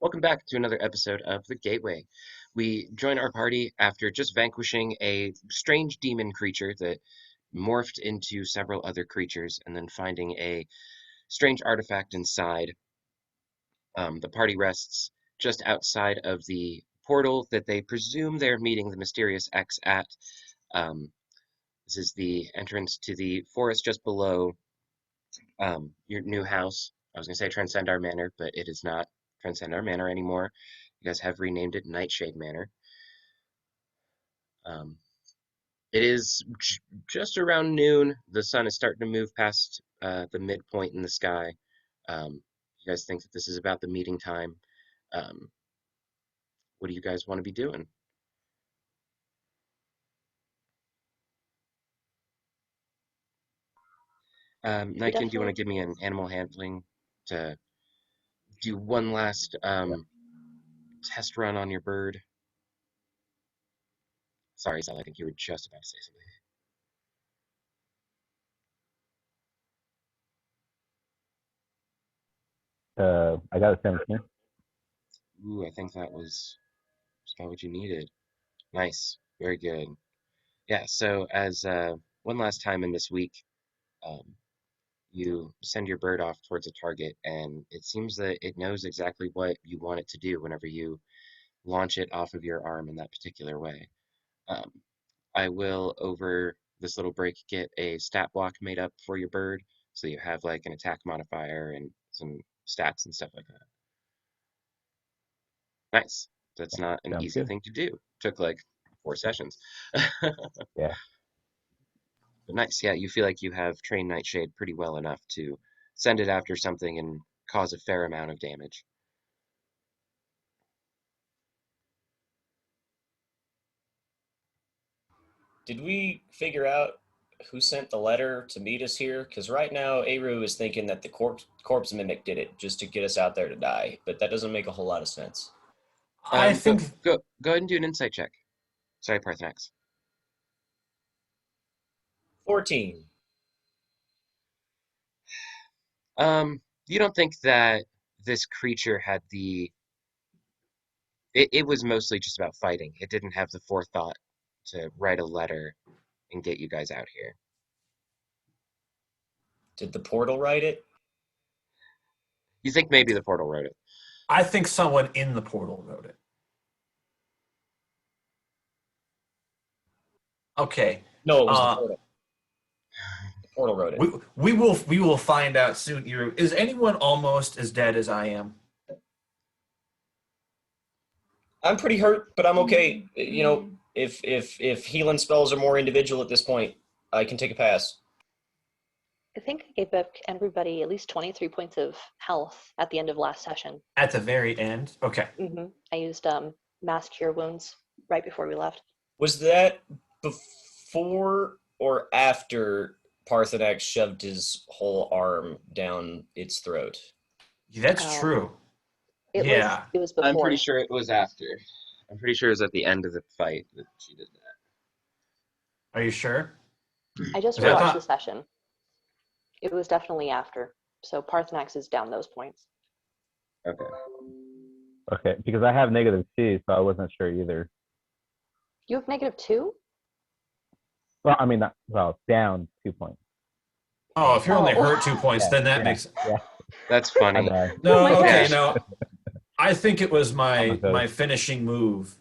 Welcome back to another episode of The Gateway. We join our party after just vanquishing a strange demon creature that morphed into several other creatures and then finding a strange artifact inside. The party rests just outside of the portal that they presume they're meeting the mysterious X at. Um, this is the entrance to the forest just below your new house. I was going to say Transcendar Manor, but it is not Transcendar Manor anymore. You guys have renamed it Nightshade Manor. Um, it is just around noon. The sun is starting to move past the midpoint in the sky. You guys think that this is about the meeting time. Um, what do you guys want to be doing? We Nikin, do you want definitely, to give me an animal handling to do one last test run on your bird? Sorry, Sal, I think you were just about to say something. I got a 17. Ooh, I think that was just about what you needed. Nice, very good. Yeah, so as one last time in this week, um, you send your bird off towards a target, and it seems that it knows exactly what you want it to do whenever you launch it off of your arm in that particular way. Um, I will, over this little break, get a stat block made up for your bird, so you have like an attack modifier and some stats and stuff like that. Nice. That's not an Sounds easy good. thing to do. Took like 4 sessions. Yeah. But nice, yeah, you feel like you have trained Nightshade pretty well enough to send it after something and cause a fair amount of damage. Did we figure out who sent the letter to meet us here? Because right now, Aru is thinking that the corpse mimic did it just to get us out there to die, but that doesn't make a whole lot of sense. I Go think go ahead and do an insight check. Sorry, Parthenax. 14. You don't think that this creature had it was mostly just about fighting. It didn't have the forethought to write a letter and get you guys out here. Did the portal write it? You think maybe the portal wrote it. I think someone in the portal wrote it. Okay. No, it was the Uh, portal. The portal wrote it. we will find out soon. Is anyone almost as dead as I am? I'm pretty hurt, but I'm okay. You know, if healing spells are more individual at this point, I can take a pass. I think I gave back everybody at least 23 points of health at the end of last session. At the very end? Okay. I used mass cure wounds right before we left. Was that before or after Parthenax shoved his whole arm down its throat? That's Um, true. It Yeah. was I'm before. pretty sure it was after. I'm pretty sure it was at the end of the fight that she did that. Are you sure? I just Okay, I rewatched the thought. session. It was definitely after. So Parthenax is down those points. Okay. Okay, because I have -2, so I wasn't sure either. You have -2? Well, I mean, not, well, down 2 points. Oh, if you're only Oh. hurt 2 points, Yeah, then that yeah, makes. yeah. That's My funny. bad. Oh No, my okay, gosh. no. I think it was I'm a my ghost. finishing move.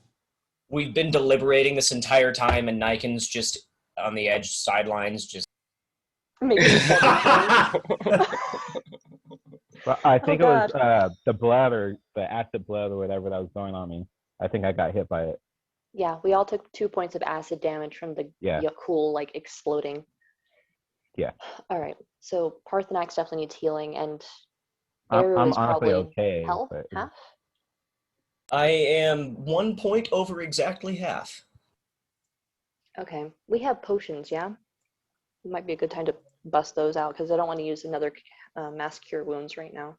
We've been deliberating this entire time, and Niken's just on the edge, sidelines, just. Making fun of Well, I Oh think it was God. the blood or the acid blood or whatever that was going on me. I think I got hit by it. Yeah, we all took 2 points of acid damage from the Yeah, Yakul like exploding. yeah. All right, so Parthenax definitely needs healing, and I'm Eru I'm is honestly probably okay, health but half. I am 1 point over exactly half. Okay, we have potions, yeah? It might be a good time to bust those out because I don't want to use another mass cure wounds right now.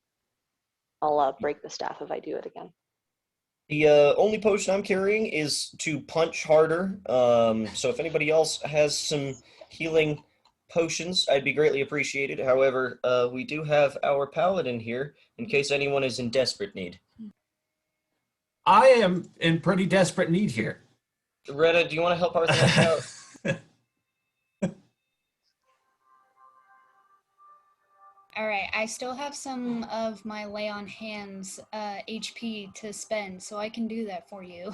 I'll break the staff if I do it again. The only potion I'm carrying is to punch harder. So if anybody else has some healing potions, I'd be greatly appreciated. However, we do have our paladin here in case anyone is in desperate need. I am in pretty desperate need here. Retta, do you want to help Arthur out? All right, I still have some of my lay on hands HP to spend, so I can do that for you.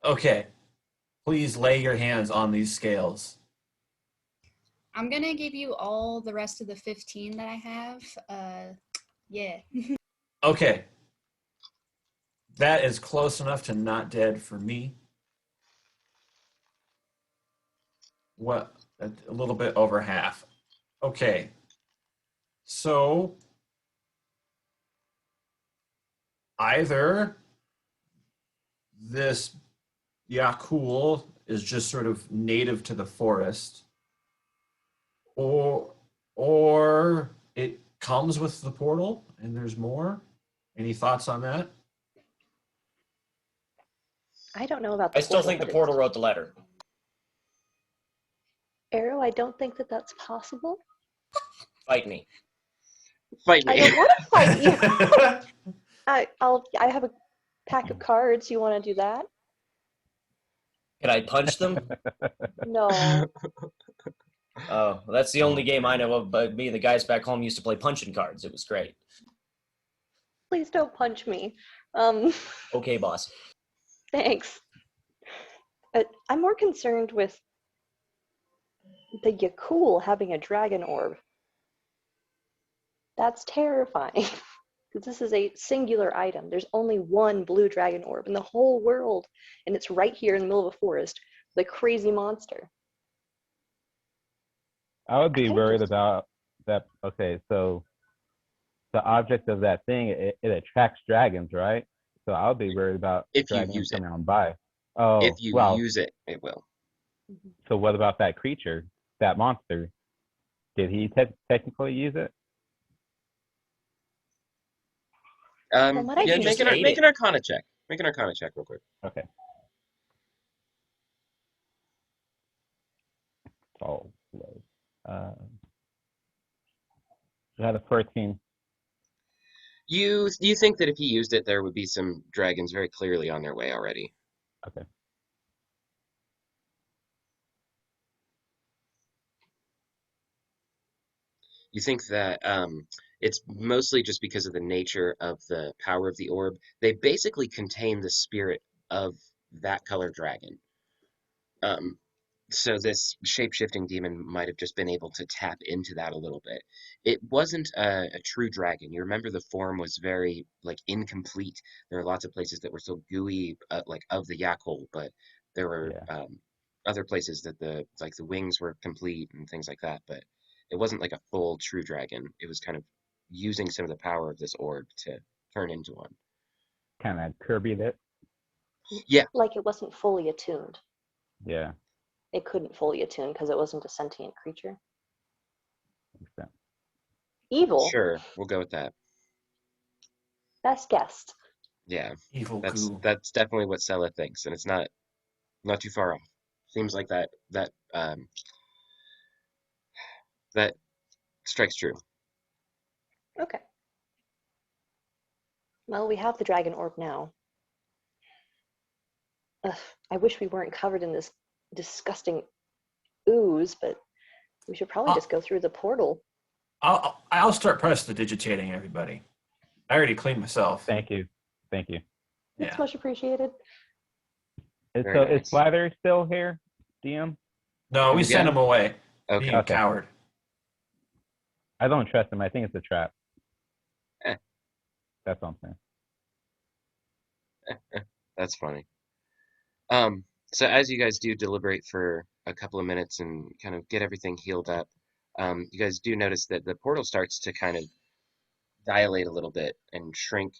Okay. Please lay your hands on these scales. I'm gonna give you all the rest of the 15 that I have. Yeah. Okay. That is close enough to not dead for me. What? A little bit over half. Okay. So either this Yakul is just sort of native to the forest, or it comes with the portal and there's more. Any thoughts on that? I don't know about I the still portal, think the but portal wrote the letter. Arrow, I don't think that that's possible. Fight me. Fight I me. don't want to fight you. I have a pack of cards. You want to do that? Can I punch them? No. Oh, well, that's the only game I know of, but me and the guys back home used to play punching cards. It was great. Please don't punch me. Okay, boss. Thanks. I'm more concerned with the Yakul having a dragon orb. That's terrifying. Because this is a singular item. There's only one blue dragon orb in the whole world, and it's right here in the middle of a forest. The crazy monster. I would be kinda worried just- about that. Okay, so the object of that thing, it attracts dragons, right? So I would be worried about If you dragons use it. coming on by. Oh, If you well, use it, it will. so what about that creature, that monster? Did he technically use it? From what I Yeah, can just see- ate make it. an Arcana check. Make an Arcana check real quick. Okay. Oh, low. I had a 14. You think that if he used it, there would be some dragons very clearly on their way already. Okay. You think that it's mostly just because of the nature of the power of the orb. They basically contain the spirit of that color dragon. Um, so this shape-shifting demon might have just been able to tap into that a little bit. It wasn't a true dragon. You remember the form was very like incomplete. There are lots of places that were still gooey, like of the yak hole, but there were Yeah. other places that the wings were complete and things like that. But it wasn't like a full true dragon. It was kind of using some of the power of this orb to turn into one. Kind of Kirby'd it. Yeah, Like it wasn't fully attuned. Yeah. It couldn't fully attune because it wasn't a sentient creature. Makes sense. Evil. sure, we'll go with that. Best guess. Yeah, Evil that's goo. that's definitely what Sella thinks, and it's not too far off. Seems like that strikes true. Okay. Well, we have the dragon orb now. Ugh, I wish we weren't covered in this disgusting ooze, but we should probably just go through the portal. I'll start prestidigitating everybody. I already cleaned myself. Thank you. Thank you. It's Yeah. much appreciated. Very So nice. is Flather still here, DM? No, we Yeah. sent him away. Okay. Being a coward. I don't trust him. I think it's a trap. Eh. That's what I'm saying. That's funny. So as you guys do deliberate for a couple of minutes and kind of get everything healed up, you guys do notice that the portal starts to kind of dilate a little bit and shrink.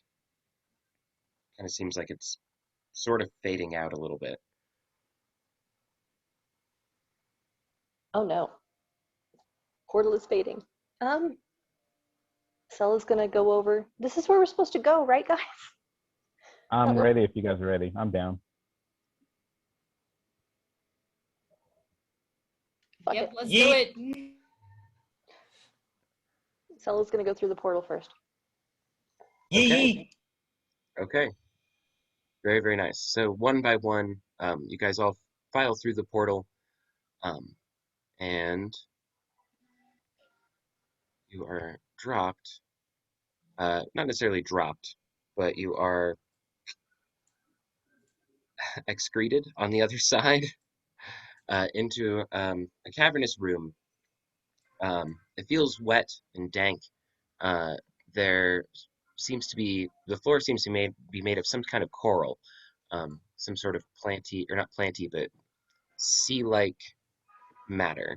Kind of seems like it's sort of fading out a little bit. Oh no. Portal is fading. Sella's gonna go over. This is where we're supposed to go, right, guys? I'm Hello. ready if you guys are ready. I'm down. Fuck Yep, it. let's Yeet. do it. Sella's gonna go through the portal first. Okay. Yee. Okay. Very, very nice. So one by one, you guys all file through the portal, and you are dropped. Not necessarily dropped, but you are excreted on the other side into a cavernous room. It feels wet and dank. There seems to be the floor seems to be made of some kind of coral, some sort of planty or not planty, but sea-like matter.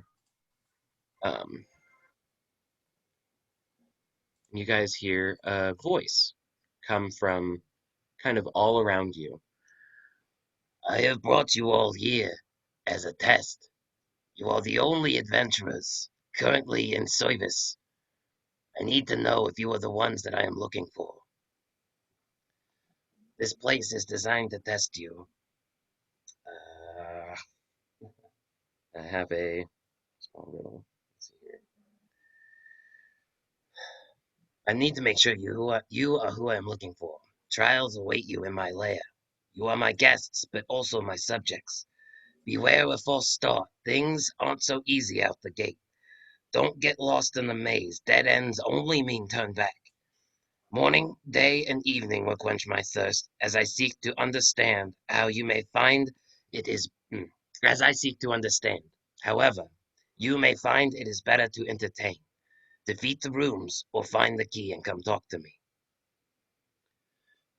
Um, you guys hear a voice come from kind of all around you. I have brought you all here as a test. You are the only adventurers currently in service. I need to know if you are the ones that I am looking for. This place is designed to test you. Uh, I have a small riddle. Let's see here. I need to make sure you are who I am looking for. Trials await you in my lair. You are my guests, but also my subjects. Beware a false start. Things aren't so easy out the gate. Don't get lost in the maze. Dead ends only mean turn back. Morning, day, and evening will quench my thirst as I seek to understand how you may find it is. As I seek to understand. However, you may find it is better to entertain. Defeat the rooms or find the key and come talk to me.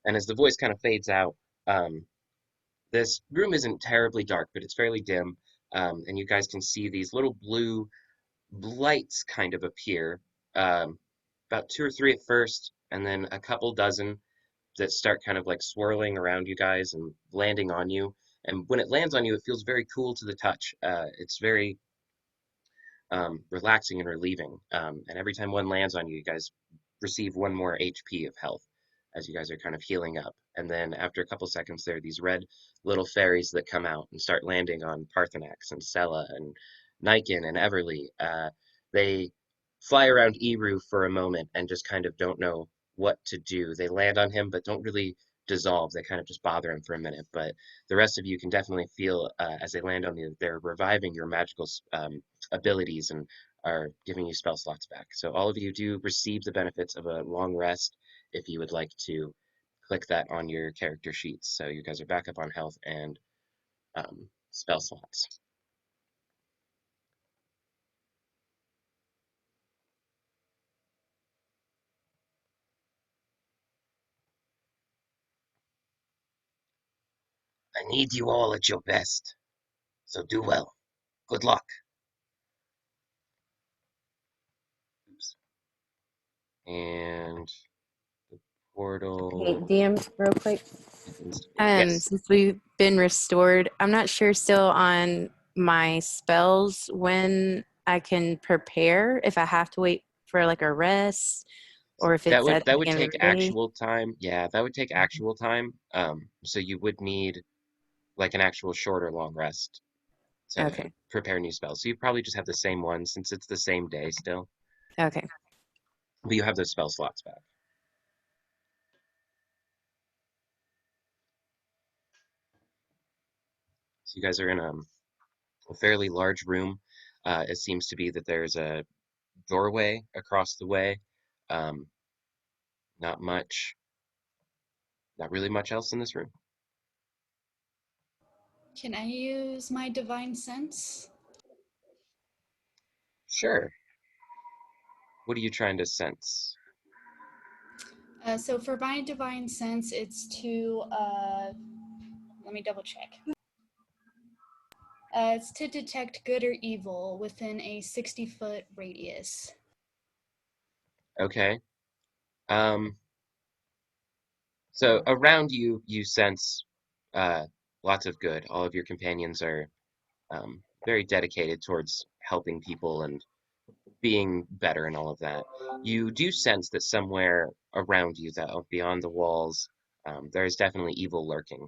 And as the voice kind of fades out, um, this room isn't terribly dark, but it's fairly dim. And you guys can see these little blue lights kind of appear, um, about two or three at first, and then a couple dozen that start kind of like swirling around you guys and landing on you. And when it lands on you, it feels very cool to the touch. It's very relaxing and relieving. And every time one lands on you, you guys receive one more HP of health as you guys are kind of healing up. And then after a couple seconds, there are these red little fairies that come out and start landing on Parthenax and Sella and Niken and Everly. They fly around Eru for a moment and just kind of don't know what to do. They land on him, but don't really dissolve. They kind of just bother him for a minute. But the rest of you can definitely feel as they land on you, they're reviving your magical abilities and are giving you spell slots back. So all of you do receive the benefits of a long rest if you would like to click that on your character sheets. So you guys are back up on health and spell slots. I need you all at your best, so do well. Good luck. Oops. And the Hey, portal DM, real quick. happens. Yes, Since we've been restored, I'm not sure still on my spells when I can prepare, if I have to wait for like a rest or if that it's would at the that would beginning take of the day. actual time. Yeah, that would take actual time. So you would need like an actual short or long rest to Okay. prepare new spells. So you probably just have the same one since it's the same day still, Okay. but you have those spell slots back. So you guys are in a fairly large room. It seems to be that there's a doorway across the way. Um, not much, not really much else in this room. Can I use my divine sense? Sure. What are you trying to sense? So for my divine sense, it's to let me double check. It's to detect good or evil within a 60-foot radius. Okay. Um, so around you, you sense uh, lots of good. All of your companions are very dedicated towards helping people and being better and all of that. You do sense that somewhere around you, though, beyond the walls, there is definitely evil lurking.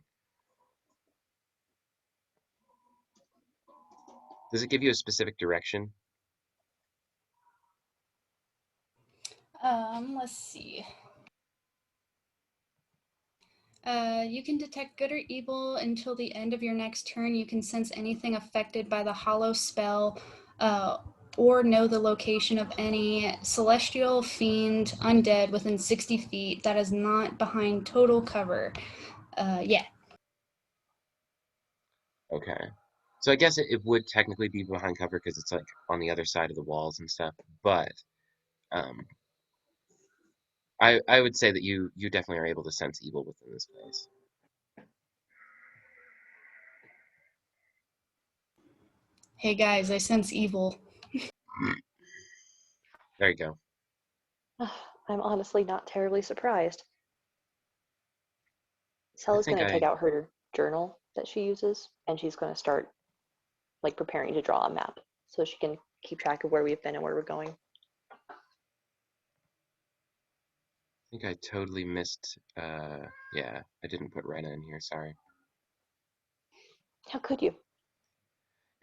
Does it give you a specific direction? Let's see. You can detect good or evil until the end of your next turn. You can sense anything affected by the hollow spell, or know the location of any celestial, fiend, undead within 60 feet that is not behind total cover. Yeah. Okay. So I guess it would technically be behind cover because it's like on the other side of the walls and stuff. But um, I would say that you definitely are able to sense evil within this place. Hey guys, I sense evil. There you go. I'm honestly not terribly surprised. I Stella's think going to take I out her journal that she uses, and she's going to start like preparing to draw a map so she can keep track of where we've been and where we're going. think I totally missed. Yeah, I didn't put Rena in here. Sorry. How could you?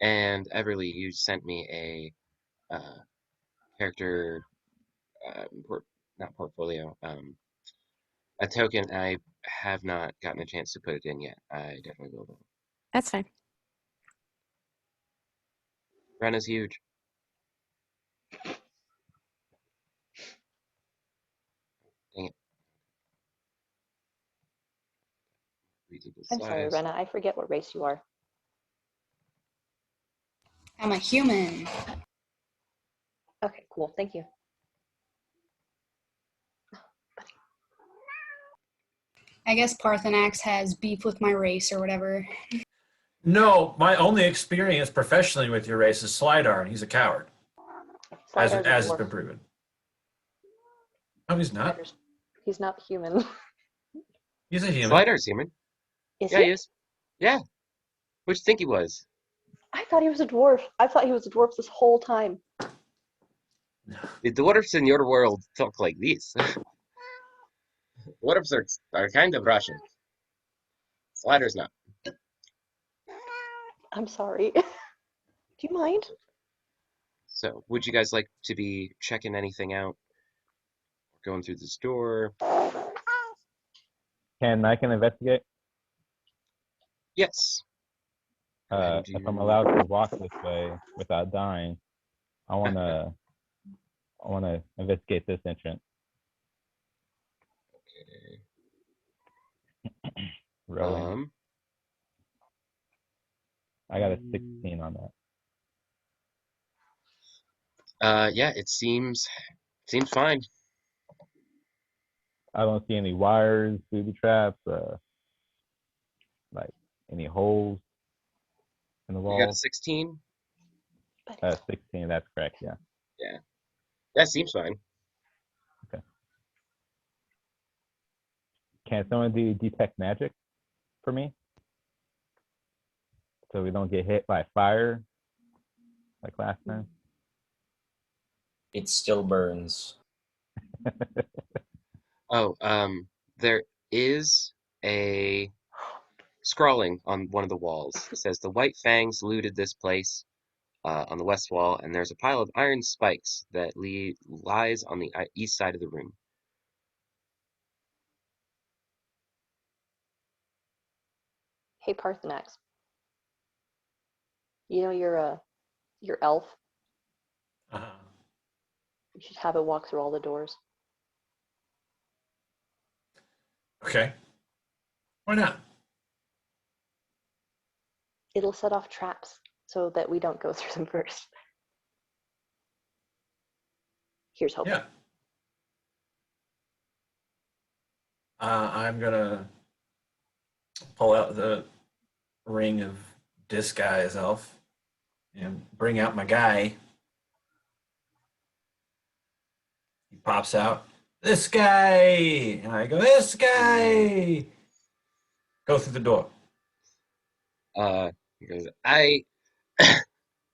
And Everly, you sent me a character, not portfolio, a token. I have not gotten a chance to put it in yet. I definitely will though. That's fine. Rena's huge. Dang it. Reasonable I'm sorry, size. Rena. I forget what race you are. I'm a human. Okay, cool. Thank you. I guess Parthenax has beef with my race or whatever. No, my only experience professionally with your race is Slidar, and he's a coward, as Slider's a has dwarf. been proven. No, he's not. He's not human. He's a human. Slider's human. Is Yeah, he? he is. Yeah. What'd you think he was? I thought he was a dwarf. I thought he was a dwarf this whole time. The dwarfs in your world talk like this. Dwarfs are kind of Russian. Slider's not. I'm sorry. Do you mind? So, would you guys like to be checking anything out? Going through this door? I can investigate? Yes. Go ahead and If I'm do. allowed to walk this way without dying, I wanna investigate this entrance. Rolling. I got a 16 on that. Yeah, it seems fine. I don't see any wires, booby traps, like any holes in the You got a wall. 16? 16, that's correct, yeah. Yeah. That seems fine. Okay. Can someone do detect magic for me? So we don't get hit by fire like last time? It still burns. Oh, there is a scrawling on one of the walls. It says the White Fangs looted this place on the west wall, and there's a pile of iron spikes that lies on the east side of the room. Hey, Parthenax. You know your elf? Uh-huh. You should have it walk through all the doors. Okay. Why not? It'll set off traps so that we don't go through them first. Here's hoping. Yeah. I'm gonna pull out the ring of disguise elf and bring out my guy. He pops out. This guy! And I go, this guy! Go through the door. He goes, I. And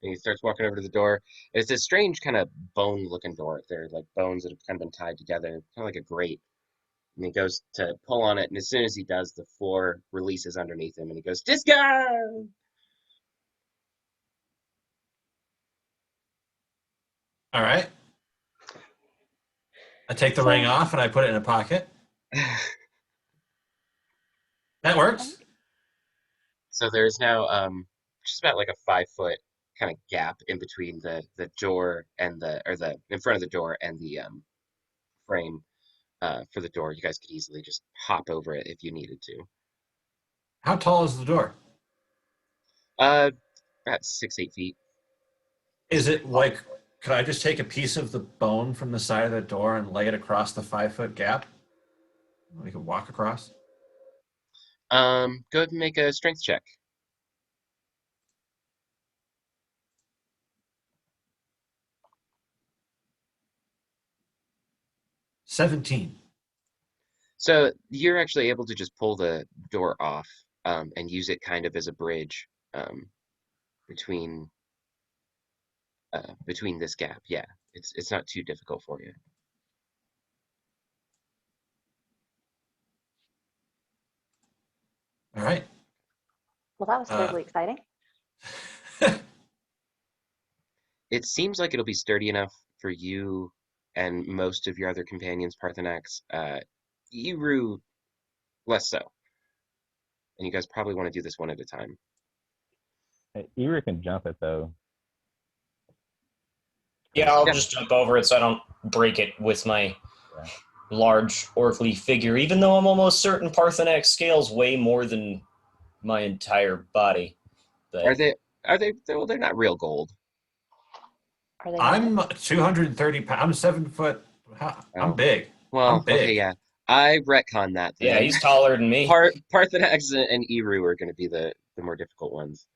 he starts walking over to the door. It's this strange kind of bone-looking door. They're like bones that have kind of been tied together, kind of like a grate. And he goes to pull on it, and as soon as he does, the floor releases underneath him, and he goes, "This guy!" All right. I take the ring off and I put it in a pocket. That works. So there's now just about like a 5 foot kind of gap in between the door and the in front of the door and the frame for the door. You guys could easily just hop over it if you needed to. How tall is the door? Uh, about 6, 8 feet. Is It's it tall. like, could I just take a piece of the bone from the side of the door and lay it across the 5 foot gap? We could walk across. Go ahead and make a strength check. 17. So you're actually able to just pull the door off and use it kind of as a bridge between between this gap. Yeah, it's not too difficult for you. All right. Well, that was Uh, terribly exciting. It seems like it'll be sturdy enough for you and most of your other companions, Parthenax. Eru less so. And you guys probably want to do this one at a time. Erie can jump it though. Yeah, I'll Yeah. just jump over it so I don't break it with my Yeah. large orcly figure, even though I'm almost certain Parthenax scales way more than my entire body. Are But they well, they're not real gold. Are they not? I'm 230 pounds. I'm 7 foot. I'm Oh. big. I'm Well, okay, big. yeah. I retcon that yeah, then. he's taller than me. Parthenax and Eru are going to be the more difficult ones.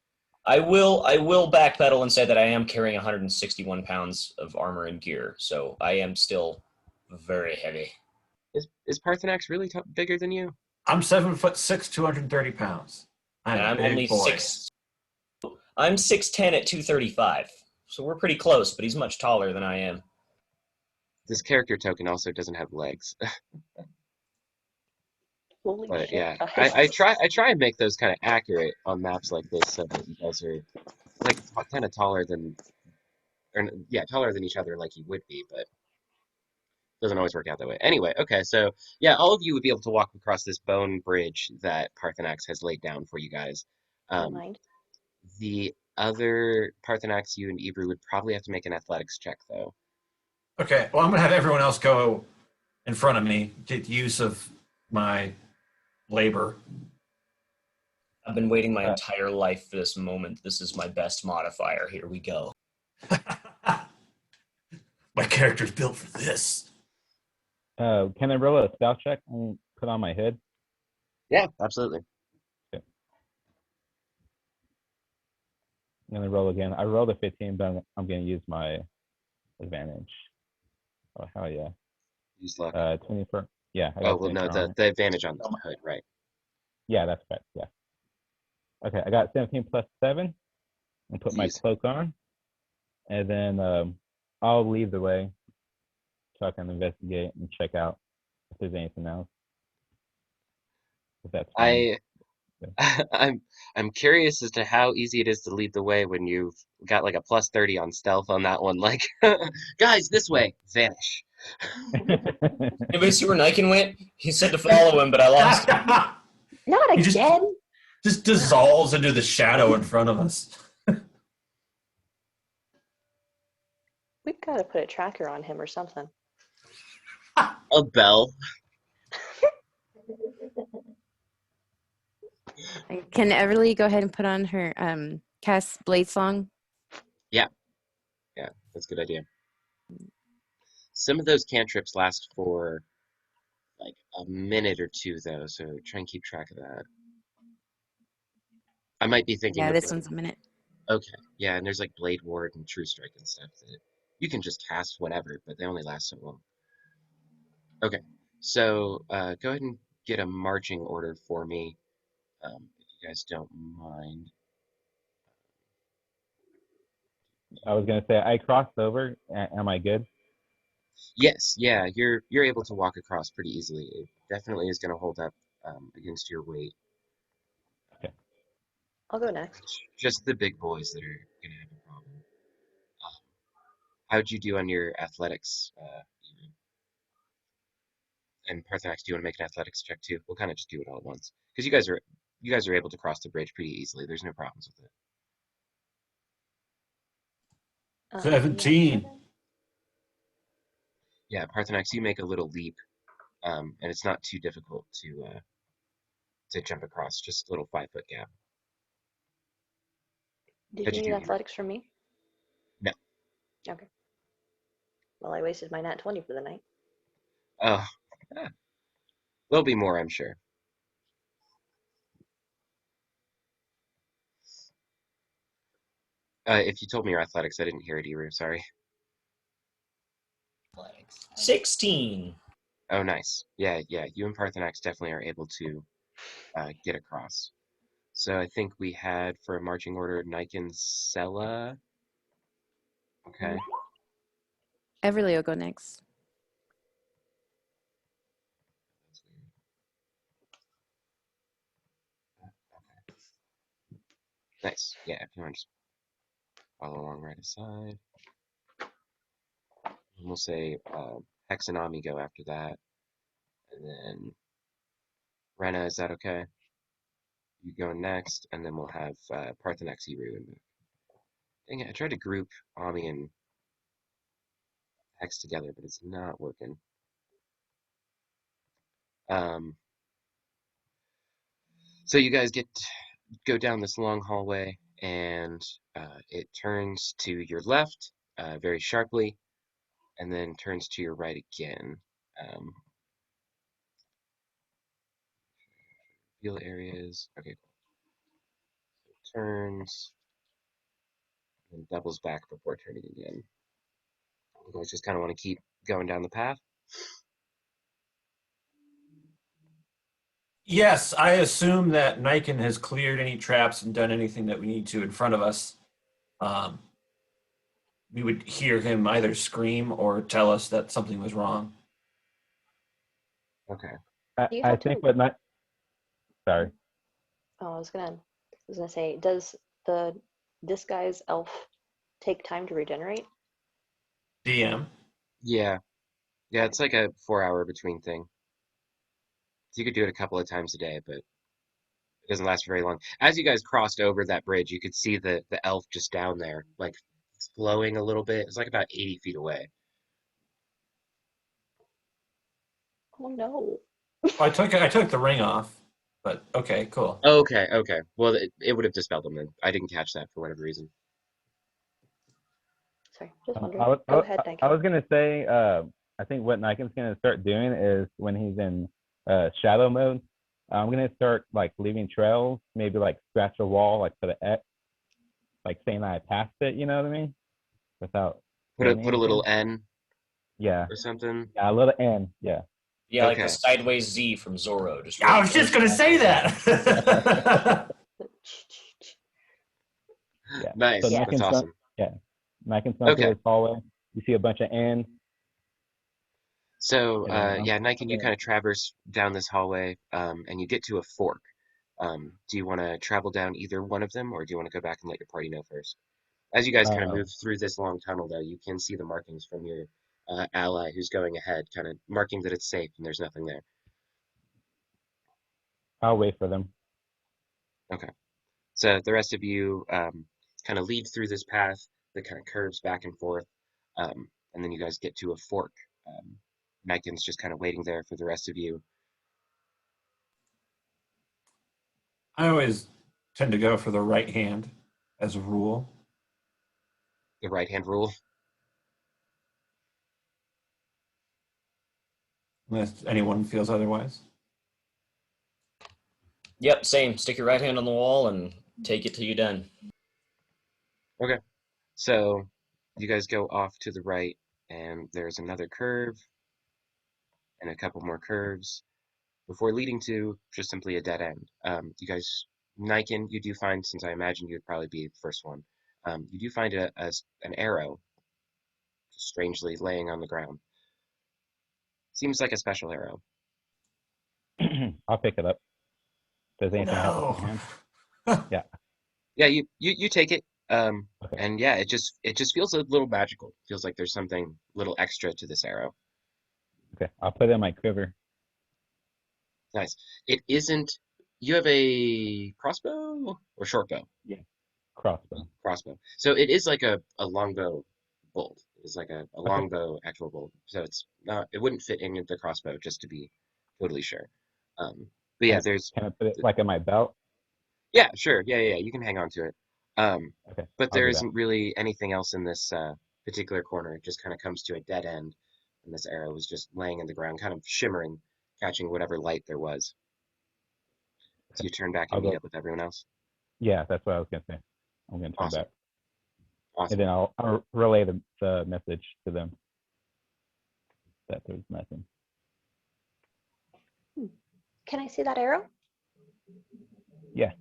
I will backpedal and say that I am carrying 161 pounds of armor and gear, so I am still very heavy. Is Parthenax really bigger than you? I'm 7'6", 230 pounds. I'm And a I'm big only boy. six. I'm 6'10" at 235, so we're pretty close. But he's much taller than I am. This character token also doesn't have legs. Holy But shit, yeah, guys. I try and make those kind of accurate on maps like this so that you guys are like kind of taller than or yeah, taller than each other like you would be, but doesn't always work out that way. Anyway, okay, so yeah, all of you would be able to walk across this bone bridge that Parthenax has laid down for you guys. Don't Um, mind. the other Parthenax, you and Ebru would probably have to make an athletics check though. Okay, well, I'm going to have everyone else go in front of me, get use of my labor. I've been waiting my Uh, entire life for this moment. This is my best modifier. Here we go. My character's built for this. Can I roll a stealth check and put on my hood? Yeah, absolutely. I'm gonna roll again. I rolled a 15, but I'm gonna use my advantage. Oh hell yeah. Use luck. 24. Yeah, I Oh got well, no, 24 armor. the advantage on the hood, right? Yeah, that's correct. Yeah. Okay, I got 17 plus 7, and put my Jeez. cloak on, and then I'll lead the way so I can investigate and check out if there's anything else. If that's fine. I'm I'm curious as to how easy it is to lead the way when you've got like a plus 30 on stealth on that one. Like, guys, this way, vanish. Anybody see where Niken went? He said to follow him, but I lost him. Not He just- again! Just dissolves into the shadow in front of us. We've got to put a tracker on him or something. A bell. Can Everly go ahead and put on her cast Blade Song? Yeah, that's a good idea. Some of those cantrips last for like a minute or two though, so try and keep track of that. I might be thinking Yeah, of this like, one's a minute. okay, yeah, and there's like Blade Ward and True Strike and stuff that you can just cast whenever, but they only last so long. Okay, so go ahead and get a marching order for me, if you guys don't mind. I was gonna say I crossed over. Am I good? Yes, yeah, you're able to walk across pretty easily. It definitely is going to hold up against your weight. I'll go next. It's just the big boys that are going to have a problem. How'd you do on your athletics? Ian? And Parthenax, do you want to make an athletics check too? We'll kind of just do it all at once because you guys are able to cross the bridge pretty easily. There's no problems with it. Yeah, 17. Yeah, Parthenax, you make a little leap, and it's not too difficult to jump across. Just a little 5 foot gap. Did How'd you you need do, Hero? athletics from me? No. Okay. Well, I wasted my nat 20 for the night. Oh, eh, there'll be more, I'm sure. If you told me your athletics, I didn't hear it, Eru. Sorry. 16. Oh, nice. Yeah, yeah. You and Parthenax definitely are able to get across. So I think we had for a marching order, Nike and Sella. Okay. Everly will go next. That's weird. Nice. Yeah, if you want to just follow along right aside. And we'll say Hex and Ami go after that. And then Rena, is that okay? You go next, and then we'll have Parthenax, Eru, and dang it, I tried to group Ami and Hex together, but it's not working. Um, so you guys go down this long hallway, and it turns to your left very sharply, and then turns to your right again. Um, Field areas. Okay, cool. Turns and doubles back before turning again. You guys just kind of want to keep going down the path. Yes, I assume that Niken has cleared any traps and done anything that we need to in front of us. Um, we would hear him either scream or tell us that something was wrong. Okay. You I have think to. what not. Sorry. Oh, I was gonna say, does this guy's elf take time to regenerate? DM. Yeah. Yeah, it's like a 4 hour between thing. So you could do it a couple of times a day, but it doesn't last very long. As you guys crossed over that bridge, you could see the elf just down there, like flowing a little bit. It's like about 80 feet away. Oh no. Oh, I took the ring off, but okay, cool. Okay, okay. Well, it would have dispelled them then. I didn't catch that for whatever reason. Sorry, just I wondering. was, Go ahead, I Niken. was gonna say, I think what Niken's gonna start doing is when he's in shadow mode, I'm gonna start like leaving trails, maybe like scratch a wall, like put an X, like saying I passed it. You know what I mean? Without saying Put a little anything. N Yeah, or something. yeah, a little N. Yeah. Yeah, like the Okay. sideways Z from Zorro. Just I really was just gonna say that. Yeah. So Nice. Yeah. That's Niken's going, awesome. yeah, Niken's going through Okay. this hallway. You see a bunch of N's, So, and then yeah, Nike, I'm you gonna. kind of traverse down this hallway, and you get to a fork. Do you want to travel down either one of them, or do you want to go back and let your party know first? As you guys kind of Uh, move through this long tunnel, though, you can see the markings from your ally who's going ahead, kind of marking that it's safe and there's nothing there. I'll wait for them. Okay. So the rest of you kind of lead through this path that kind of curves back and forth, and then you guys get to a fork. Niken's just kind of waiting there for the rest of you. I always tend to go for the right hand as a rule. The right-hand rule. Unless anyone feels otherwise. Yep, same. Stick your right hand on the wall and take it till you're done. Okay. So you guys go off to the right, and there's another curve and a couple more curves before leading to just simply a dead end. You guys, Niken, you do find, since I imagine you'd probably be the first one, you do find an arrow strangely laying on the ground. Seems like a special arrow. I'll pick it up. Does anything happen to No. my hand? Yeah. Yeah, you take it, Okay. and yeah, it just feels a little magical. Feels like there's something little extra to this arrow. Okay. I'll put it in my quiver. Nice. It isn't. You have a crossbow or short bow? Yeah. Crossbow. Crossbow. So it is like a longbow bolt. It's like a Okay. longbow actual bolt. So it's not. It wouldn't fit in the crossbow, just to be totally sure. But Can yeah, I, there's. can I put it like in my belt? Yeah, sure. Yeah. You can hang on to it. Okay, But I'll there do that. isn't really anything else in this particular corner. It just kind of comes to a dead end, and this arrow is just laying in the ground, kind of shimmering, catching whatever light there was. So Okay. you turn back and I'll meet go. up with everyone else. Yeah, that's what I was gonna say. I'm gonna turn Awesome. back, and Awesome. then I'll relay the message to them that there's nothing. Can I see that arrow? Yeah,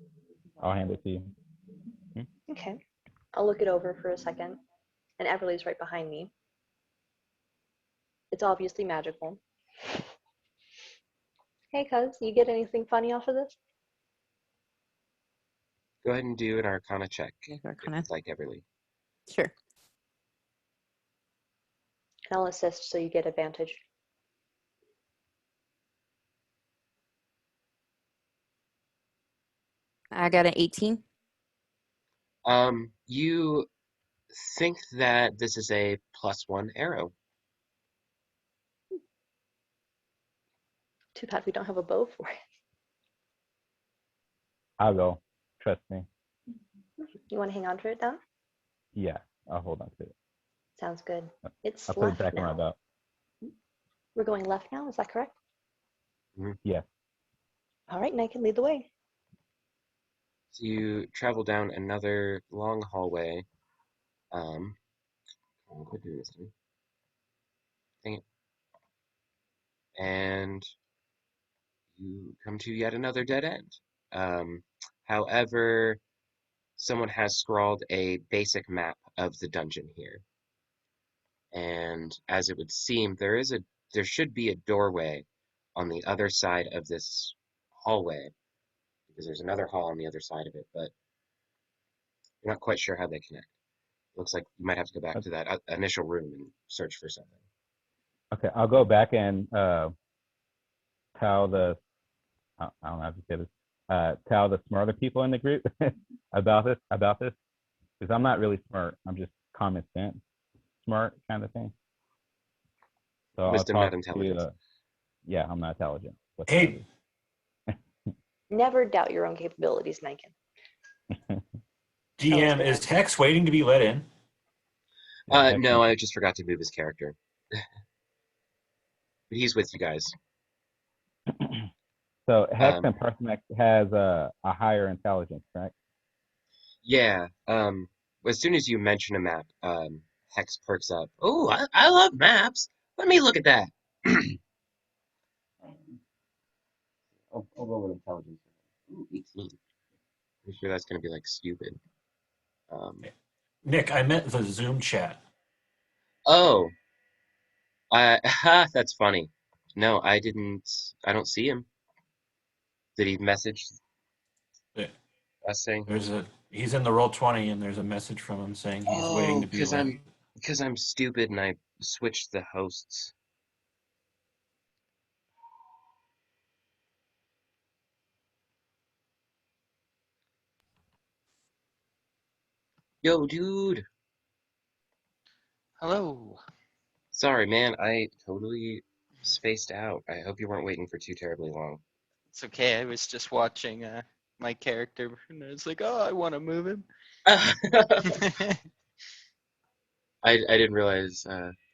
I'll hand it to you. Okay. I'll look it over for a second. And Everly's right behind me. It's obviously magical. Hey, cuz, you get anything funny off of this? Go ahead and do an Arcana check Okay, if Arcana. you'd like, Everly. Sure. And I'll assist so you get advantage. I got an 18. You think that this is a +1 arrow. Too bad we don't have a bow for it. I'll go. Trust me. You want to hang on to it down? Yeah, I'll hold on to it. Sounds good. It's I'll put it left back in my now. belt. We're going left now, is that correct? Yeah. All right, and I can lead the way. So you travel down another long hallway. Quit doing this to me. Dang it. And you come to yet another dead end. However, someone has scrawled a basic map of the dungeon here. And as it would seem, there should be a doorway on the other side of this hallway, because there's another hall on the other side of it, but you're not quite sure how they connect. Looks like you might have to go back to that initial room and search for something. Okay, I'll go back and tell the I don't know how to say this. Tell the smarter people in the group about this because I'm not really smart. I'm just common sense smart kind of thing. So I'll Wisdom, not talk intelligence. to yeah, I'm not intelligent Hey, whatsoever. Never doubt your own capabilities, Niken. DM, Oh, is Hex waiting to be let in? Yeah, heck No, no. I just forgot to move his character. But he's with you guys. So Hex Um, and Parsnick has a higher intelligence, right? yeah. As soon as you mention a map, Hex perks up. Oh, I love maps. Let me look at that. I'll roll an intelligence. Ooh, 18. Pretty sure that's gonna be like stupid. Um, Nick, I meant the Zoom chat. oh, that's funny. No, I didn't. I don't see him. Did he message us saying? He's in the roll 20 and there's a message from him saying he's waiting Oh, to be let in. because I'm stupid and I switched the hosts. Yo, dude. Hello. Sorry, man. I totally spaced out. I hope you weren't waiting for too terribly long. It's okay. I was just watching my character and I was like, oh, I want to move him. I didn't realize.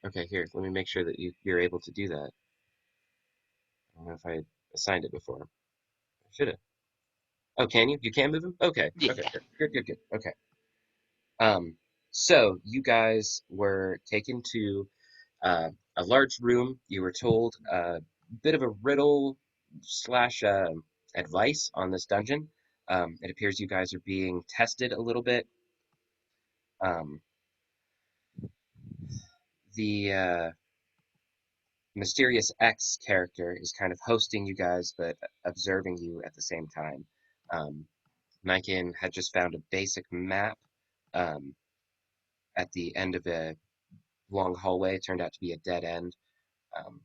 Okay, here. Let me make sure that you're able to do that. I don't know if I assigned it before. I should have. Oh, can you? You can move him? Okay. Yeah. Okay. Good. Okay. Um, so you guys were taken to a large room. You were told a bit of a riddle slash advice on this dungeon. It appears you guys are being tested a little bit. Um, the mysterious X character is kind of hosting you guys, but observing you at the same time. Niken had just found a basic map um, at the end of a long hallway. It turned out to be a dead end. Um,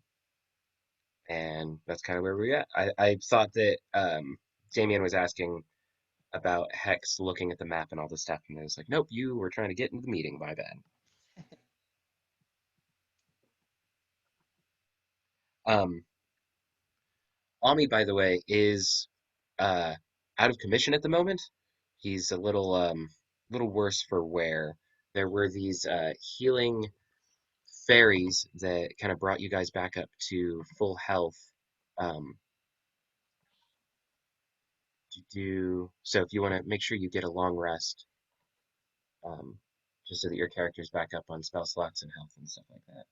And that's kind of where we're at. I thought that Damien was asking about Hex looking at the map and all this stuff, and I was like, nope, you were trying to get into the meeting. My bad. Um, Ami, by the way, is uh, out of commission at the moment. He's a little worse for wear. There were these healing fairies that kind of brought you guys back up to full health. Um, to do so, if you want to make sure you get a long rest, um, just so that your character's back up on spell slots and health and stuff like that.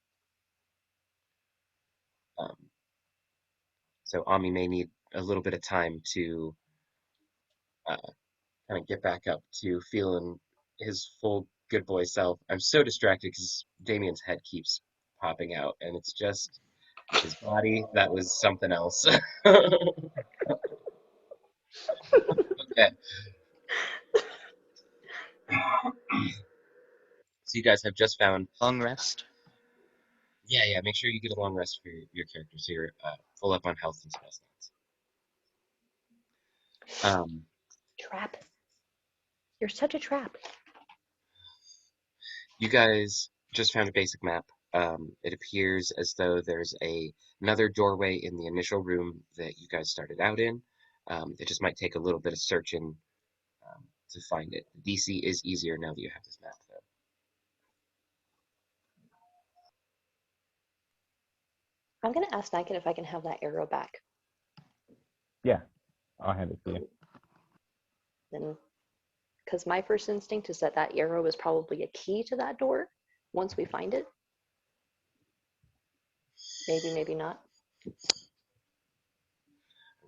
So Ami may need a little bit of time to uh, kind of get back up to feeling his full good boy self. I'm so distracted because Damien's head keeps popping out, and it's just his body. That was something else. Okay. So you guys have just found. Long rest. Yeah, yeah. Make sure you get a long rest for your character, so you're full up on health and spell slots. Trap. You're such a trap. You guys just found a basic map. It appears as though there's another doorway in the initial room that you guys started out in. It just might take a little bit of searching to find it. DC is easier now that you have this map, though. I'm gonna ask Niken if I can have that arrow back. Yeah, I'll hand it to you. Then, because my first instinct is that that arrow is probably a key to that door. Once we find it, maybe, maybe not.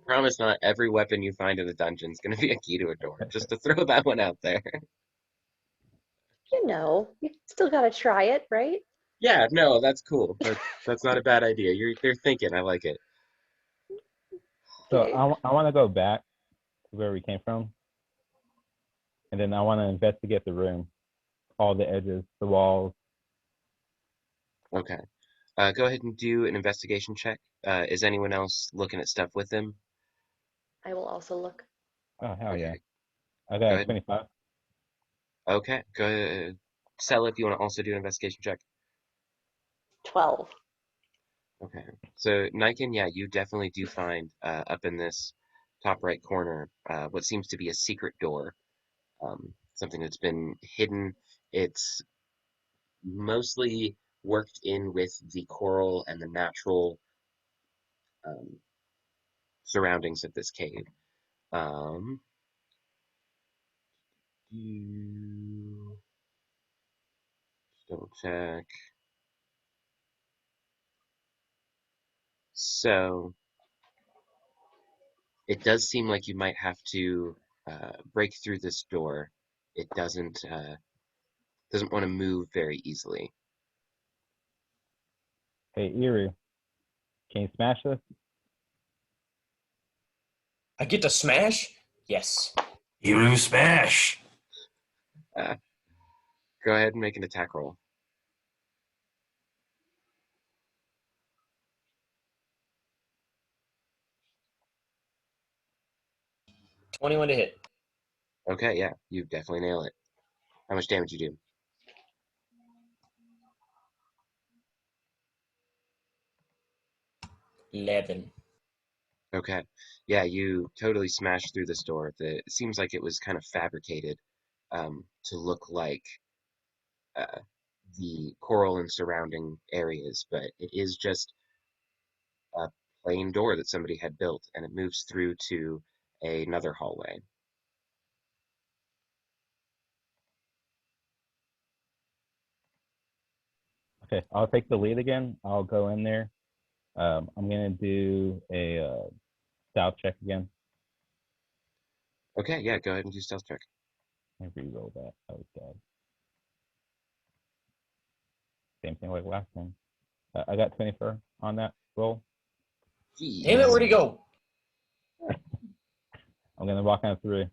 Promise not every weapon you find in the dungeon is going to be a key to a door. Just to throw that one out there. You know, you still gotta try it, right? Yeah, no, that's cool. That's not a bad idea. They're thinking. I like it. So Okay. I want to go back to where we came from, and then I want to investigate the room, all the edges, the walls. Okay. Go ahead and do an investigation check. Is anyone else looking at stuff with them? I will also look. Oh hell yeah! Okay. I Go got ahead. 25. Okay. Go ahead. Sell if you want to also do an investigation check. 12. Okay. So Niken, yeah, you definitely do find up in this top right corner what seems to be a secret door. Something that's been hidden. It's mostly worked in with the coral and the natural um, surroundings of this cave. Um, double check. So it does seem like you might have to break through this door. It doesn't want to move very easily. Hey Erie, can you smash this? I get to smash? Yes. You smash. Uh, Go ahead and make an attack roll. 21 to hit. Okay, yeah, you definitely nail it. How much damage you do? 11. Okay, yeah, you totally smashed through this door. It seems like it was kind of fabricated to look like uh, the coral and surrounding areas, but it is just a plain door that somebody had built, and it moves through to another hallway. Okay, I'll take the lead again. I'll go in there. I'm gonna do a stealth check again. Okay, yeah, go ahead and do stealth check. I re-roll that. That was bad. Same thing like last time. I got 24 on that roll. Damn it, Jeez. where'd he go? I'm gonna walk on through.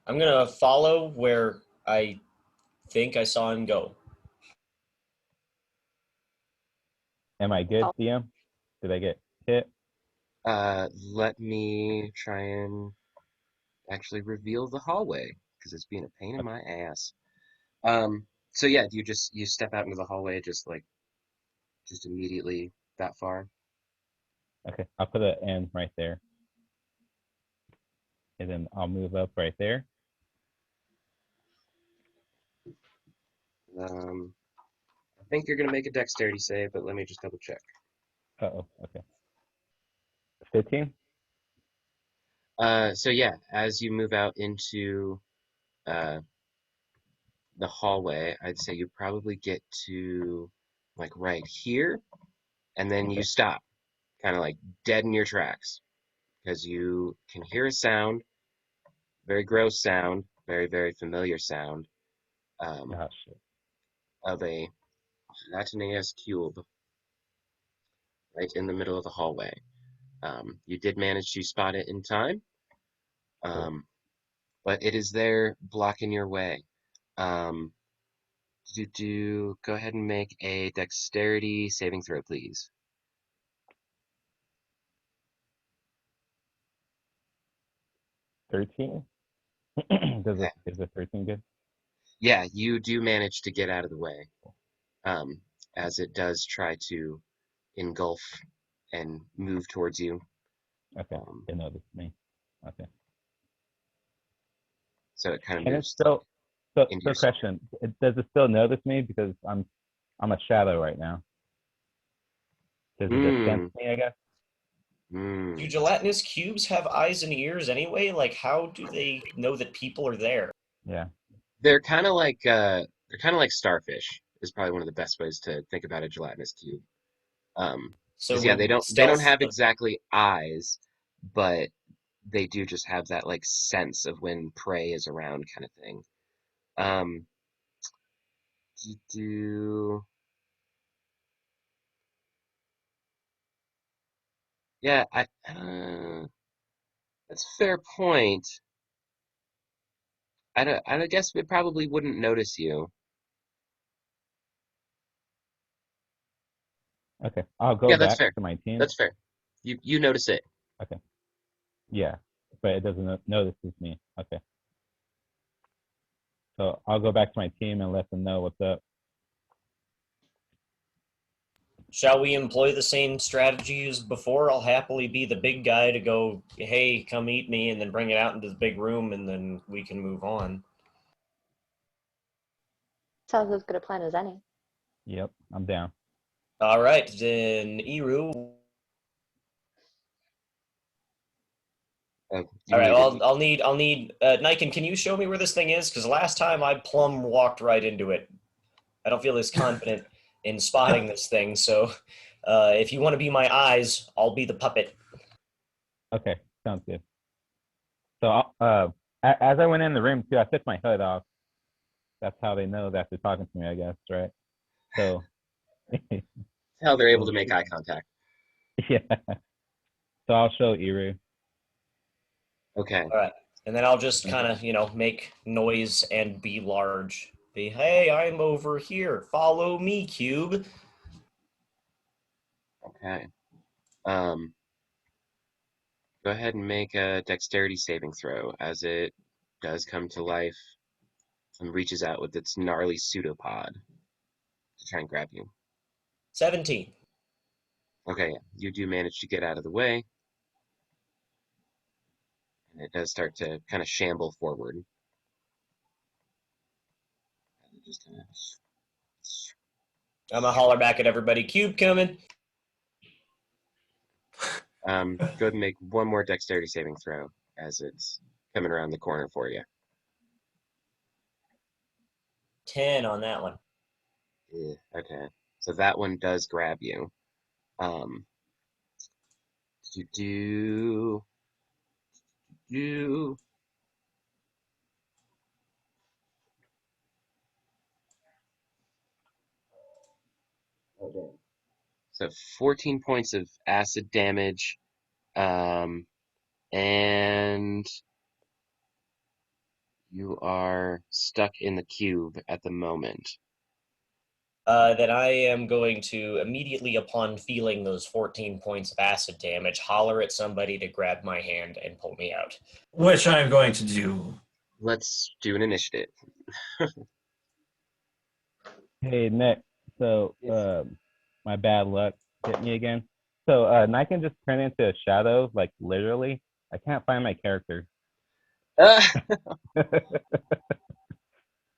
I'm gonna follow where I think I saw him go. Am I good, Oh. DM? Did I get hit? Let me try and actually reveal the hallway because it's being a pain in Okay. my ass. So yeah, you step out into the hallway just immediately that far. Okay. I'll put an N right there. And then I'll move up right there. I think you're gonna make a dexterity save, but let me just double check. Uh-oh. Okay. 15? So yeah, as you move out into uh the hallway, I'd say you probably get to like right here, and then you Okay. stop, kind of like dead in your tracks, because you can hear a sound, very gross sound, very, very familiar sound, um, Oh, shit. of a gelatinous cube right in the middle of the hallway. You did manage to spot it in time, Cool. but it is there blocking your way. Um, go ahead and make a dexterity saving throw, please. 13? Okay. Is a 13 good? Yeah, you do manage to get out of the way, um, as it does try to engulf and move towards you. Okay. Um, It noticed me. Okay. so it kind of Can it moves still into so your soul. question, does it still notice me because I'm a shadow right now? Does it just sense Hmm. me, I guess? Do Hmm. gelatinous cubes have eyes and ears anyway? Like, how do they know that people are there? Yeah. They're kind of like starfish is probably one of the best ways to think about a gelatinous cube. So Because yeah, would they don't stealth have exactly eyes, but they do just have that like sense of when prey is around kind of thing. Um, do yeah, that's a fair point. I guess we probably wouldn't notice you. Okay. I'll go Yeah, that's back fair. to my team. That's fair. You notice it. Okay. Yeah. But it doesn't notice me. Okay. So I'll go back to my team and let them know what's up. Shall we employ the same strategy as before? I'll happily be the big guy to go, hey, come eat me, and then bring it out into the big room, and then we can move on. Sounds as good a plan as any. Yep. I'm down. All right, then, Eru. You All right, muted well, me. I'll need. Niken, can you show me where this thing is? Because last time I plumb walked right into it. I don't feel as confident in spotting this thing. So, if you want to be my eyes, I'll be the puppet. Okay. Sounds good. So as I went in the room too, I took my hood off. That's how they know that they're talking to me, I guess, right? So How they're able so to make eye contact. yeah. So I'll show Iru. Okay. All right, and then I'll just kind of, make noise and be large. Be, hey, I'm over here. Follow me, Cube. Okay. Um, Go ahead and make a dexterity saving throw as it does come to life and reaches out with its gnarly pseudopod to try and grab you. 17. Okay, yeah, you do manage to get out of the way, and it does start to kind of shamble forward. And it just kind of I'm gonna holler back at everybody. Cube coming. go ahead and make one more dexterity saving throw as it's coming around the corner for you. 10 on that one. Yeah, okay, so that one does grab you. Um, do do okay. So 14 points of acid damage, and you are stuck in the cube at the moment. then I am going to immediately, upon feeling those 14 points of acid damage, holler at somebody to grab my hand and pull me out. Which I'm going to do. Let's do an initiative. Hey, Nick. So, my bad luck hit me again. So, I can just turn into a shadow, like literally. I can't find my character.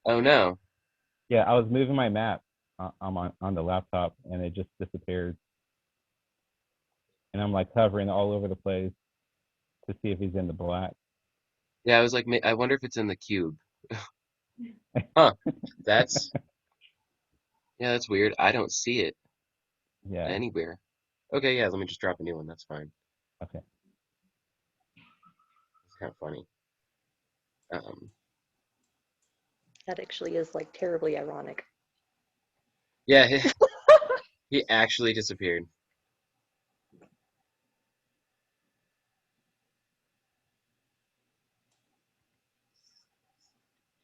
Oh no. Yeah, I was moving my map on the laptop, and it just disappeared. And I'm like hovering all over the place to see if he's in the black. Yeah, I was like, I wonder if it's in the cube. Huh. That's yeah, that's weird. I don't see it Yeah. anywhere. Okay, yeah, let me just drop a new one. That's fine. Okay. It's kind of funny. That actually is like terribly ironic. Yeah, he actually disappeared.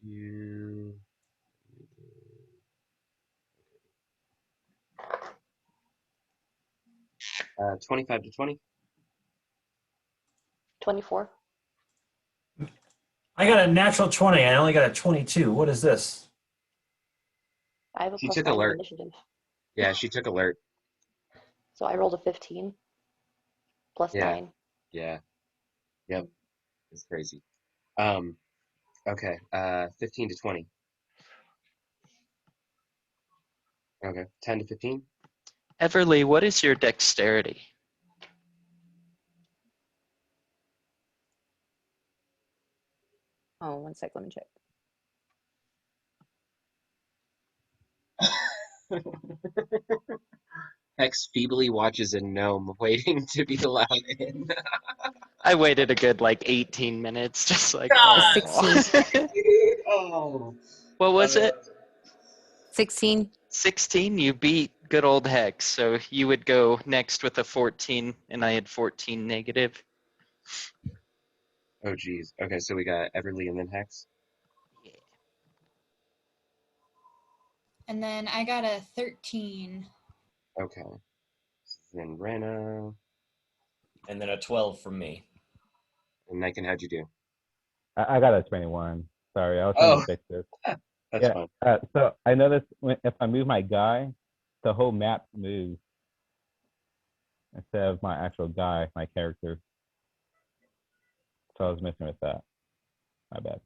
You 25 to 20. 24. I got a natural 20. I only got a 22. What is this? I have a She plus took 9 in alert. initiative. Yeah, she took alert. So I rolled a 15 plus Yeah, 9. yeah, yep. It's crazy. Um, okay, 15 to 20. Okay, 10 to 15. Everly, what is your dexterity? Oh, one sec. Let me check. Hex feebly watches a gnome waiting to be allowed in. I waited a good like 18 minutes, just like, It's God, oh. 16. dude. Oh. What was it? 16. 16? You beat good old Hex, so you would go next with a 14, and I had 14 negative. Oh, geez. Okay, so we got Everly and then Hex. Yeah. And then I got a 13. Okay. Then Rena And then a 12 from me. and Niken, how'd you do? I got a 21. Sorry, I was trying to Oh, fix this. that's Yeah. fun. So I noticed if I move my guy, the whole map moves instead of my actual guy, my character. So I was messing with that. My bad.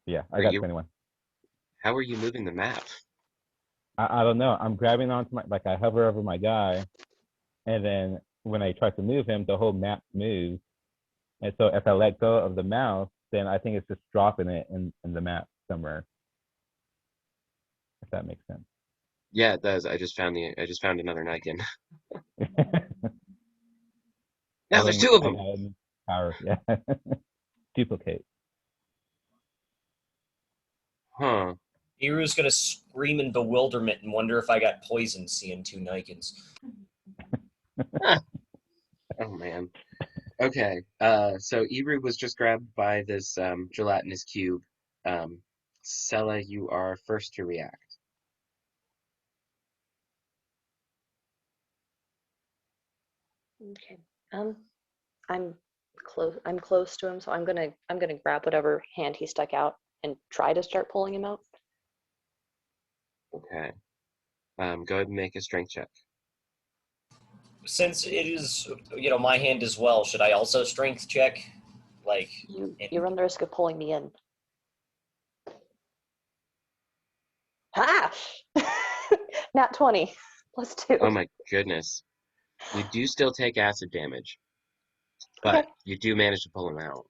Yeah, I Are got you? 21. How are you moving the map? I don't know. I'm grabbing onto my, like I hover over my guy, and then when I try to move him, the whole map moves. And so if I let go of the mouse, then I think it's just dropping it in the map somewhere. If that makes sense. Yeah, it does. I just found another Niken. Now I there's think two of I them. got a new power. Yeah. Duplicate. Huh. Iru's gonna scream in bewilderment and wonder if I got poisoned seeing two Nikens. Oh man. Okay. So Eru was just grabbed by this gelatinous cube. Sella, you are first to react. Okay. I'm close to him, so I'm gonna grab whatever hand he stuck out and try to start pulling him out. Okay. Go ahead and make a strength check. Since it is, my hand as well, should I also strength check? Like, You run the risk of pulling me in. Ha! Nat 20 plus 2. Oh my goodness. You do still take acid damage, but Okay. you do manage to pull him out.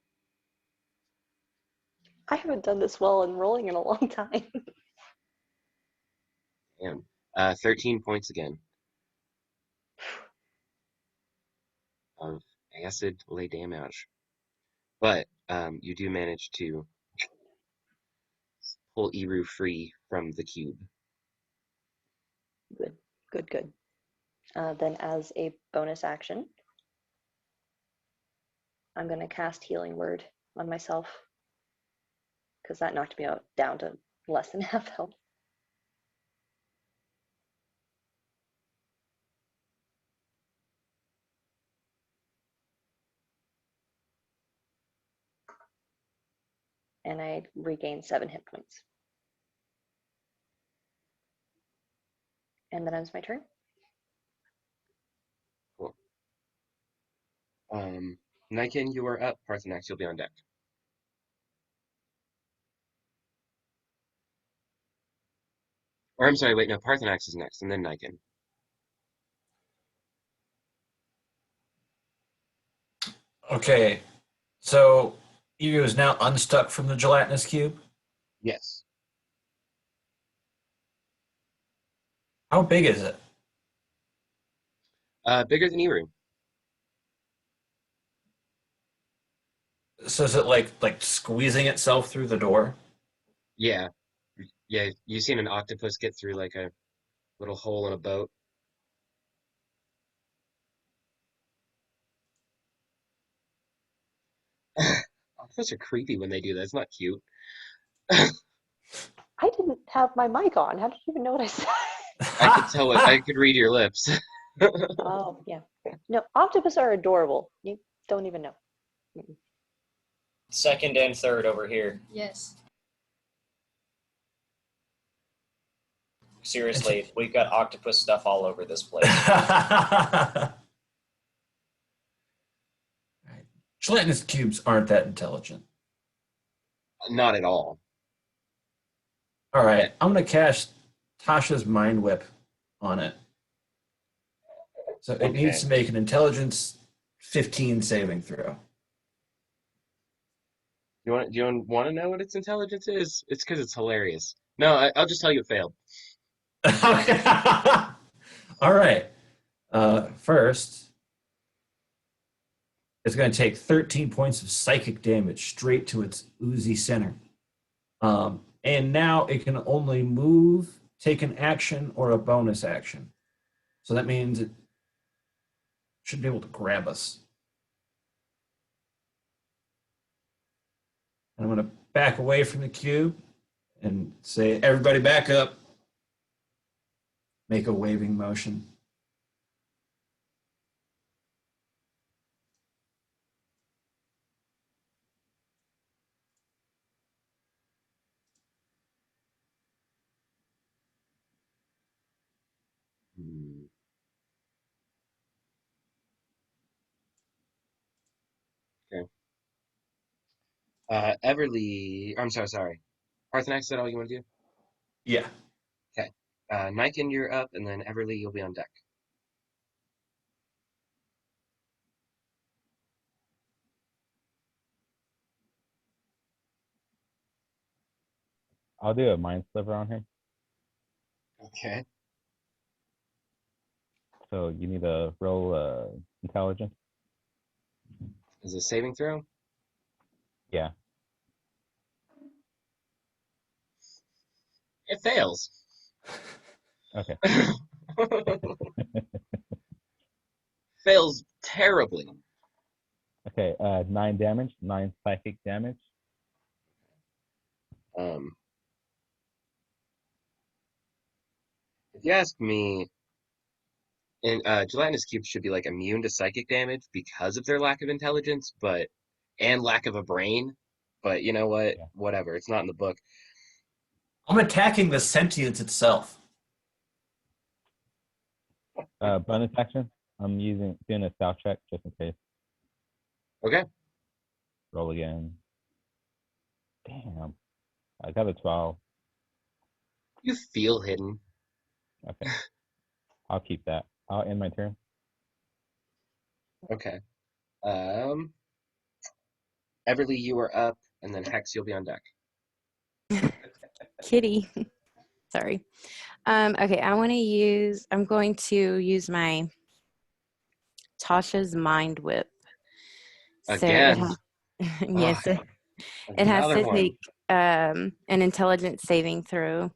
I haven't done this well in rolling in a long time. Damn. 13 points again of acid lay damage. But you do manage to pull Eru free from the cube. Good, good, good. Then as a bonus action, I'm going to cast Healing Word on myself because that knocked me out down to less than half health. and I regain 7 hit points. And that ends my turn. Cool. Niken, you are up. Parthenax, you'll be on deck. Or I'm sorry, wait, no, Parthenax is next, and then Niken. Okay, so Yu is now unstuck from the gelatinous cube. Yes. How big is it? Bigger than Eru. So is it like squeezing itself through the door? Yeah. Yeah, you've seen an octopus get through like a little hole in a boat. Octopus are creepy when they do that. It's not cute. I didn't have my mic on. How did you even know what I said? I could tell it. I could read your lips. Oh, yeah. No, octopus are adorable. You don't even know. Second and third over here. Yes. Seriously, we've got octopus stuff all over this place. Gelatinous cubes aren't that intelligent. Not at all. All right, I'm gonna cast Tasha's Mind Whip on it. So it needs to make an intelligence 15 saving throw. Do you want to know what its intelligence is? It's because it's hilarious. No, I'll just tell you it failed. All right. First, it's going to take 13 points of psychic damage straight to its oozy center. And now it can only move, take an action, or a bonus action. So that means it should be able to grab us. And I'm going to back away from the cube and say, everybody back up. Make a waving motion. Hmm. Okay. Everly, I'm sorry. Parthenax, is that all you want to do? Yeah. Okay. Niken, you're up, and then Everly, you'll be on deck. I'll do a mind sliver on him. Okay. So you need to roll intelligence. Is it a saving throw? Yeah. It fails. Okay. Fails terribly. Okay. 9 damage. 9 psychic damage. If you ask me, gelatinous cubes should be like immune to psychic damage because of their lack of intelligence, and lack of a brain. But you know what? Yeah. Whatever. It's not in the book. I'm attacking the sentience itself. Bonus action. I'm doing a stealth check just in case. Okay. Roll again. Damn. I got a 12. You feel hidden. Okay. I'll keep that. I'll end my turn. Okay. Everly, you are up, and then Hex, you'll be on deck. Kitty. Sorry. Okay, I'm going to use my Tasha's Mind Whip. Again. Yes, Oh, it has another to one. take an intelligence saving throw.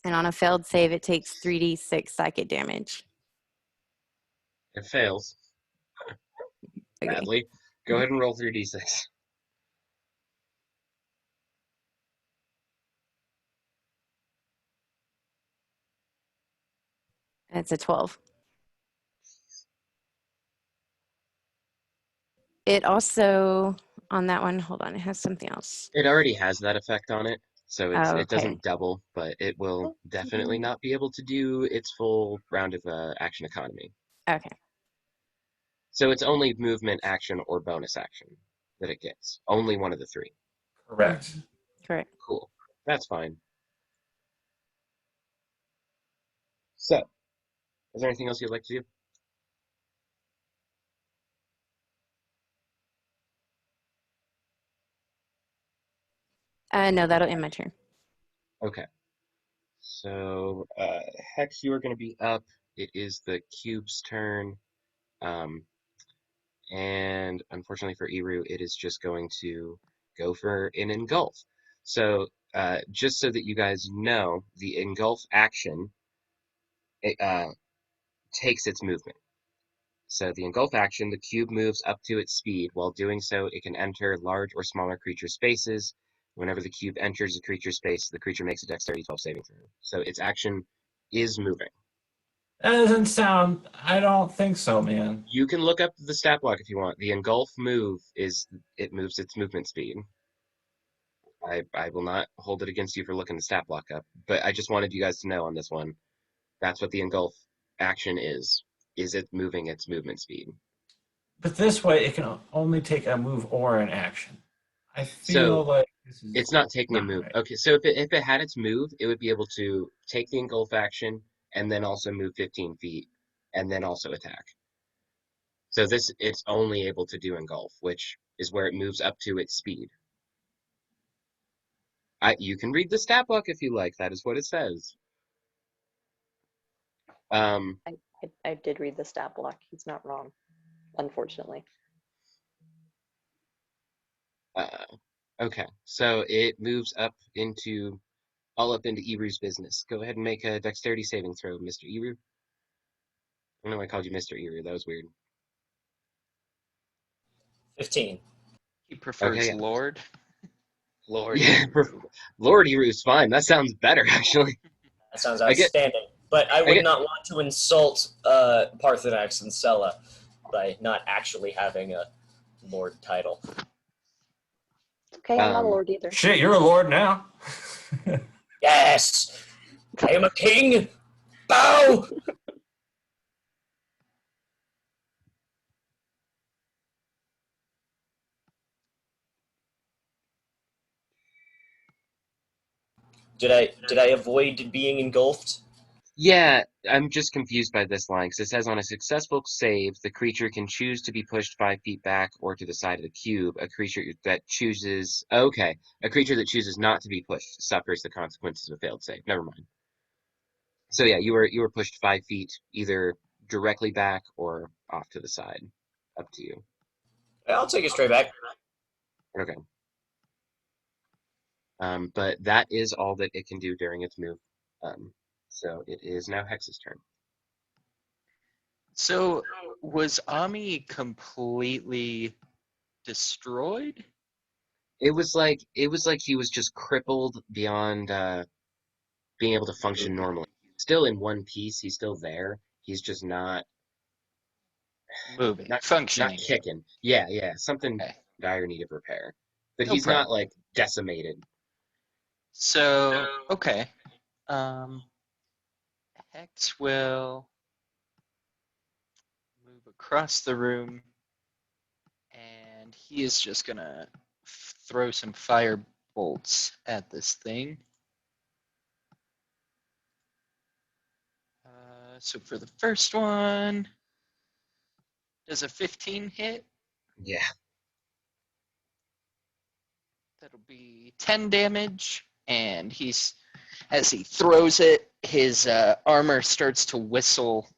And on a failed save, it takes 3d6 psychic damage. It fails. Okay. Badly. Go ahead and roll 3d6. It's a 12. It also on that one. Hold on, it has something else. It already has that effect on it, so Oh, it okay. doesn't double, but it will definitely not be able to do its full round of action economy. Okay. So it's only movement, action, or bonus action that it gets. Only one of the three. Correct. Correct. Cool. That's fine. So, is there anything else you'd like to do? No, that'll end my turn. Okay. So, Hex, you are going to be up. It is the cube's turn. Um, and unfortunately for Eru, it is just going to go for an engulf. So, just so that you guys know, the engulf action it, takes its movement. So the engulf action, the cube moves up to its speed. While doing so, it can enter large or smaller creature spaces. Whenever the cube enters a creature space, the creature makes a Dexterity 12 saving throw. So its action is moving. That doesn't sound. I don't think so, man. You can look up the stat block if you want. The engulf move is it moves its movement speed. I will not hold it against you for looking the stat block up, but I just wanted you guys to know on this one. That's what the engulf action is. Is it moving its movement speed? But this way, it can only take a move or an action. I So feel like this is it's not taking a not move. right. Okay, so if it had its move, it would be able to take the engulf action and then also move 15 feet and then also attack. So this it's only able to do engulf, which is where it moves up to its speed. You can read the stat book if you like. That is what it says. Um, I did read the stat block. He's not wrong, unfortunately. okay, so it moves up into all up into Eru's business. Go ahead and make a dexterity saving throw, Mr. Eru. I don't know why I called you Mr. Eru. That was weird. 15. He Okay, prefers yeah. Lord. Lord. Yeah, Lord Eru's fine. That sounds better, actually. That sounds I get, outstanding. But I I would get. not want to insult Parthenax and Sella by not actually having a lord title. Okay, I'm not a Um, lord either. Shit, you're a lord now. Yes! I am a king! Bow! Did I avoid being engulfed? yeah, I'm just confused by this line because it says on a successful save, the creature can choose to be pushed 5 feet back or to the side of the cube. A creature that chooses, okay, a creature that chooses not to be pushed suffers the consequences of a failed save. Never mind. So yeah, you were pushed 5 feet either directly back or off to the side. Up to you. I'll take it straight back. Okay. But that is all that it can do during its move. So it is now Hex's turn. So was Ami completely destroyed? It was like he was just crippled beyond being able to function normally. Still in one piece, he's still there. He's just not Moving, not functioning. kicking. Yeah. Something Okay, dire need of repair. But no he's not problem. like decimated. So, okay. Hex will move across the room, and he is just gonna throw some fire bolts at this thing. So for the first one, does a 15 hit? Yeah. That'll be 10 damage, and as he throws it, his armor starts to whistle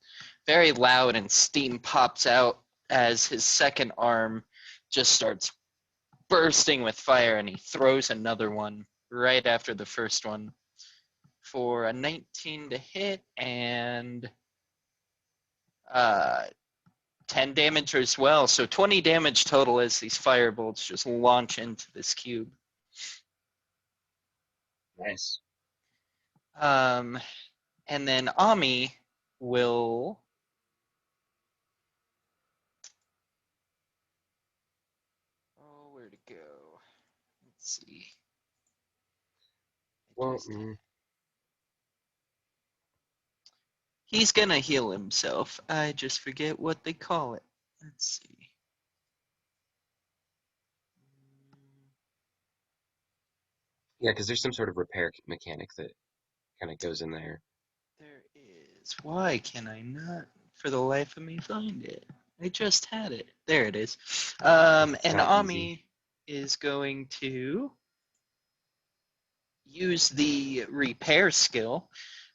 very loud, and steam pops out as his second arm just starts bursting with fire, and he throws another one right after the first one for a 19 to hit and 10 damage as well. So 20 damage total as these fire bolts just launch into this cube. Nice. And then Ami will where'd it Let's see. Well, He's gonna heal himself. I just forget what they call it. Let's see. yeah, because there's some sort of repair mechanic that kind of goes in there. There is. Why can I not, for the life of me, find it? I just had it. There it is. And Not easy. Ami is going to use the repair skill.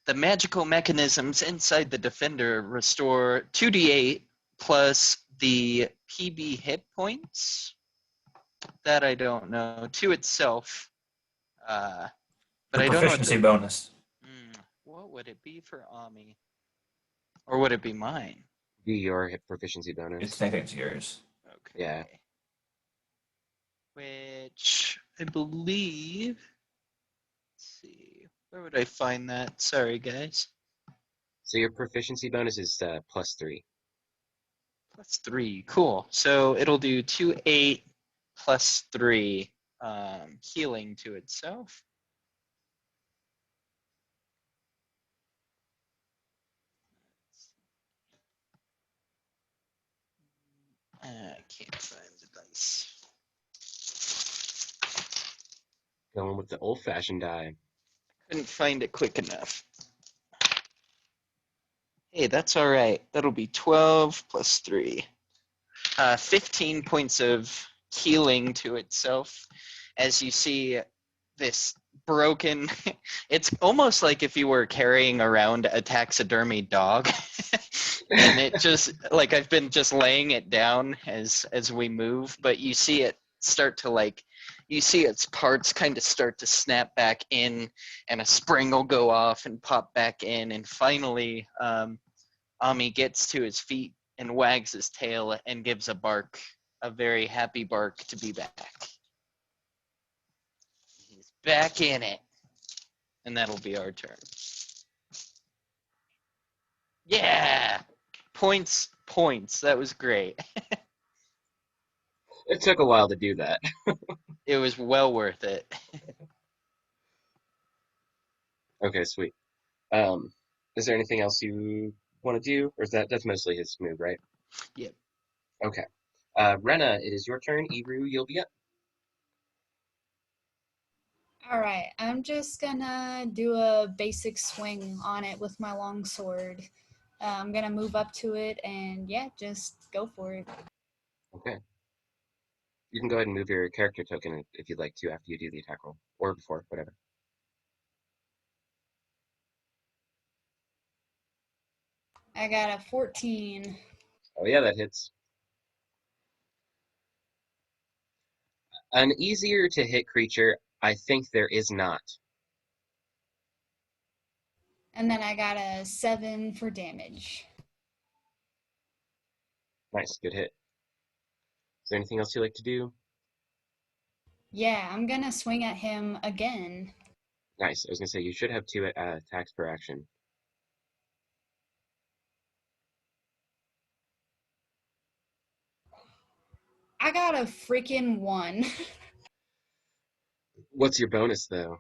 The magical mechanisms inside the defender restore 2d8 plus the PB hit points. That I don't know to itself. But The I don't know what proficiency the. bonus. What would it be for Ami? Or would it be mine? Be your hit proficiency bonus. I think it's yours. Okay. Yeah. Which I believe. Let's see. Where would I find that? Sorry, guys. So your proficiency bonus is +3. +3. Cool. So it'll do 2, 8 +3 healing to itself. I can't find the dice. Going with the old-fashioned die. Couldn't find it quick enough. Hey, that's all right. That'll be 12 +3. 15 points of healing to itself. As you see this broken, it's almost like if you were carrying around a taxidermy dog. And it just, like, I've been just laying it down as we move, but you see it start to, like, you see its parts kind of start to snap back in, and a spring will go off and pop back in, and finally Ami gets to his feet and wags his tail and gives a bark, a very happy bark to be back. He's back in it. And that'll be our turn. Yeah! Points. That was great. It took a while to do that. It was well worth it. Okay, sweet. Is there anything else you want to do, or is that's mostly his move, right? Yep. Okay. Rena, it is your turn. Ebru, you'll be up. All right, I'm just gonna do a basic swing on it with my long sword. I'm gonna move up to it and yeah, just go for it. Okay. You can go ahead and move your character token if you'd like to after you do the attack roll, or before, whatever. I got a 14. Oh yeah, that hits. An easier to hit creature, I think there is not. And then I got a 7 for damage. Nice, good hit. Is there anything else you'd like to do? Yeah, I'm gonna swing at him again. Nice. I was gonna say you should have 2 attacks per action. I got a freaking 1. What's your bonus though?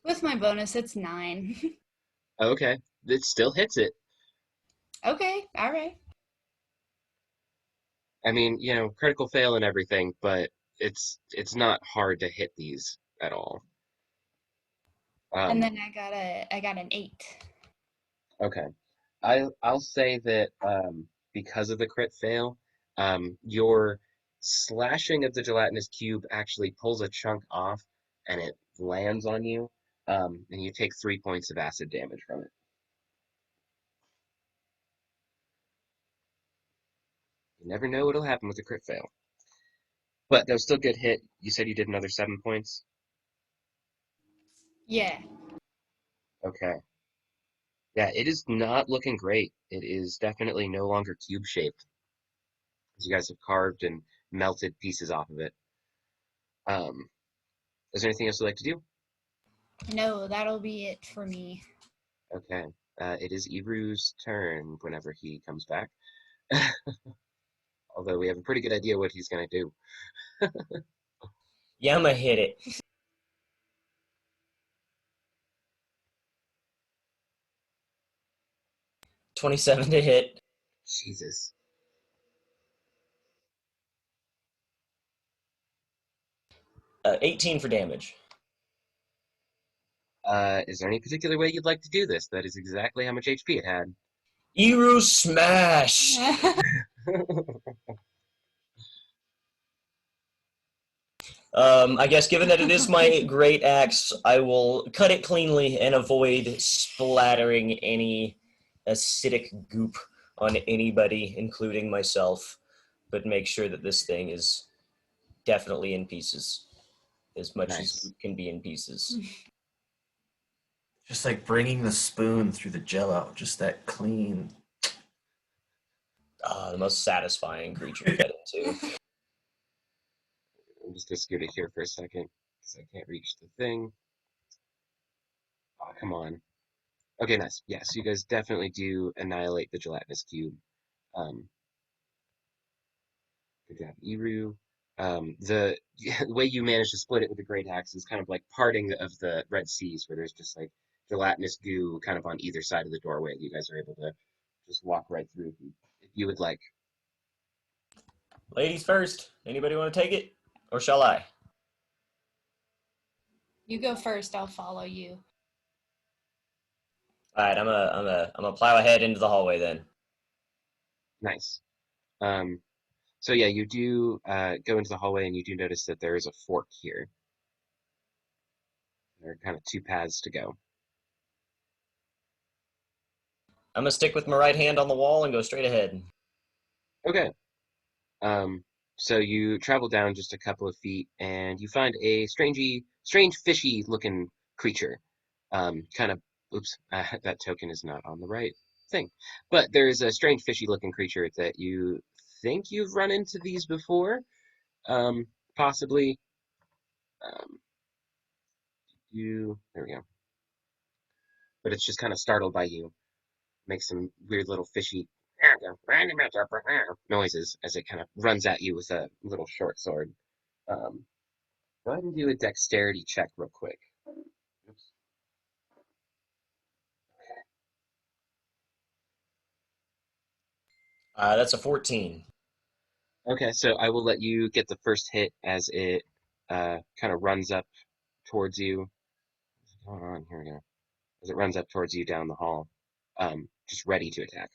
With my bonus, it's 9. Okay, it still hits it. Okay, all right. I mean, critical fail and everything, but it's not hard to hit these at all. And then I got an 8. Okay. I'll say that because of the crit fail, your slashing of the gelatinous cube actually pulls a chunk off and it lands on you, and you take 3 points of acid damage from it. You never know what'll happen with a crit fail. But that was still a good hit. You said you did another 7 points? Yeah. Okay. Yeah, it is not looking great. It is definitely no longer cube-shaped, as you guys have carved and melted pieces off of it. Is there anything else you'd like to do? No, that'll be it for me. Okay. It is Ebru's turn whenever he comes back. Although we have a pretty good idea what he's going to do. Yeah, I'm gonna hit it. 27 to hit. Jesus. 18 for damage. Is there any particular way you'd like to do this? That is exactly how much HP it had. Eru smash! I guess given that it is my great axe, I will cut it cleanly and avoid splattering any acidic goop on anybody, including myself, but make sure that this thing is definitely in pieces, as much as Nice. goop can be in pieces. Just like bringing the spoon through the jello, just that clean. The most satisfying creature to get into. I'm just gonna scoot it here for a second because I can't reach the thing. Oh, come on. Okay, nice. Yeah, so you guys definitely do annihilate the gelatinous cube. Um, Good job, Eru. The way you manage to split it with the great axe is kind of like parting of the Red Seas, where there's just like gelatinous goo kind of on either side of the doorway. You guys are able to just walk right through if you would like. Ladies first. Anybody want to take it, or shall I? You go first, I'll follow you. All right, I'm gonna plow ahead into the hallway then. Nice. Um, so yeah, you do go into the hallway and you do notice that there is a fork here. There are kind of two paths to go. I'm gonna stick with my right hand on the wall and go straight ahead. Okay. So you travel down just a couple of feet and you find a strange fishy looking creature. Kind of, oops, that token is not on the right thing. But there's a strange fishy looking creature that you think you've run into these before. Possibly. Um, there we go. But it's just kind of startled by you. Makes some weird little fishy noises as it kind of runs at you with a little short sword. Um, Go ahead and do a dexterity check real quick. Oops. That's a 14. Okay, so I will let you get the first hit as it kind of runs up towards you. What's going on? Here we go. As it runs up towards you down the hall, just ready to attack.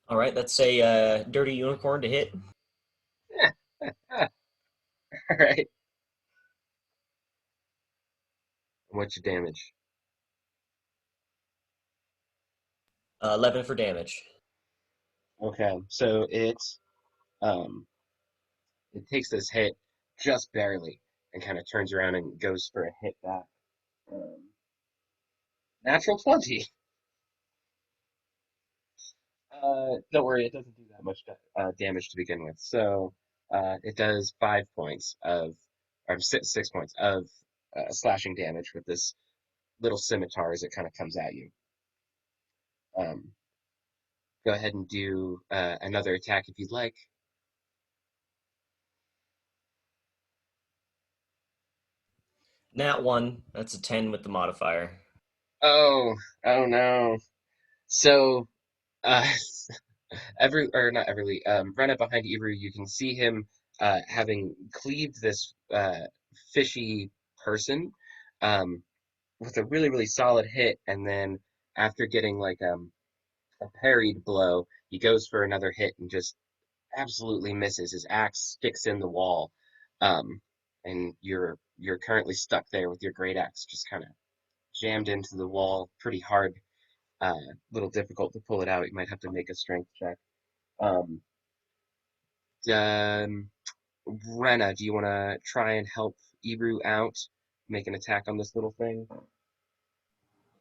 All right, that's a dirty unicorn to hit. All right. What's your damage? 11 for damage. Okay, so um it takes this hit just barely and kind of turns around and goes for a hit back. Um, Natural 20. Don't worry, it doesn't do that much damage to begin with. So it does 5 points or 6 points of slashing damage with this little scimitar as it kind of comes at you. Um, Go ahead and do another attack if you'd like. Nat 1, that's a 10 with the modifier. Oh, oh no. So, uh, or not Everly, run up behind Iru. You can see him having cleaved this fishy person um, with a really solid hit, and then after getting like a parried blow, he goes for another hit and just absolutely misses. His axe sticks in the wall, um, and you're currently stuck there with your great axe just kind of jammed into the wall pretty hard. A little difficult to pull it out. You might have to make a strength check. Um, um, Rena, do you want to try and help Iru out, make an attack on this little thing?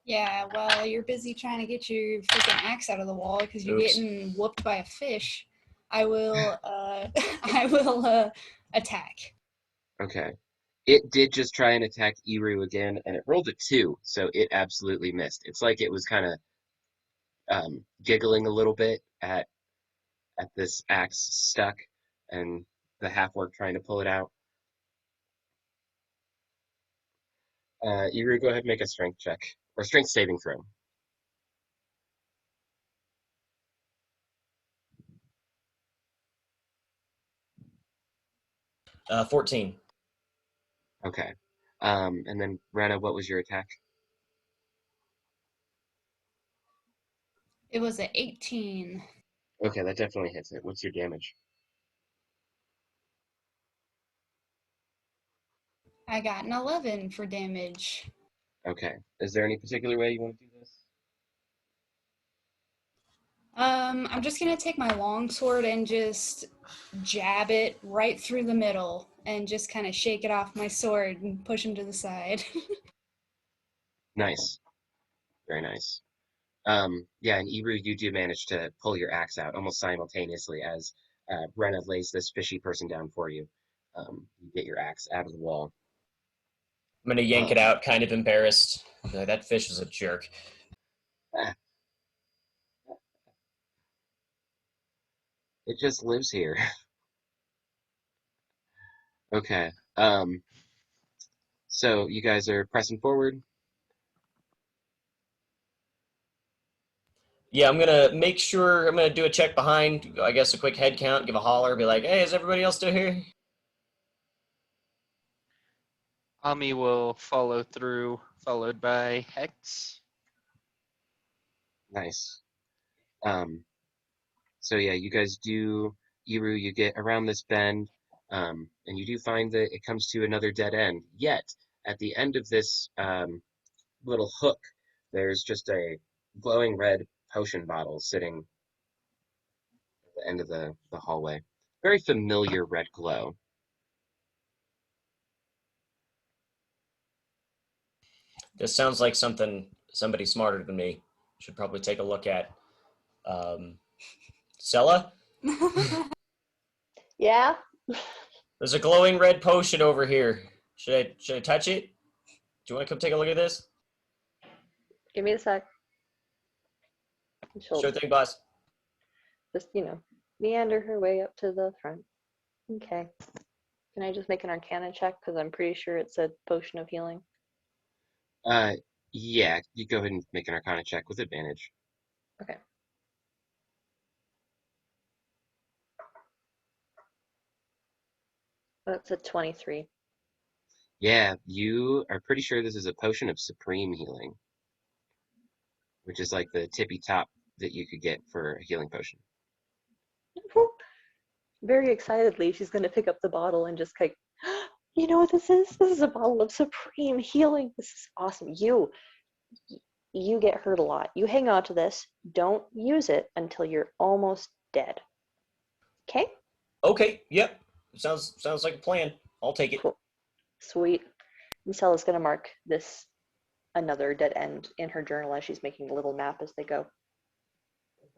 Yeah, well, you're busy trying to get your freaking axe out of the wall because you're Oops. getting whooped by a fish. I will, I will attack. Okay. It did just try and attack Iru again, and it rolled a 2, so it absolutely missed. It's like it was kind of giggling a little bit at this axe stuck, and the half-orc trying to pull it out. Iru, go ahead and make a strength check, or strength saving throw. Uh, 14. Okay. And then Rena, what was your attack? It was a 18. Okay, that definitely hits it. What's your damage? I got an 11 for damage. Okay. Is there any particular way you want to do this? I'm just gonna take my longsword and just jab it right through the middle and just kind of shake it off my sword and push him to the side. Nice. Very nice. Yeah, and Iru, you do manage to pull your axe out almost simultaneously as Brenna lays this fishy person down for you. You get your axe out of the wall. I'm gonna yank it out, kind of embarrassed. That fish is a jerk. Ah, it just lives here. Okay. So you guys are pressing forward. Yeah, I'm gonna make sure. I'm gonna do a check behind. I guess a quick head count, give a holler, be like, "Hey, is everybody else still here?" Ami will follow through, followed by Hex. Nice. Um, so yeah, you guys do, Iru, you get around this bend, and you do find that it comes to another dead end. Yet, at the end of this little hook, there's just a glowing red potion bottle sitting at the end of the hallway. Very familiar red glow. This sounds like something somebody smarter than me should probably take a look at. Sella, Yeah. there's a glowing red potion over here. Should I touch it? Do you want to come take a look at this? Give me a sec. She'll Sure thing, boss. just, meander her way up to the front. Okay. Can I just make an Arcana check? Because I'm pretty sure it said potion of healing. Uh, yeah, you go ahead and make an Arcana check with advantage. Okay. That's a 23. Yeah, you are pretty sure this is a potion of supreme healing, which is like the tippy top that you could get for a healing potion. Very excitedly, she's going to pick up the bottle and just like, you know what this is? This is a bottle of supreme healing. This is awesome. You get hurt a lot. You hang on to this. Don't use it until you're almost dead. Okay? Okay, yep. Sounds like a plan. I'll take it. Cool. Sweet. Micella's going to mark this another dead end in her journal as she's making a little map as they go.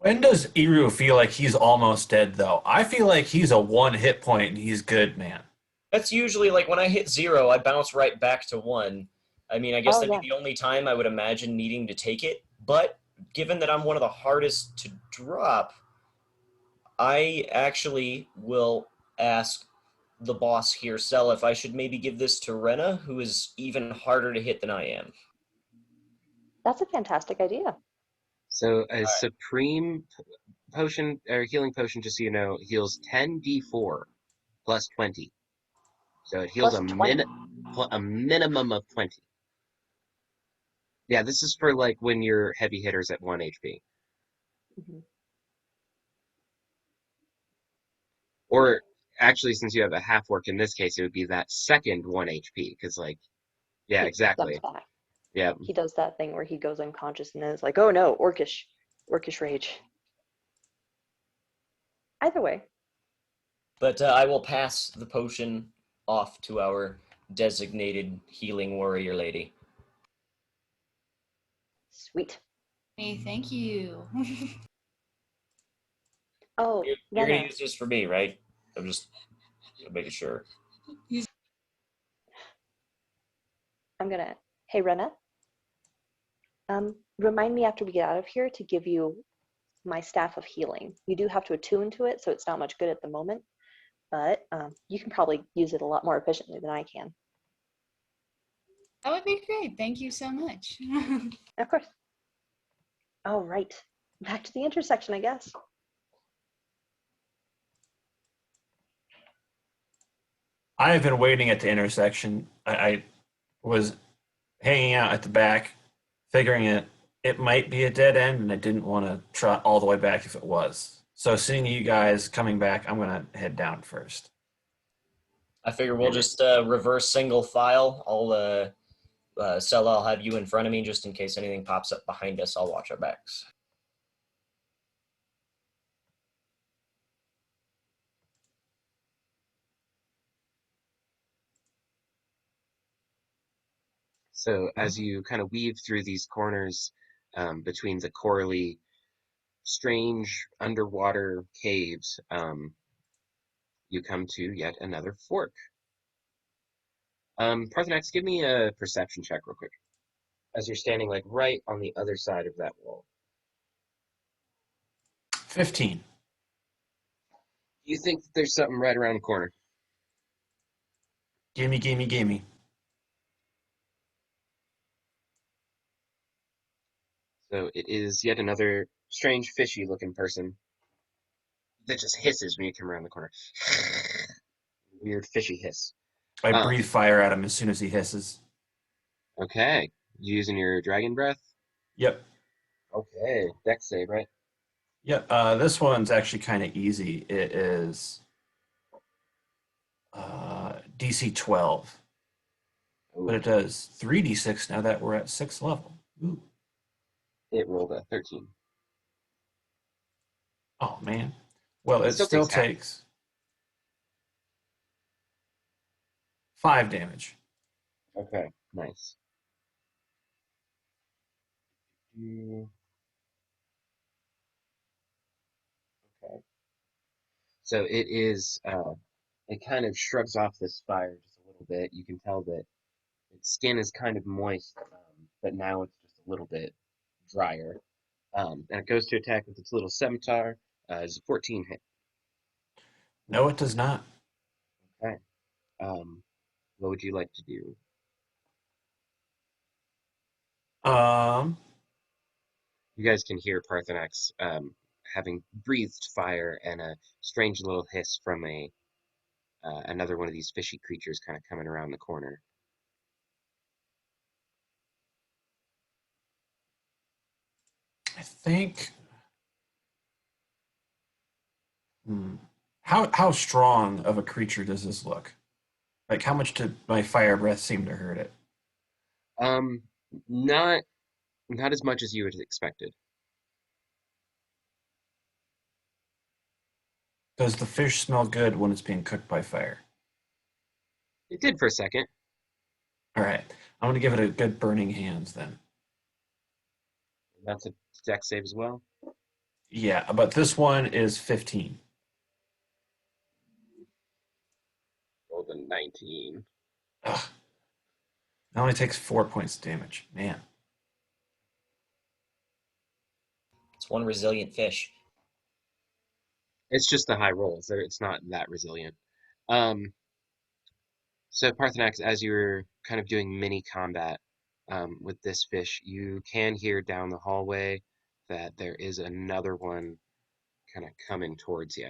When does Iru feel like he's almost dead, though? I feel like he's a 1 hit point and he's good, man. That's usually like when I hit 0, I bounce right back to 1. I mean, I guess Oh, that'd yeah. be the only time I would imagine needing to take it. But given that I'm one of the hardest to drop, I actually will ask the boss here, Sel, if I should maybe give this to Rena, who is even harder to hit than I am. That's a fantastic idea. So a supreme potion or healing potion, just so you know, heals 10d4 plus 20. So it heals Plus 20. a minimum of 20. Yeah, this is for like when your heavy hitter's at 1 HP. Mhm. Or actually, since you have a half orc in this case, it would be that second 1 HP. Because, like, yeah, He exactly. jumps back. Yeah. He does that thing where he goes unconscious and then it's like, oh no, orcish rage. Either way, But I will pass the potion off to our designated healing warrior lady. sweet. Hey, thank you. Oh, You're going to Rena, use this for me, right? I'm just making sure. hey Rena, remind me after we get out of here to give you my staff of healing. You do have to attune to it, so it's not much good at the moment. but you can probably use it a lot more efficiently than I can. That would be great. Thank you so much. Of course. All right, back to the intersection, I guess. I have been waiting at the intersection. I was hanging out at the back, figuring it might be a dead end, and I didn't want to trot all the way back if it was. So seeing you guys coming back, I'm gonna head down first. I figure we'll just reverse single file. Stella, I'll have you in front of me just in case anything pops up behind us. I'll watch our backs. So as you kind of weave through these corners between the corally, strange underwater caves, you come to yet another fork. Parthenax, give me a perception check real quick, as you're standing like right on the other side of that wall. 15. You think that there's something right around the corner? Gimme, gimme, gimme. So it is yet another strange, fishy-looking person that just hisses when you come around the corner. Weird fishy hiss. I Um, breathe fire at him as soon as he hisses. okay. You using your dragon breath? Yep. Okay. Dex save, right? Yep. This one's actually kind of easy. It is DC 12, but Ooh, it does 3d6 now that we're at 6th level. Ooh. it rolled a 13. Oh man. Well, It it still still takes half. takes 5 damage. Okay, nice. Mm, okay. So it is, it kind of shrugs off this fire just a little bit. You can tell that its skin is kind of moist, but now it's just a little bit drier. And it goes to attack with its little scimitar. Is a 14 hit. No, it does not. Okay. What would you like to do? Um, You guys can hear Parthenax having breathed fire and a strange little hiss from a another one of these fishy creatures kind of coming around the corner. I think. Hmm. How strong of a creature does this look? Like, how much did my fire breath seem to hurt it? Um, not not as much as you would have expected. Does the fish smell good when it's being cooked by fire? It did for a second. All right, I'm gonna give it a good burning hands then. That's a dex save as well. Yeah, but this one is 15. Rolled a 19. Ugh, it only takes 4 points of damage. Man, It's one resilient fish. It's just the high rolls. It's not that resilient. Um, so Parthenax, as you're kind of doing mini combat with this fish, you can hear down the hallway that there is another one kind of coming towards you.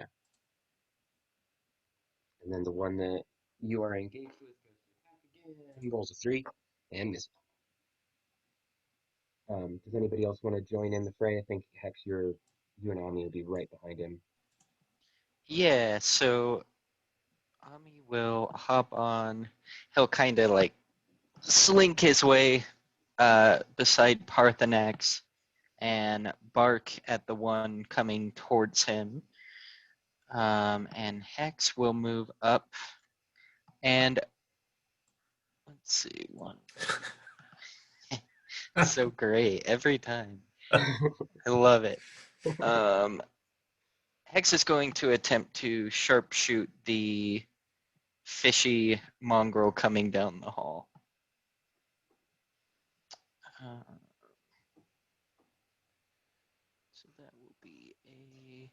And then the one that you are engaged with goes to attack again. He rolls a 3 and misses. Does anybody else want to join in the fray? I think Hex, you and Ami will be right behind him. Yeah, so Ami will hop on. He'll kind of like slink his way beside Parthenax and bark at the one coming towards him. And Hex will move up and let's see, one. So great every time. I love it. Hex is going to attempt to sharpshoot the fishy mongrel coming down the hall. So that will be a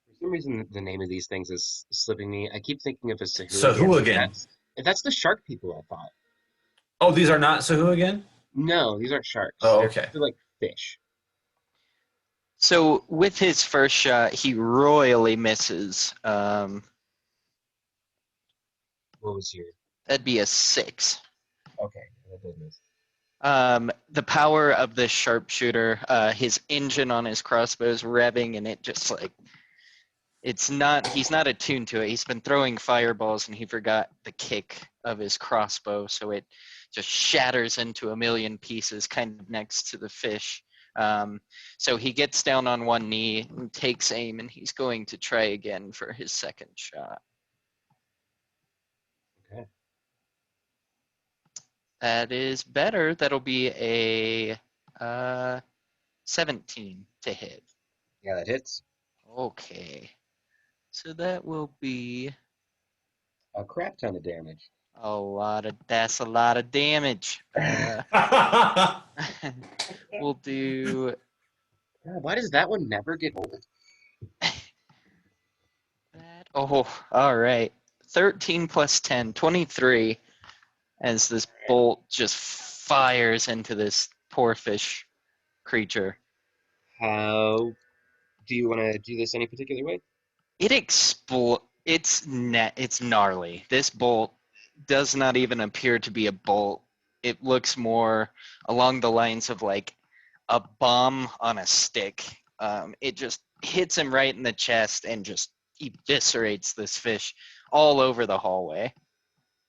For some reason, the name of these things is slipping me. I keep thinking of a Sahuagin. Sahuagin. That's the shark people, I thought. Oh, these are not Sahuagin? No, these aren't sharks. Oh, They're, okay. they're like fish. So with his first shot, he royally misses. What was your? That'd be a 6. Okay, that did miss. The power of this sharpshooter, his engine on his crossbow is revving, and it just like he's not attuned to it. He's been throwing fireballs, and he forgot the kick of his crossbow, so it just shatters into a million pieces, kind of next to the fish. So he gets down on one knee and takes aim, and he's going to try again for his second shot. Okay. That is better. That'll be a 17 to hit. Yeah, that hits. Okay. So that will be A crap ton of damage. that's a lot of damage. We'll do God, why does that one never get old? that. Oh, all right. 13 plus 10, 23, as this bolt just fires into this poor fish creature. How do you want to do this any particular way? It's gnarly. This bolt does not even appear to be a bolt. It looks more along the lines of like a bomb on a stick. It just hits him right in the chest and just eviscerates this fish all over the hallway.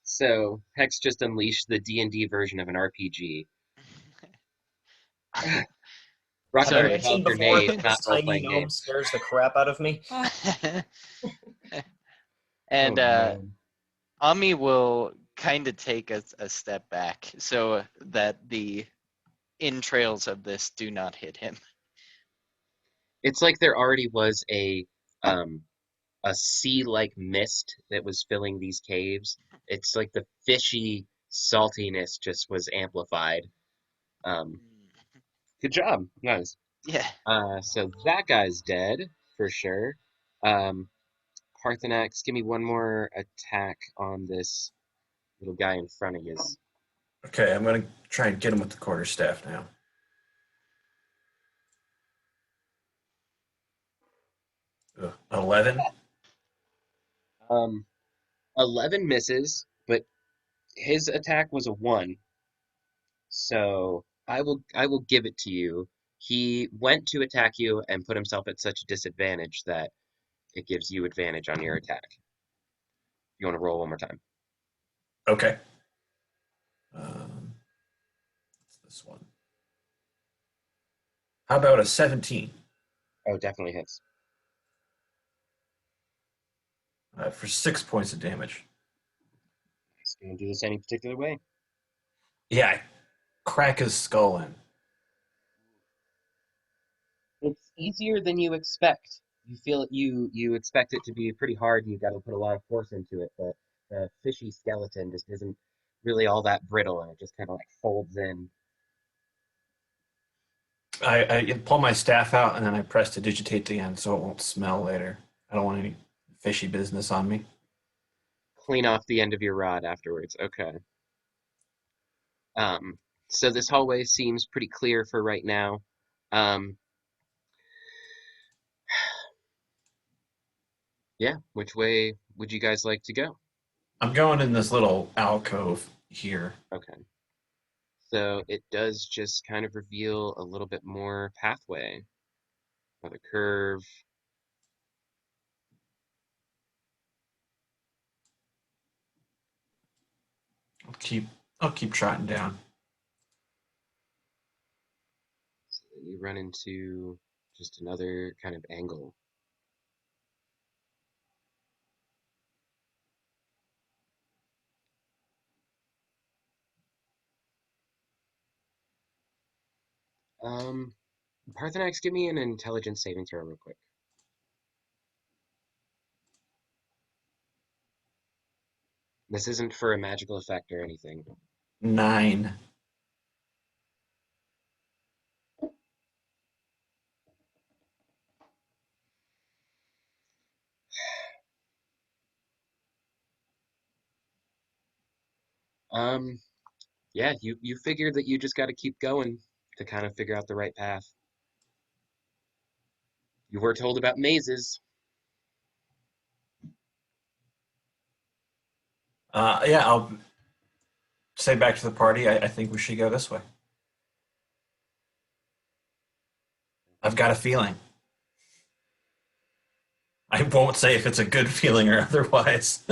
So Hex just unleashed the D&D version of an RPG. Rock, Have I Sorry. paper, mentioned shotgun, before grenade, that not this tiny role-playing gnome game. scares the crap out of me? And Oh, man. Ami will kind of take a step back so that the entrails of this do not hit him. It's like there already was a sea-like mist that was filling these caves. It's like the fishy saltiness just was amplified. Um, good job, guys. Yeah. So that guy's dead for sure. Parthenax, give me one more attack on this little guy in front of you. Okay, I'm going to try and get him with the quarterstaff now. Ugh, 11? 11 misses, but his attack was a 1. So I will give it to you. He went to attack you and put himself at such a disadvantage that it gives you advantage on your attack. You want to roll one more time? Okay. What's this one? How about a 17 Oh, definitely hits. for 6 points of damage? Nice. You want to do this any particular way? Yeah, I crack his skull in. It's easier than you expect. You expect it to be pretty hard and you got to put a lot of force into it, but the fishy skeleton just isn't really all that brittle and it just kind of like folds in. I pull my staff out and then I press to digitate the end so it won't smell later. I don't want any fishy business on me. Clean off the end of your rod afterwards. Okay. So this hallway seems pretty clear for right now. Yeah, which way would you guys like to go? I'm going in this little alcove here. Okay. So it does just kind of reveal a little bit more pathway. Another curve. I'll keep trotting down. So you run into just another kind of angle. Parthenax, give me an intelligence saving throw real quick. This isn't for a magical effect or anything. 9. Um, yeah, you figure that you just got to keep going to kind of figure out the right path. You were told about mazes. Yeah, I'll say back to the party. I think we should go this way. I've got a feeling. I won't say if it's a good feeling or otherwise.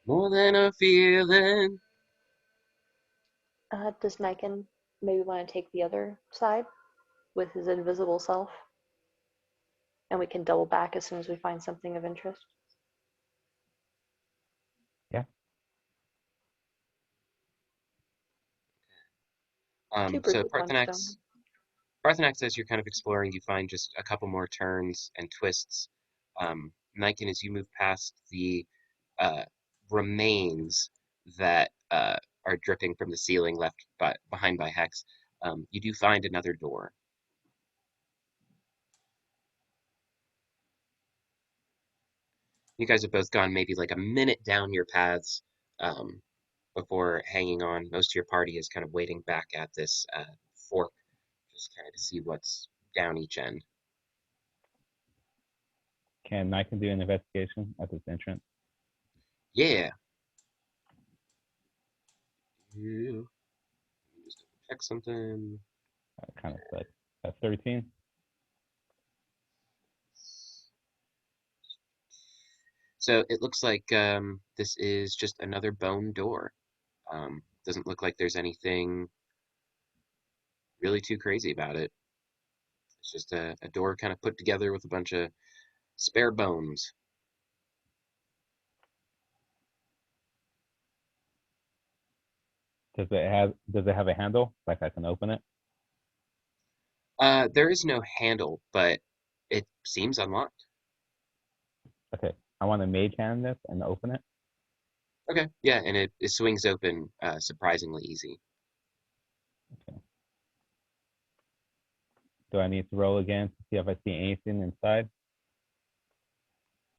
More than a feeling. Does Niken maybe want to take the other side with his invisible self? And we can double back as soon as we find something of interest. Yeah. Two birds So with one stone. Parthenax, as you're kind of exploring, you find just a couple more turns and twists. Niken, as you move past the uh, remains that are dripping from the ceiling left behind by Hex, you do find another door. You guys have both gone maybe like a minute down your paths um, before hanging on. Most of your party is kind of waiting back at this fork, just kind of to see what's down each end. Can I do an investigation at this entrance? Yeah. You just check something. Kind of sucks. That's 13. So it looks like this is just another bone door. Doesn't look like there's anything really too crazy about it. It's just a door kind of put together with a bunch of spare bones. Does it have a handle? Like I can open it? There is no handle, but it seems unlocked. Okay. I want to mage hand this and open it. Okay, yeah, and it swings open surprisingly easy. Okay. Do I need to roll again to see if I see anything inside?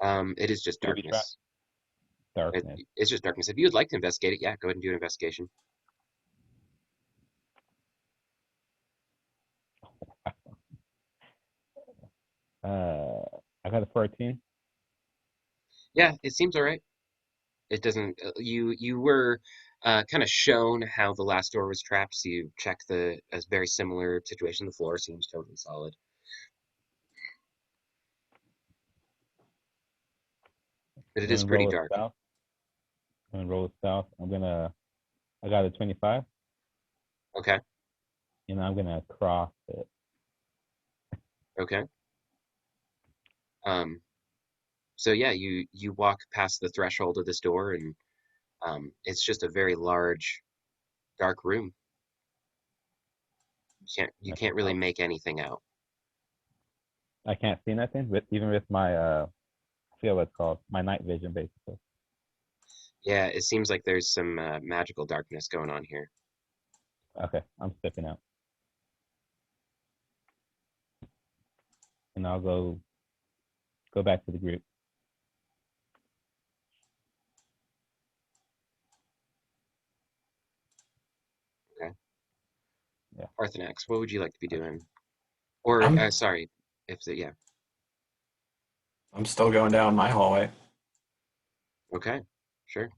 It is just Booby trap. darkness. Darkness. It's just darkness. If you would like to investigate it, yeah, go ahead and do an investigation. I got a 14. Yeah, it seems all right. It doesn't. You were kind of shown how the last door was trapped, so you check the a very similar situation. The floor seems totally solid. But it I'm is gonna pretty roll it dark. south. I got a 25, Okay, and I'm gonna cross it. okay. Um, so yeah, you walk past the threshold of this door, and it's just a very large, dark room. You can't really make anything out. I can't see nothing, even with my I forget what it's called, my night vision, basically. Yeah, it seems like there's some magical darkness going on here. Okay, I'm stepping out, and I'll go back to the group. Okay. Yeah. Parthenax, what would you like to be doing? Or I'm sorry, yeah. I'm still going down my hallway. Okay, sure.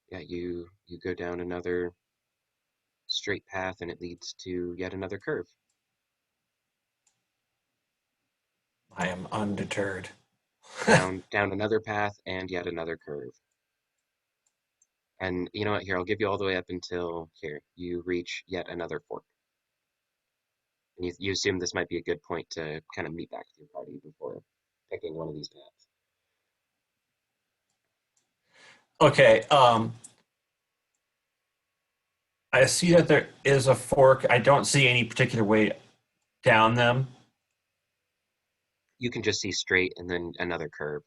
Yeah, you go down another straight path, and it leads to yet another curve. I am undeterred. Down another path, and yet another curve. And you know what? Here, I'll give you all the way up until here. You reach yet another fork. And you assume this might be a good point to kind of meet back with your party before picking one of these paths. Okay, I see that there is a fork. I don't see any particular way down them. You can just see straight and then another curve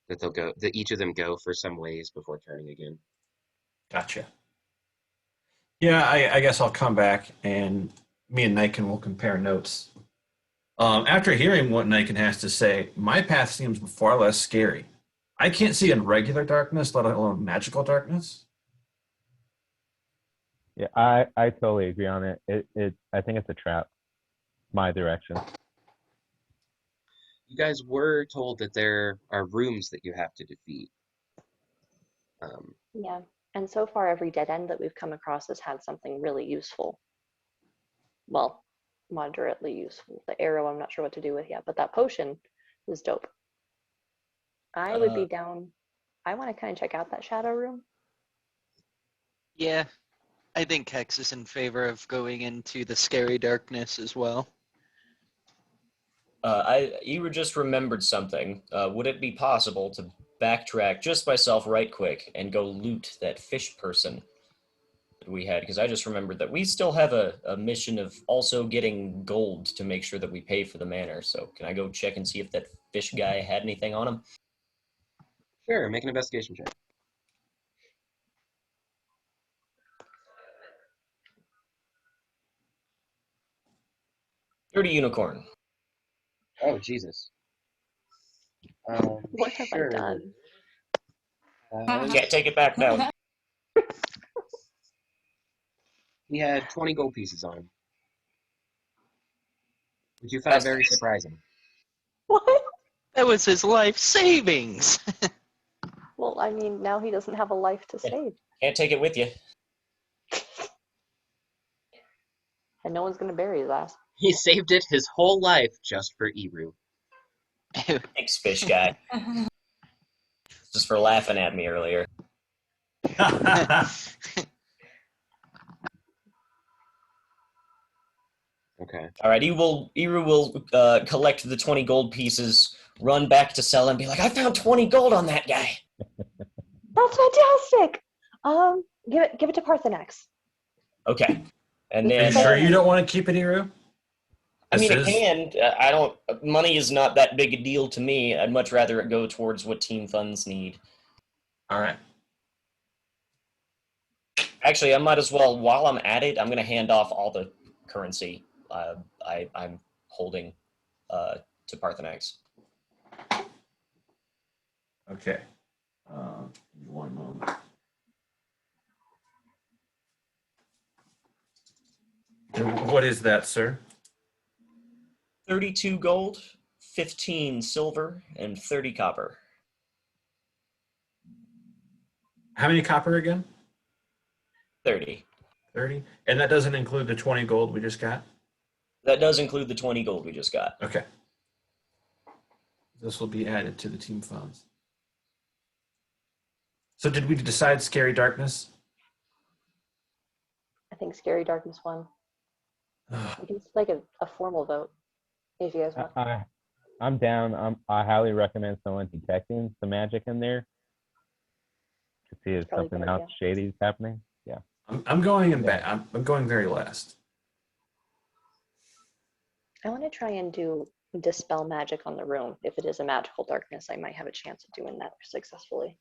that each of them go for some ways before turning again. Gotcha. Yeah, I guess I'll come back and me and Niken will compare notes. After hearing what Niken has to say, my path seems far less scary. I can't see in regular darkness, let alone magical darkness. Yeah, I totally agree on it. I think it's a trap. My direction. You guys were told that there are rooms that you have to defeat. Yeah. And so far, every dead end that we've come across has had something really useful. Well, moderately useful. The arrow, I'm not sure what to do with yet, but that potion is dope. I would be down. I want to kind of check out that shadow room. Yeah, I think Hex is in favor of going into the scary darkness as well. You just remembered something. Would it be possible to backtrack just myself right quick and go loot that fish person that we had? Because I just remembered that we still have a mission of also getting gold to make sure that we pay for the manor. So can I go check and see if that fish guy had anything on him? Sure, make an investigation check. 30 unicorn. Oh, Jesus. What have I sure. done? Can't take it back now. He had 20 gold pieces on him, which you found very surprising. What? That was his life savings. Well, I mean, now he doesn't have a life to save. Can't take it with you. And no one's going to bury his ass. He saved it his whole life just for Eru. Thanks, fish guy. Just for laughing at me earlier. Okay. All right, Eru will collect the 20 gold pieces, run back to Sella, and be like, I found 20 gold on that guy. That's fantastic. Give it to Parthenax. Okay. And Are then you sure you don't want to keep it, Eru? I mean, it can. I don't. Money is not that big a deal to me. I'd much rather it go towards what team funds need. All right. Actually, I might as well. While I'm at it, I'm going to hand off all the currency I'm holding to Parthenax. Okay. 1 moment. And what is that, sir? 32 gold, 15 silver, and 30 copper. How many copper again? 30. 30? And that doesn't include the 20 gold we just got? That does include the 20 gold we just got. Okay. This will be added to the team funds. So did we decide Scary Darkness? I think Scary Darkness won. We can like a formal vote if you guys want. I'm down. I highly recommend someone detecting the magic in there to see if Probably something good else idea. shady is happening. Yeah. I'm going in back. I'm going very last. I want to try and do dispel magic on the room. If it is a magical darkness, I might have a chance of doing that successfully.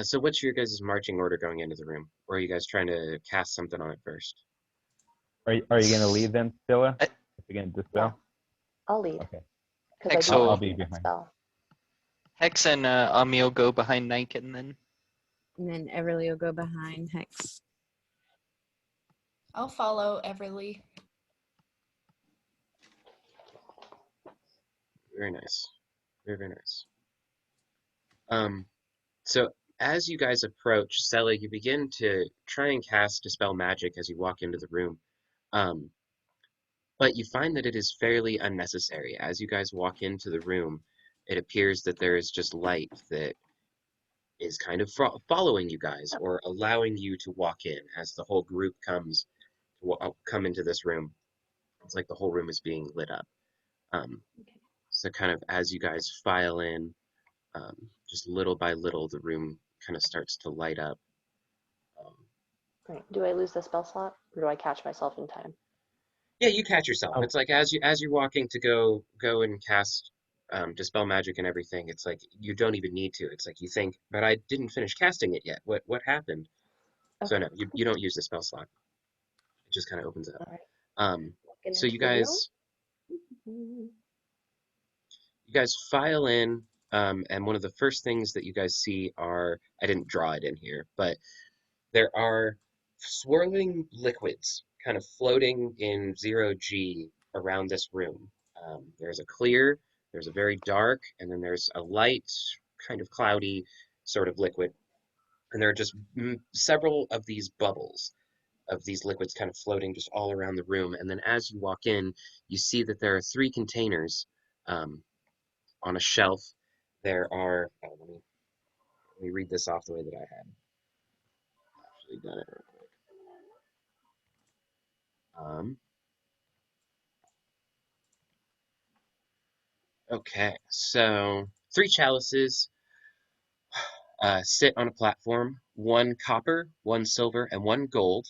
So what's your guys' marching order going into the room? Or are you guys trying to cast something on it first? Are you going to lead them, Stilla? I- If you're going to dispel? I'll lead. Okay. Because I Exo- do I'll be behind. spell. Hex and Amiel go behind Niken then. And then Everly will go behind Hex. I'll follow Everly. Very nice. Very, very nice. So as you guys approach, Sela, you begin to try and cast Dispel Magic as you walk into the room. But you find that it is fairly unnecessary. As you guys walk into the room, it appears that there is just light that is kind of following you guys or allowing you to walk in as the whole group comes to come into this room. It's like the whole room is being lit up. So kind of as you guys file in, just little by little, the room kind of starts to light up. Right. Do I lose the spell slot, or do I catch myself in time? Yeah, you catch yourself. Oh. It's like as you're walking to go and cast dispel magic and everything. It's like you don't even need to. It's like you think, but I didn't finish casting it yet. What happened? Okay. So no, you don't use the spell slot. It just kind of opens up. All right. Walking So into the room. you guys file in, and one of the first things that you guys see are, I didn't draw it in here, but there are swirling liquids kind of floating in 0G around this room. There's a clear, there's a very dark, and then there's a light, kind of cloudy sort of liquid. And there are just several of these bubbles of these liquids kind of floating just all around the room. And then as you walk in, you see that there are 3 containers um, on a shelf. There are, let me read this off the way that I had actually done it real quick. Okay, so 3 chalices sit on a platform, 1 copper, 1 silver, and 1 gold,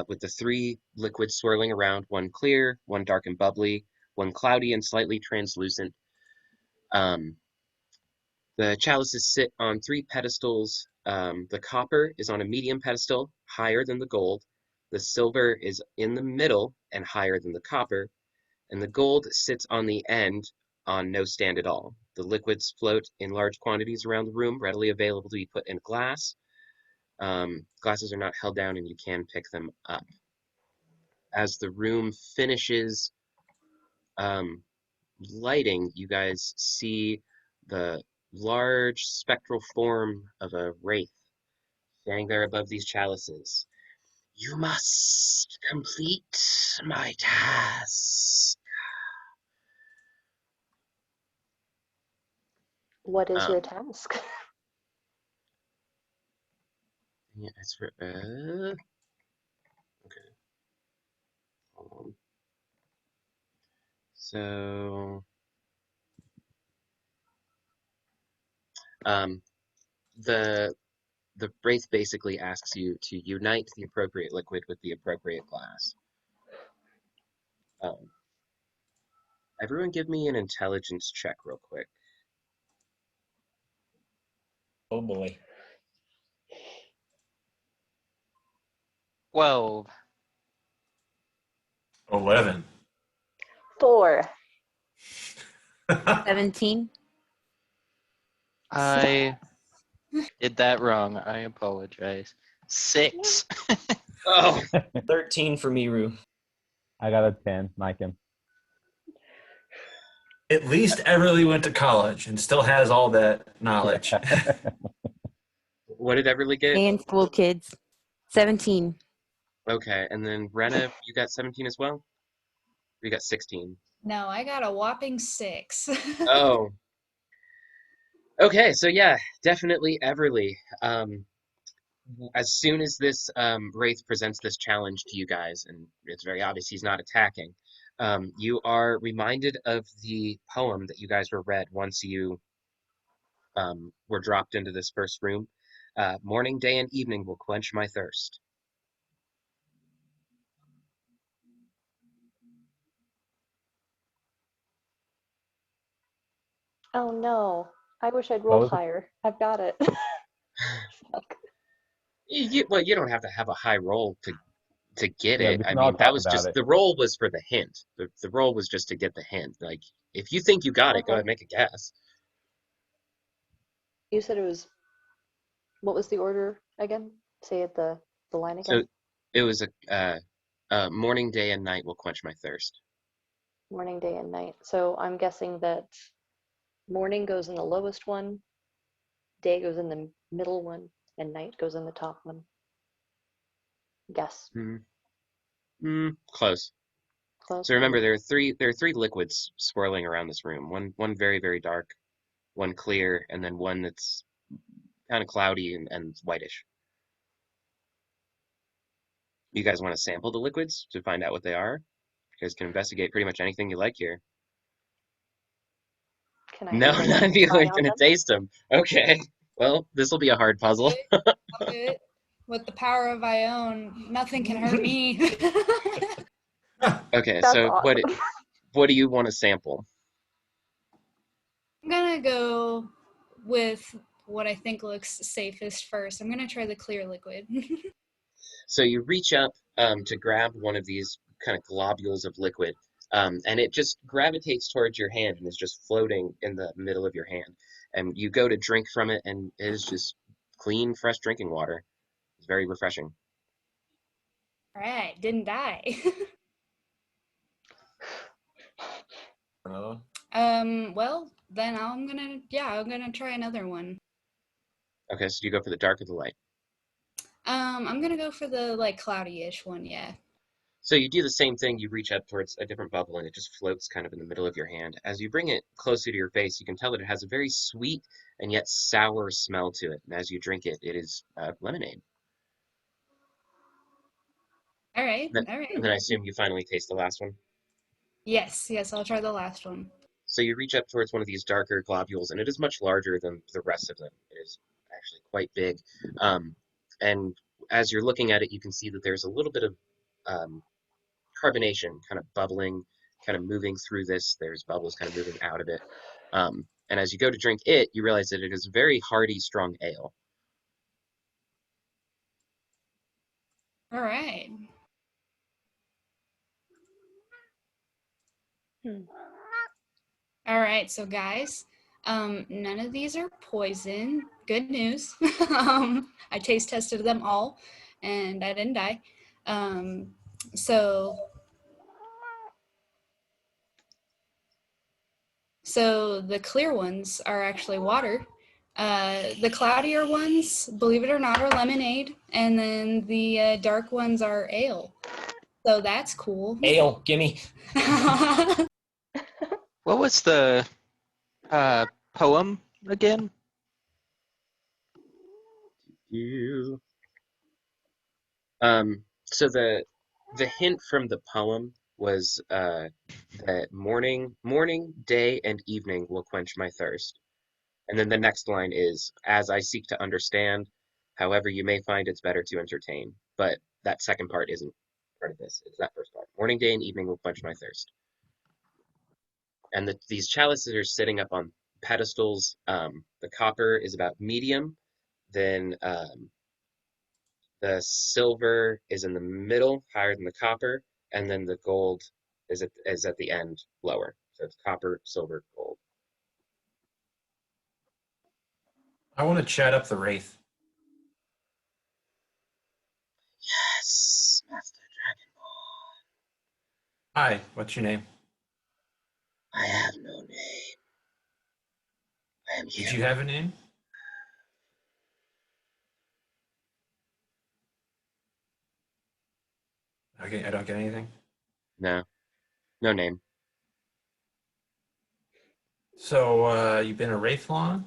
with the 3 liquids swirling around, 1 clear, 1 dark and bubbly, 1 cloudy and slightly translucent. The chalices sit on 3 pedestals. The copper is on a medium pedestal, higher than the gold. The silver is in the middle and higher than the copper. And the gold sits on the end on no stand at all. The liquids float in large quantities around the room, readily available to be put in glass. Glasses are not held down and you can pick them up. As the room finishes lighting, you guys see the large spectral form of a wraith standing there above these chalices. You must complete my task. What is your Um, task? yeah, it's for, okay, hold on. So, um, the the wraith basically asks you to unite the appropriate liquid with the appropriate glass. Um, everyone, give me an intelligence check real quick. Oh boy. 12. 11. 4. 17. I did that wrong. I apologize. 6. Oh, 13 for Miru. I got a 10, Micah. At least Everly went to college and still has all that knowledge. what did Everly get? Handful kids. 17. Okay, and then Rena, you got 17 as well? You got 16. No, I got a whopping 6. Oh, okay, so yeah, definitely Everly. As soon as this Wraith presents this challenge to you guys, and it's very obvious he's not attacking, you are reminded of the poem that you guys were read once you were dropped into this first room. Morning, day, and evening will quench my thirst. Oh no. I wish I'd What rolled was it? higher. I've got it. Fuck. Well, you don't have to have a high roll to get Yeah, it. we I can all mean, that talk was about just it. the roll was for the hint. The roll was just to get the hint. Like, if you think you got it, go Okay. ahead, make a guess. You said it was, what was the order again? Say it the line So again. it was morning, day, and night will quench my thirst. Morning, day, and night. So I'm guessing that morning goes in the lowest one, day goes in the middle one, and night goes in the top one. Guess. Close. Close. So remember, Okay. there are three liquids swirling around this room. One very very dark, one clear, and then one that's kind of cloudy and whitish. You guys want to sample the liquids to find out what they are? You guys can investigate pretty much anything you like here. Can I No, even none of you try are on gonna them? taste them. Okay. Well, this will be a hard puzzle. I'll do it. With the power of Ione, nothing can hurt me. Okay, That's so what awesome. what do you want to sample? I'm gonna go with what I think looks safest first. I'm gonna try the clear liquid. So you reach up to grab one of these kind of globules of liquid, and it just gravitates towards your hand and is just floating in the middle of your hand. And you go to drink from it, and it is just clean, fresh drinking water. It's very refreshing. All right, didn't die. Uh, Well, then I'm gonna try another one. Okay, so you go for the dark or the light. I'm gonna go for the like cloudy-ish one, yeah. So you do the same thing. You reach up towards a different bubble, and it just floats kind of in the middle of your hand. As you bring it closer to your face, you can tell that it has a very sweet and yet sour smell to it. And as you drink it, it is lemonade. All right, Then- all And right. then I assume you finally taste the last one. Yes, yes, I'll try the last one. So you reach up towards one of these darker globules, and it is much larger than the rest of them. It is actually quite big. And as you're looking at it, you can see that there's a little bit of um, carbonation kind of bubbling, kind of moving through this. There's bubbles kind of moving out of it. And as you go to drink it, you realize that it is very hearty, strong ale. All right. Hmm. All right, so guys, none of these are poison. Good news. I taste tested them all, and I didn't die. Um, so, so the clear ones are actually water. The cloudier ones, believe it or not, are lemonade, and then the dark ones are ale. So that's cool. ale, gimme. What was the poem again? You. So the hint from the poem was that morning, day, and evening will quench my thirst. And then the next line is, as I seek to understand, however you may find it's better to entertain. But that second part isn't part of this. It's that first part. Morning, day, and evening will quench my thirst. And these chalices are sitting up on pedestals. The copper is about medium. Then the silver is in the middle, higher than the copper. And then the gold is at the end, lower. So it's copper, silver, gold. I want to chat up the Wraith. Yes, Master Hi, what's your name? Dragonborn. I have no name. I am Did here. you have a name? Okay, I don't get anything. No, no name. So, you've been a Wraith long?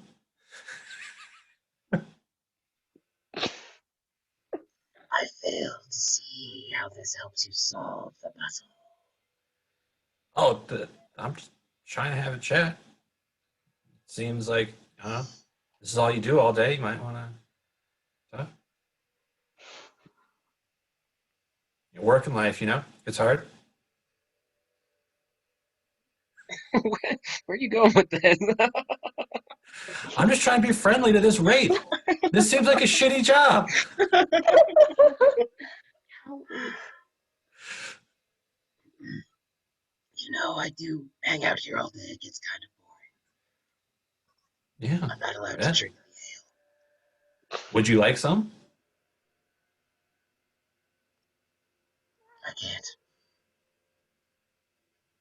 I fail to see how this helps you solve the puzzle. Oh, I'm just trying to have a chat. Seems like, this is all you do all day. You might want to talk. Your working life, it's hard. Where are you going with this? I'm just trying to be friendly to this Wraith. This seems like a shitty job. I do hang out here all day. It gets kind of boring. Yeah. I'm not allowed Yeah. to drink the ale. Would you like some? I can't.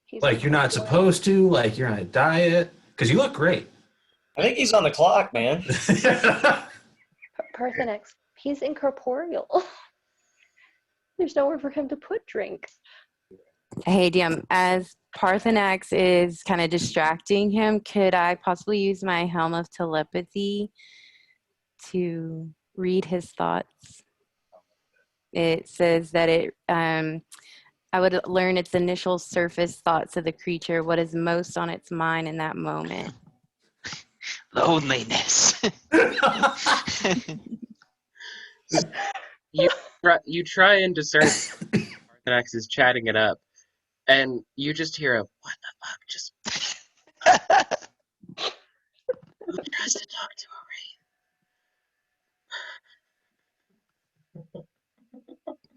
He's Like you're not incorporeal. supposed to? Like you're on a diet? Because you look great. I think he's on the clock, man. Parthenex, he's incorporeal. There's nowhere for him to put drink. Hey, DM, as Parthenax is kind of distracting him, could I possibly use my helm of telepathy to read his thoughts? It says that I would learn its initial surface thoughts of the creature, what is most on its mind in that moment. Loneliness. You try and discern Parthenax is chatting it up, and you just hear a, what the fuck? Just who tries to talk to a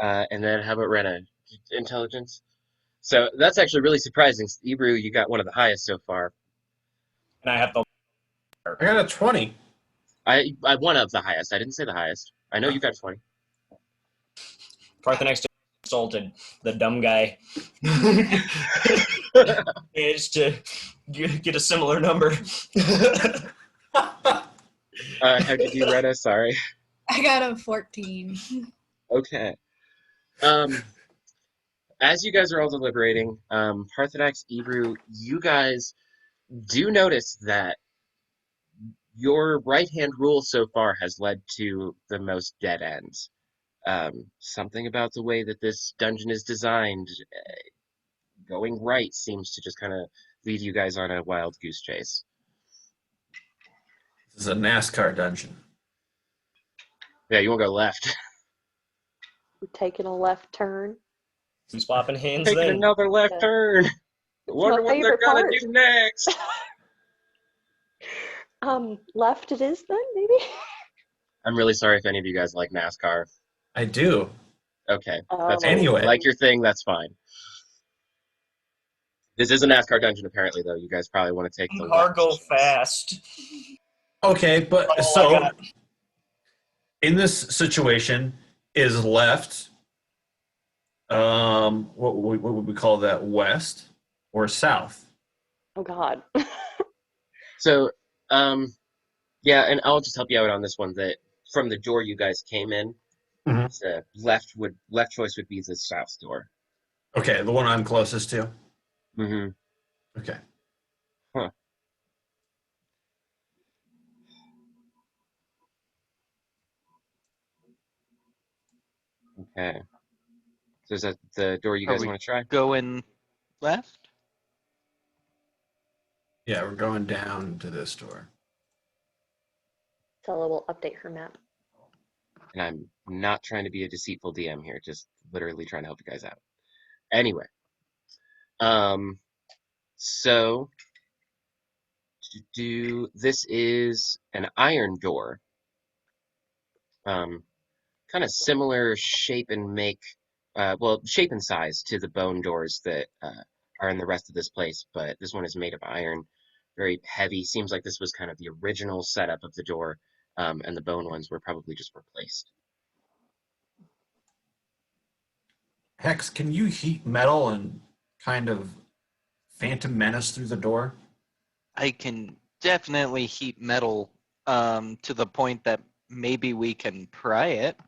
And then how about Rena? Intelligence? So that's actually really surprising. Ebru, you got one of the highest so far. And I have the. I got a 20. I one of the highest. I didn't say the highest. I know you got 20. Parthenax insulted the dumb guy. Managed to get a similar number. How'd you do, Rena? Sorry. I got a 14. Okay. As you guys are all deliberating, Parthenax, Ebru, you guys do notice that your right-hand rule so far has led to the most dead ends. Something about the way that this dungeon is designed, going right seems to just kind of lead you guys on a wild goose chase. This is a NASCAR dungeon. Yeah, you won't go left. We're taking a left turn. Some swapping hands Taking then. another left Yeah. turn. Wonder my what they're favorite gonna part. do next. Left it is then, maybe? I'm really sorry if any of you guys like NASCAR. I do. Okay, that's Oh. cool. Anyway. Like your thing, that's fine. This is a NASCAR dungeon, apparently, though. You guys probably want to take the left. Cargo fast. Okay, but Oh, I so got- in this situation, is left, what would we call that? West or south? Oh God. So, yeah, and I'll just help you out on this one. That from the door you guys came in, Mhm. the left choice would be the south door. Okay, the one I'm closest to. Mm-hmm. Okay. Huh. Okay. So is that the door you Are guys we want to try? going left? Yeah, we're going down to this door. Tella will update her map. And I'm not trying to be a deceitful DM here, just literally trying to help you guys out. Anyway, so this is an iron door, kind of similar shape and make, well, shape and size to the bone doors that are in the rest of this place, but this one is made of iron, very heavy. Seems like this was kind of the original setup of the door, and the bone ones were probably just replaced. Hex, can you heat metal and kind of phantom menace through the door? I can definitely heat metal to the point that maybe we can pry it.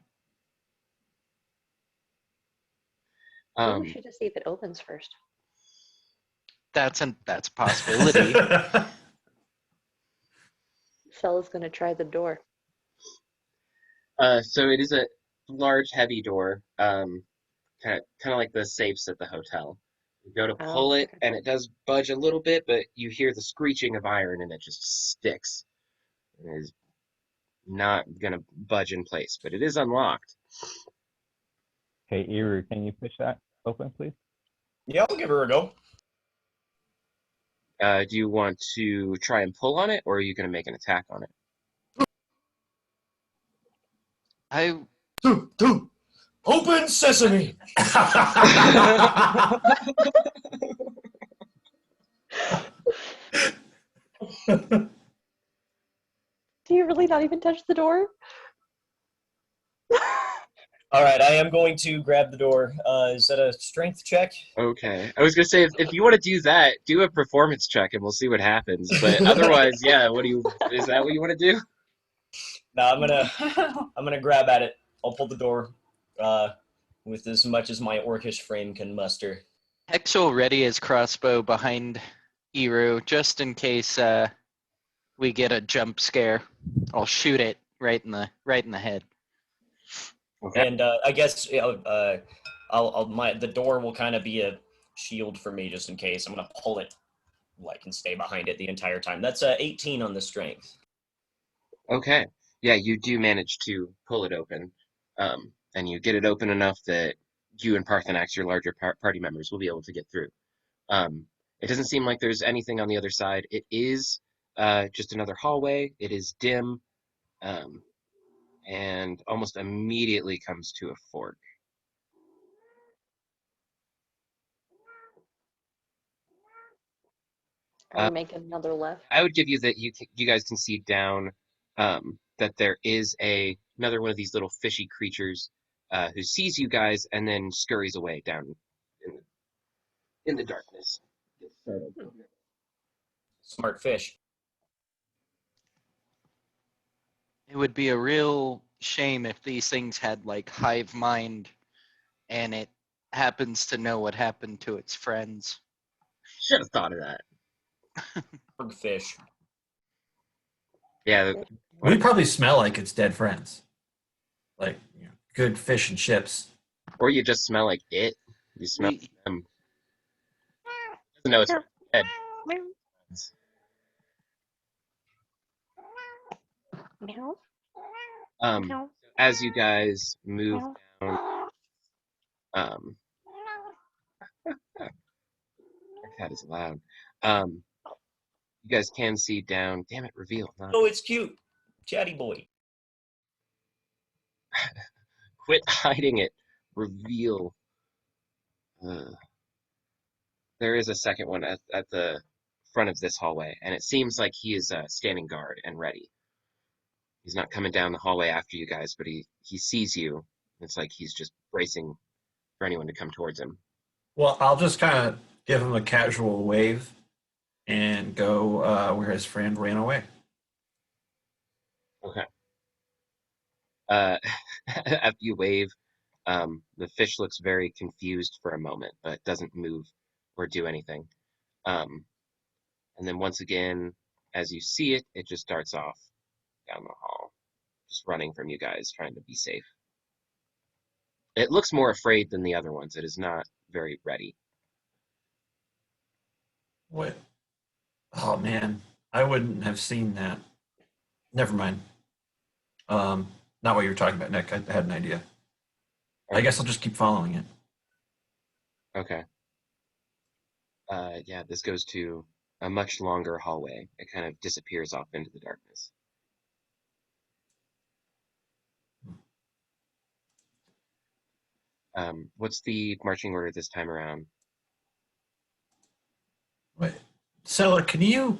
Maybe we should just see if it opens first. That's a possibility. Stella's gonna try the door. So it is a large, heavy door, kind of like the safes at the hotel. You go to pull it, okay. and it does budge a little bit, but you hear the screeching of iron, and it just sticks. It is not gonna budge in place, but it is unlocked. Hey, Eru, can you push that open, please? Yeah, I'll give her a go. Do you want to try and pull on it, or are you gonna make an attack on it? I Open sesame. Do you really not even touch the door? All right, I am going to grab the door. Is that a strength check? Okay. I was gonna say if you want to do that, do a performance check, and we'll see what happens. But otherwise, yeah. Is that what you want to do? No, I'm gonna grab at it. I'll pull the door with as much as my orcish frame can muster. Hexel ready his crossbow behind Eru just in case we get a jump scare. I'll shoot it right in the head. Okay. And I guess the door will kind of be a shield for me just in case. I'm gonna pull it, and stay behind it the entire time. That's 18 on the strength. Okay. Yeah, you do manage to pull it open, and you get it open enough that you and Parthenax, your larger party members, will be able to get through. It doesn't seem like there's anything on the other side. It is just another hallway. It is dim, and almost immediately comes to a fork. I Uh, would make another left. I would give you that you guys can see down that there is another one of these little fishy creatures who sees you guys and then scurries away down in the darkness. Smart fish. It would be a real shame if these things had like hive mind and it happens to know what happened to its friends. Should have thought of that. Big fish. Yeah, We probably smell like it's dead friends. Like, good fish and chips. or you just smell like it. You smell We them. Doesn't know it's dead. Meow. Um, Meow. as you guys move Meow. down, um, our cat is loud. You guys can see down. Damn it, reveal. Not. Oh, it's cute. Chatty boy. Quit hiding it. Reveal. There is a second one at the front of this hallway, and it seems like he is standing guard and ready. He's not coming down the hallway after you guys, but he sees you. It's like he's just bracing for anyone to come towards him. Well, I'll just kind of give him a casual wave and go where his friend ran away. Okay. After you wave, the fish looks very confused for a moment, but doesn't move or do anything. And then once again, as you see it, it just starts off down the hall, just running from you guys, trying to be safe. It looks more afraid than the other ones. It is not very ready. What? Oh man, I wouldn't have seen that. Never mind. Not what you were talking about, Nick. I had an idea. I guess I'll just keep following it. Okay. Yeah, this goes to a much longer hallway. It kind of disappears off into the darkness. What's the marching order this time around? Wait, Sella, can you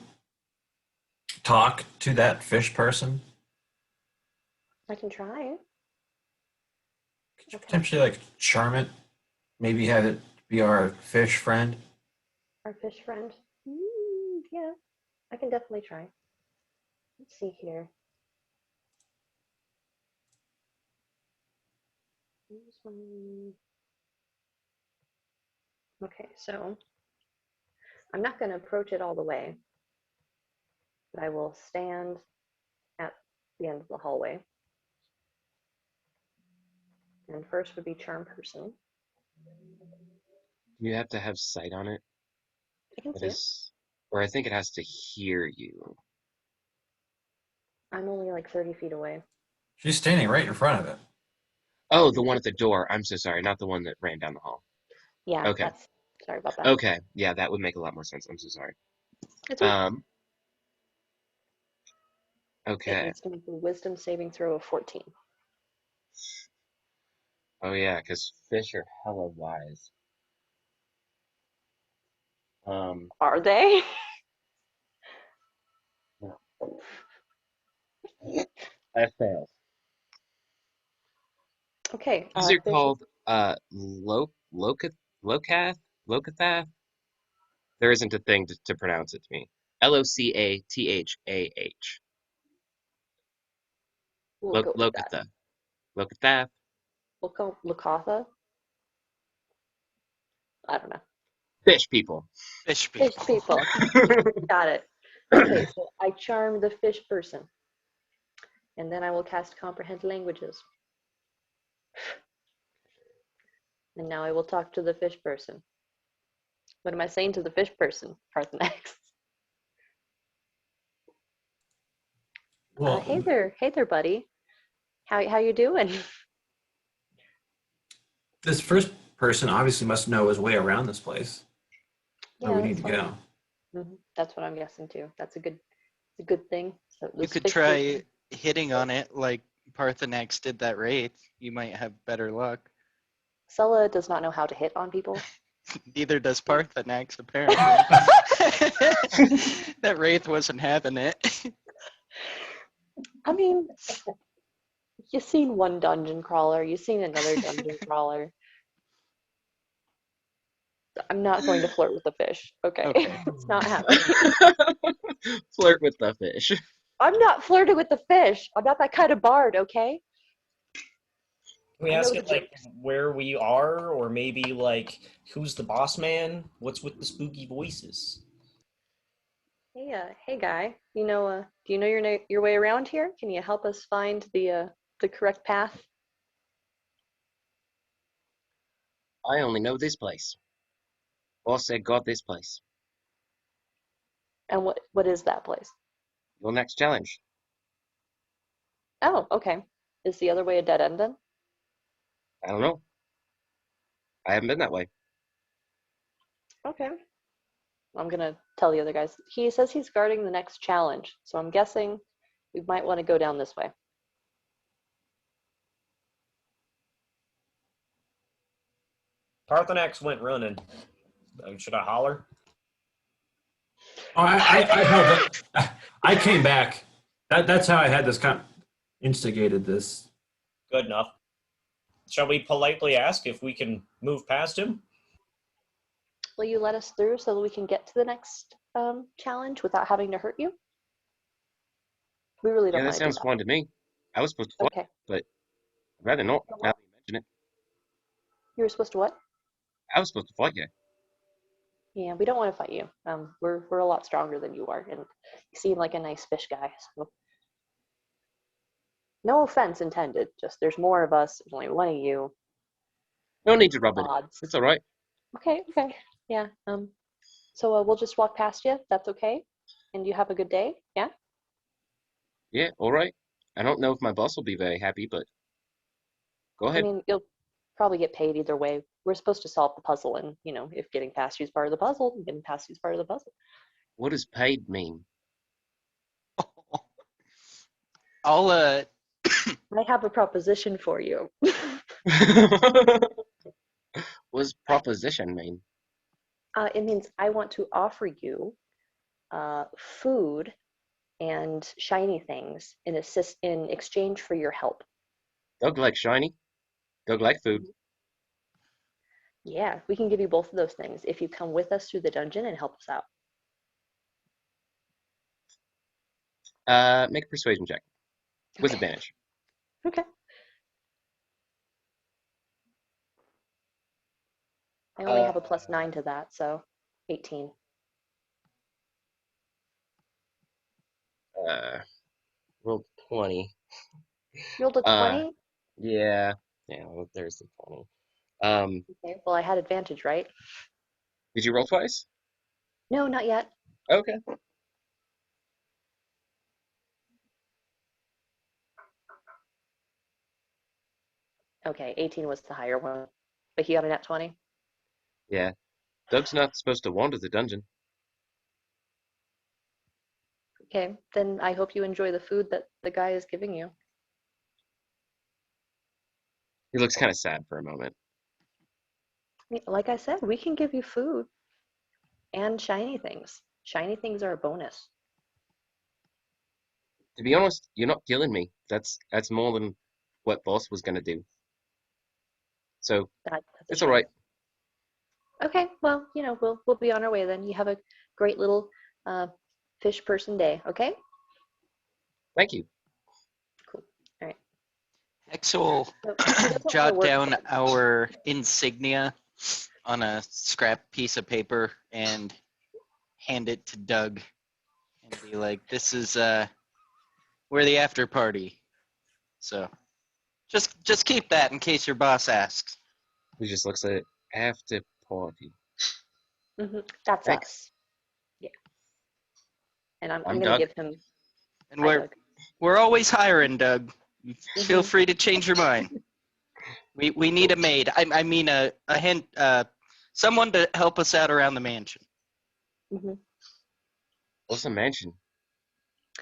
talk to that fish person? I can try. Could you Okay. potentially like charm it? Maybe have it be our fish friend? Our fish friend. Yeah, I can definitely try. Let's see here. This one. Okay, so I'm not going to approach it all the way, but I will stand at the end of the hallway. And first would be charm person. You have to have sight on it. I can That see it. is, or I think it has to hear you. I'm only like 30 feet away. She's standing right in front of it. Oh, the one at the door. I'm so sorry, not the one that ran down the hall. Yeah, Okay. sorry about that. Okay. Yeah, that would make a lot more sense. I'm so sorry. It's okay. It Okay. needs to make a wisdom saving throw of 14. Oh yeah, because fish are hella wise. Are they? That fails. Okay. These are Fish. called Locath? Locathah? There isn't a thing to pronounce it to me. Locathah. We'll go with that. Locathah. Locathah. We'll go Lakatha. I don't know. Fish people. fish Fish people. people. Got it. Okay, so I charm the fish person. And then I will cast comprehend languages. And now I will talk to the fish person. What am I saying to the fish person? Parthenax. Well, Hey there, buddy. How you doing? this first person obviously must know his way around this place. Yeah, Where we need that's to what go. That's what I'm guessing too. That's a good thing. So You this could fish try person- hitting on it like Parthenax did that wraith. You might have better luck. Sella does not know how to hit on people. Neither does Parthenax, apparently. That Wraith wasn't having it. I mean, you've seen one dungeon crawler, you've seen another dungeon crawler. I'm not going to flirt with the fish, okay? Okay. It's not happening. Flirt with the fish. I'm not flirting with the fish. I'm not that kind of bard, okay? Can we I know ask the it like jokes. where we are, or maybe like who's the boss man? What's with the spooky voices? Hey guy. Do you know your way around here? Can you help us find the correct path? I only know this place. Boss said got this place. And what is that place? Your next challenge. Oh, okay. Is the other way a dead end then? I don't know. I haven't been that way. Okay. I'm gonna tell the other guys. He says he's guarding the next challenge, so I'm guessing we might want to go down this way. Parthenax went running. Should I holler? Oh, I held up. I came back. That's how I had this instigated this. Good enough. Shall we politely ask if we can move past him? Will you let us through so that we can get to the next challenge without having to hurt you? We really don't Yeah, that want to do sounds that. fine to me. I was supposed to fight, Okay. but I'd rather not. Now that you mention it, You were supposed to what? I was supposed to fight you. Yeah, we don't want to fight you. We're a lot stronger than you are, and you seem like a nice fish guy. So no offense intended. Just there's more of us. There's only one of you. No need to rub it in. Odds. It's all right. Okay. Yeah. So we'll just walk past you. That's okay. And you have a good day. Yeah. Yeah, all right. I don't know if my boss will be very happy, but go I ahead. mean, you'll probably get paid either way. We're supposed to solve the puzzle, and if getting past you is part of the puzzle, getting past you is part of the puzzle. What does paid mean? I'll I have a proposition for you. What does proposition mean? It means I want to offer you food and shiny things in exchange for your help. Doug likes shiny. Doug like food. Yeah, we can give you both of those things if you come with us through the dungeon and help us out. Make a persuasion check with Okay. advantage. Okay. I only have a +9 to that, so 18. Roll 20. You rolled a 20? Yeah. Well, there's the 20. Okay, well, I had advantage, right? Did you roll twice? No, not yet. Okay. Okay, 18 was the higher one. But he got a nat 20? Yeah. Doug's not supposed to wander the dungeon. Okay, then I hope you enjoy the food that the guy is giving you. He looks kind of sad for a moment. Like I said, we can give you food and shiny things. Shiny things are a bonus. To be honest, you're not killing me. That's more than what boss was gonna do. So That's a it's shame. all right. Okay, well, we'll be on our way then. You have a great little fish person day, okay? Thank you. Cool. All right. Hex will So he doesn't want to jot work down for us. our insignia on a scrap piece of paper and hand it to Doug and be like, "This is we're the after party." So just keep that in case your boss asks. He just looks at it. After party. That's Thanks. us. Yeah. And I'm I'm going to Doug. give him. And Hi, Doug. we're always hiring, Doug. Feel free to change your mind. We need a maid. I mean a hint, someone to help us out around the mansion. What's a mansion?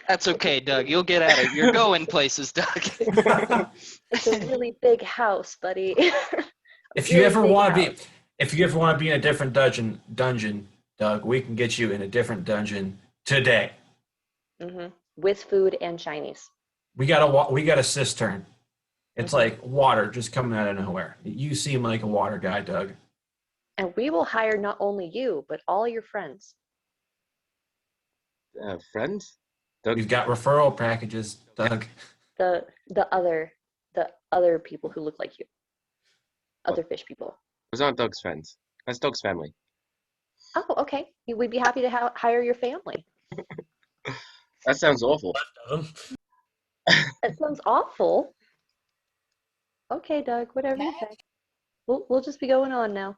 That's okay, Doug. You'll get at it. You're going places, Doug. It's a really big house, buddy. If you ever want to be, If you ever want to be in a different dungeon, Doug, we can get you in a different dungeon today. With food and shinies. We got a cistern. It's like water just coming out of nowhere. You seem like a water guy, Doug. And we will hire not only you, but all your friends. Friends? Doug? We've got referral packages, Doug. The other people who look like you. Other fish people. Those aren't Doug's friends. That's Doug's family. Oh, okay. We'd be happy to hire your family. That sounds awful. That sounds awful. Okay, Doug, whatever you say. We'll just be going on now.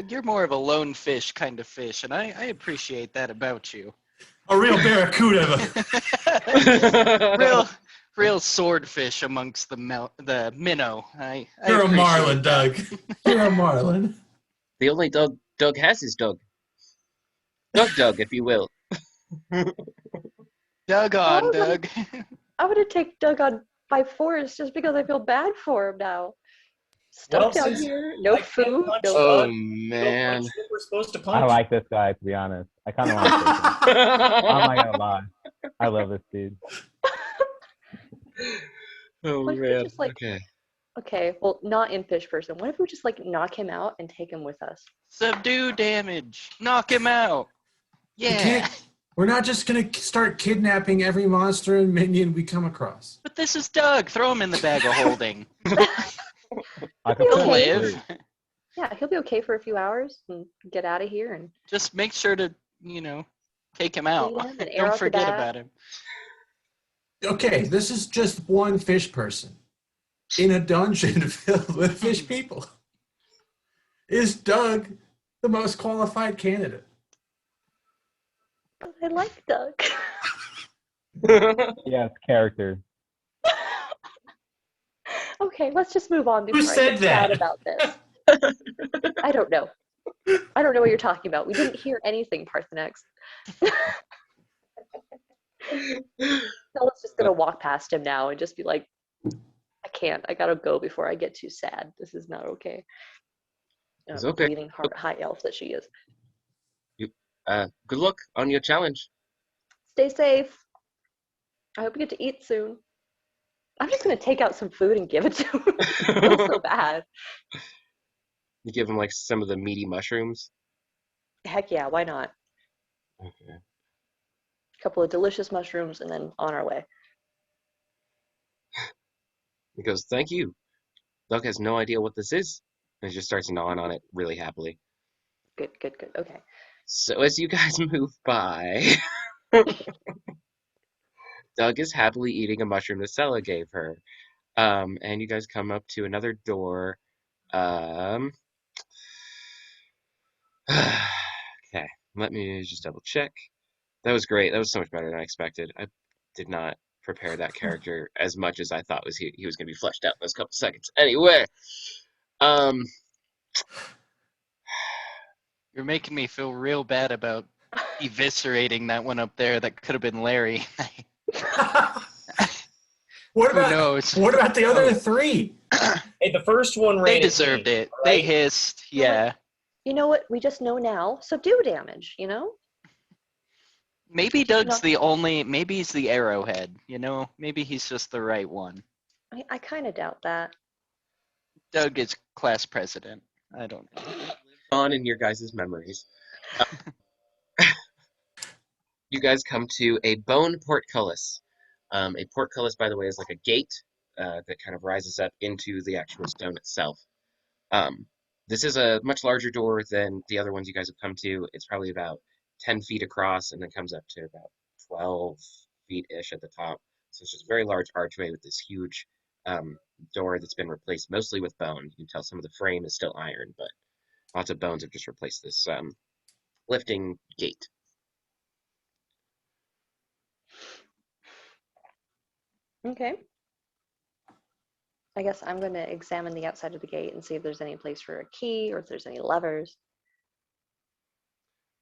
You're more of a lone fish kind of fish, and I appreciate that about you. A real barracuda. real swordfish amongst the minnow. You're a appreciate marlin, that. Doug. You're a marlin. The only Doug has is Doug. Doug, if you will. Doug on, Doug. I'm gonna take Doug on by force just because I feel bad for him now. Stuck down here, no food, no. Oh man, We're supposed to I punch. like this guy, to be honest. I kind of want to take him. I'm not gonna lie. I love this dude. oh What if we man. just, like- Okay. Okay, well, not in fish person. What if we just like knock him out and take him with us? Subdue damage. Knock him out. Yeah. We're not just gonna start kidnapping every monster and minion we come across. But this is Doug. Throw him in the bag of holding. I could He'll put him okay. to live. sleep. Yeah, he'll be okay for a few hours and get out of here and Just make sure to, take him out. feed him and air out Don't the forget bag. about him. Okay, this is just one fish person in a dungeon filled with fish people. Is Doug the most qualified candidate? I like Doug. Yes, character. Okay, let's just move on before I said get sad that? about this. I don't know. I don't know what you're talking about. We didn't hear anything, Parthenex. Stella's just gonna walk past him now and just be like, I can't. I gotta go before I get too sad. This is not okay. It's okay. Bleeding heart, high elf that she is. Good luck on your challenge. Stay safe. I hope you get to eat soon. I'm just gonna take out some food and give it to him. I feel so bad. You give him like some of the meaty mushrooms. Heck yeah, why not? Okay. A couple of delicious mushrooms and then on our way. He goes, "Thank you." Doug has no idea what this is, and he just starts gnawing on it really happily. Good, good, good. Okay. So as you guys move by, Doug is happily eating a mushroom that Stella gave her. And you guys come up to another door. Okay, let me just double check. That was great. That was so much better than I expected. I did not prepare that character as much as I thought he was going to be fleshed out in those couple seconds. Anyway, You're making me feel real bad about eviscerating that one up there. That could have been Larry. What Who about knows? what about the other three? Hey, the first one ran. They at deserved me, it. all They right? hissed. Yeah. You know what? We just know now. Subdue damage, you know? Maybe Doug's No. maybe he's the arrowhead, Maybe he's just the right one. I kind of doubt that. Doug is class president. I don't know. on in your guys' memories. You guys come to a bone portcullis. A portcullis, by the way, is like a gate that kind of rises up into the actual stone itself. This is a much larger door than the other ones you guys have come to. It's probably about 10 feet across and then comes up to about 12 feet-ish at the top. So it's just a very large archway with this huge door that's been replaced mostly with bone. You can tell some of the frame is still iron, but lots of bones have just replaced this lifting gate. Okay. I guess I'm going to examine the outside of the gate and see if there's any place for a key or if there's any levers.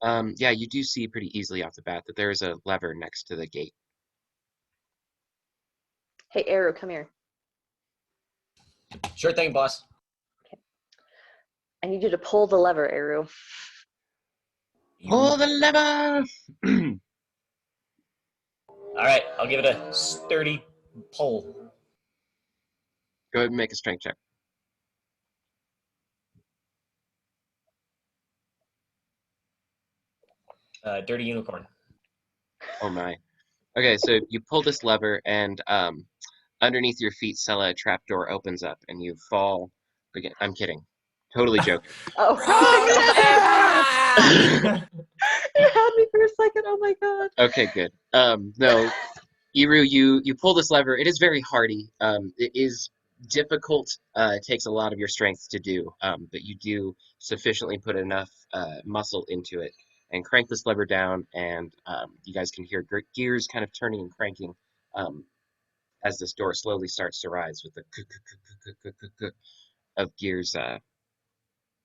Yeah, you do see pretty easily off the bat that there is a lever next to the gate. Hey, Arrow, come here. Sure thing, boss. I need you to pull the lever, Eru. Pull the lever! All right, I'll give it a sturdy pull. Go ahead and make a strength check. Dirty unicorn. Oh my. Okay, so you pull this lever, and underneath your feet, Sella, a trapdoor opens up, and you fall. Again, I'm kidding. Totally joking. Oh, you had me for a second. Oh my god. Okay, good. No, Iru, you pull this lever. It is very hardy. It is difficult. It takes a lot of your strength to do, but you do sufficiently put enough muscle into it and crank this lever down, and you guys can hear gears kind of turning and cranking as this door slowly starts to rise with the of gears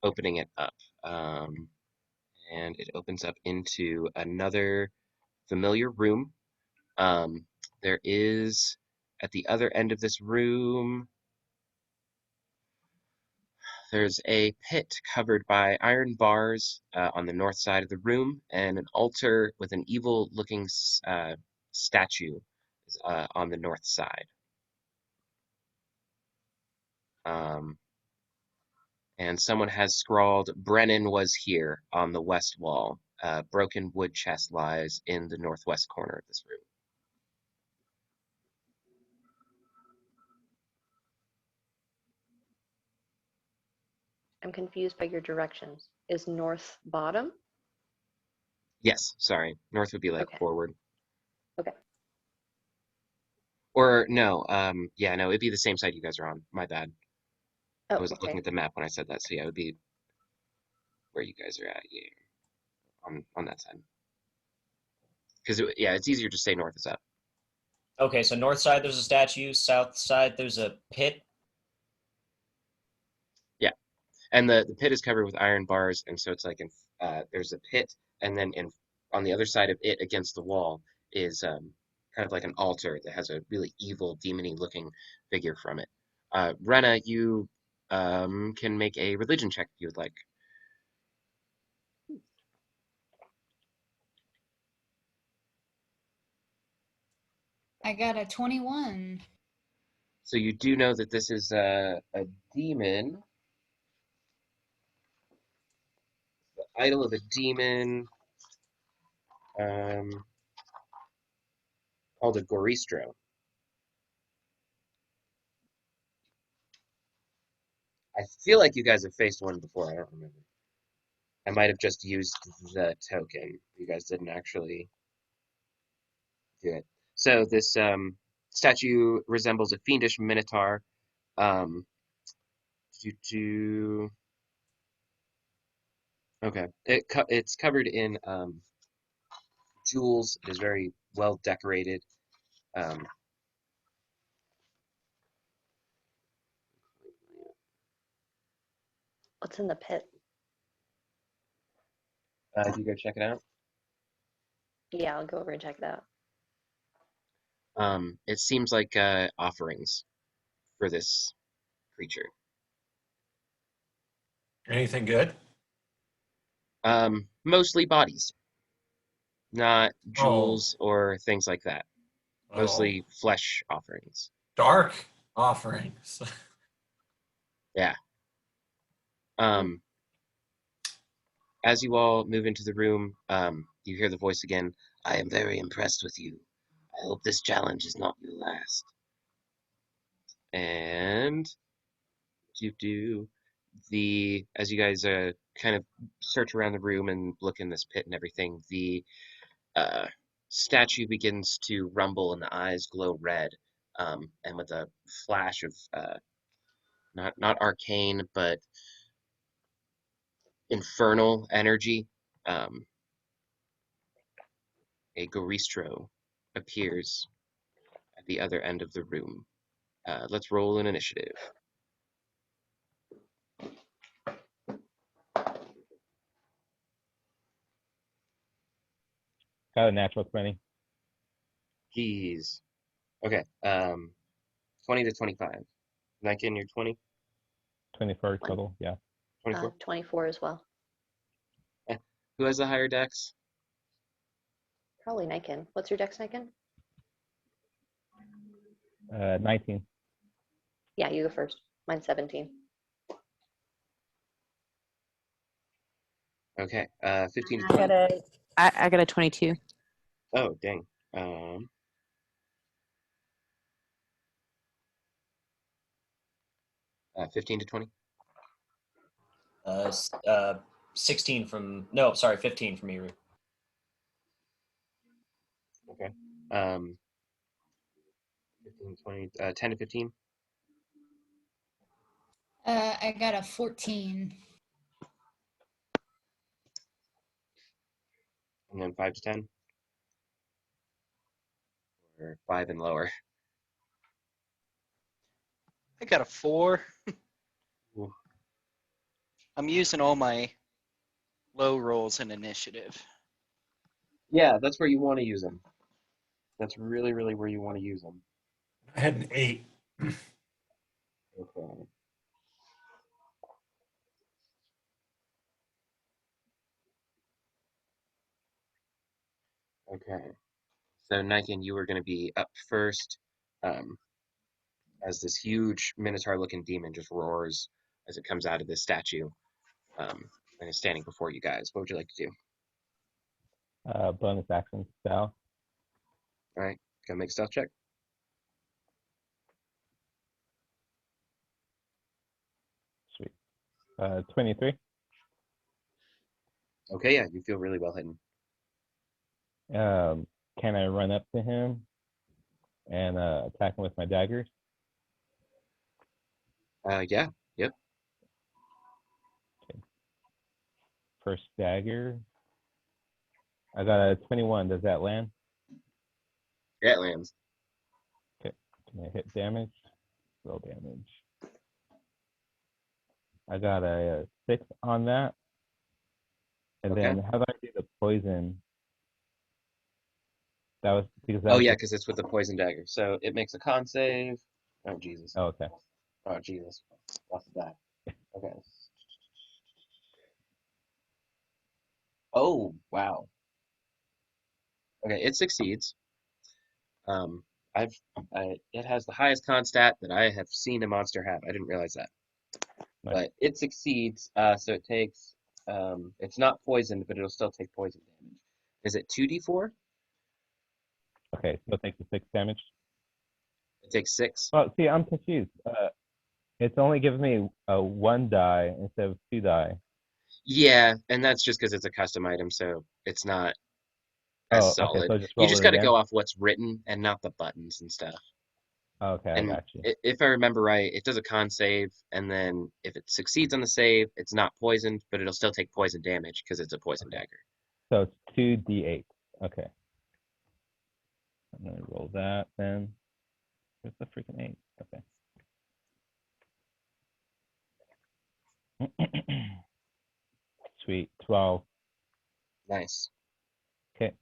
opening it up. And it opens up into another familiar room. There is, at the other end of this room, there's a pit covered by iron bars on the north side of the room, and an altar with an evil-looking statue on the north side. And someone has scrawled, "Brennan was here" on the west wall. A broken wood chest lies in the northwest corner of this room. I'm confused by your directions. Is north bottom? Yes, sorry. North would be like Okay. forward. Okay. Or no, yeah, no, it'd be the same side you guys are on. My bad. Oh, I was okay. looking at the map when I said that, so yeah, it would be where you guys are at, yeah, on that side. Because yeah, it's easier to say north is up. Okay, so north side there's a statue, south side there's a pit. Yeah, and the pit is covered with iron bars, and so it's like there's a pit, and then on the other side of it, against the wall, is kind of like an altar that has a really evil, demony looking figure from it. Rena, you can make a religion check if you would like. I got a 21. So you do know that this is a demon, the idol of a demon called a Goristro. I feel like you guys have faced one before. I don't remember. I might have just used the token. You guys didn't actually do it. So this statue resembles a fiendish minotaur. Um, okay, it's covered in jewels. It is very well decorated. Um, What's in the pit? do you go check it out? Yeah, I'll go over and check it out. It seems like offerings for this creature. Anything good? Mostly bodies, not Oh, jewels or things like that. oh, Mostly flesh offerings. dark offerings. Yeah. Hmm. As you all move into the room, you hear the voice again. I am very impressed with you. I hope this challenge is not your last. And as you guys kind of search around the room and look in this pit and everything, the uh, statue begins to rumble and the eyes glow red, and with a flash of not arcane but infernal energy, um, a Goristro appears at the other end of the room. Let's roll an initiative. Got a natural 20. Jeez. Okay. 20 to 25. Nikin, you're 20? 21st total, yeah. 24. 24 as well. Who has the higher dex? Probably Niken. What's your dex, Niken? 19. Yeah, you go first. Mine's 17. Okay. 15 to I 20. got I got a 22. Oh, dang. 15 to 20. 16 from no, sorry, 15 from Eru. Okay. 15, 20, 10 to 15. I got a 14. And then 5 to 10. Or 5 and lower. I got a 4. Ooh. I'm using all my low rolls in initiative. Yeah, that's where you want to use them. That's really, really where you want to use them. I had an 8. Okay. Okay. So, Niken, you were going to be up first as this huge minotaur-looking demon just roars as it comes out of this statue and is standing before you guys. What would you like to do? Bonus action spell. All right, go make a stealth check. Sweet. 23. Okay, yeah, you feel really well hidden. Can I run up to him and attack him with my daggers? Yeah, yep. Okay. First dagger. I got a 21. Does that land? Yeah, it lands. Okay. Can I hit damage? Roll damage. I got a 6 on that. And Okay. then how do I do the poison? That was because that Oh, was yeah, the, because it's with the poison dagger. So it makes a con save. Oh, Jesus. oh, okay. Oh, Jesus. Lost the die. Okay. Oh, wow. Okay, it succeeds. Um, it has the highest con stat that I have seen a monster have. I didn't realize that. Nice. But it succeeds, so it takes, it's not poisoned, but it'll still take poison damage. Is it 2d4? Okay, so it takes the 6 damage. It takes 6? Well, see, I'm confused. It's only gives me a 1 die instead of 2 die. Yeah, and that's just because it's a custom item, so it's not as Oh, okay, solid. so just You roll just it got to again? go off what's written and not the buttons and stuff. Okay, I And got you. if I remember right, it does a con save, and then if it succeeds on the save, it's not poisoned, but it'll still take poison damage because it's a poison Okay. dagger. So it's 2d8. Okay. I'm gonna roll that then. Where's the freaking 8? Okay. Sweet. 12. Nice. Okay.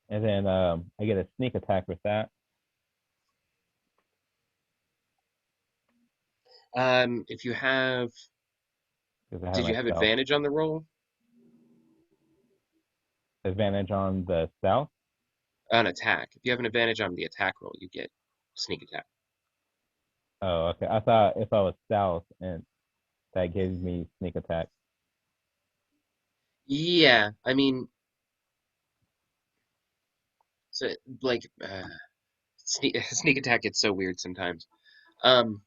And then I get a sneak attack with that. If you have, Because I have did you my have stealth. advantage on the roll? Advantage on the stealth? On attack. If you have an advantage on the attack roll, you get sneak attack. Oh, okay. I thought if I was stealth and that gives me sneak attack. Yeah, I mean, so like sneak attack gets so weird sometimes. Um,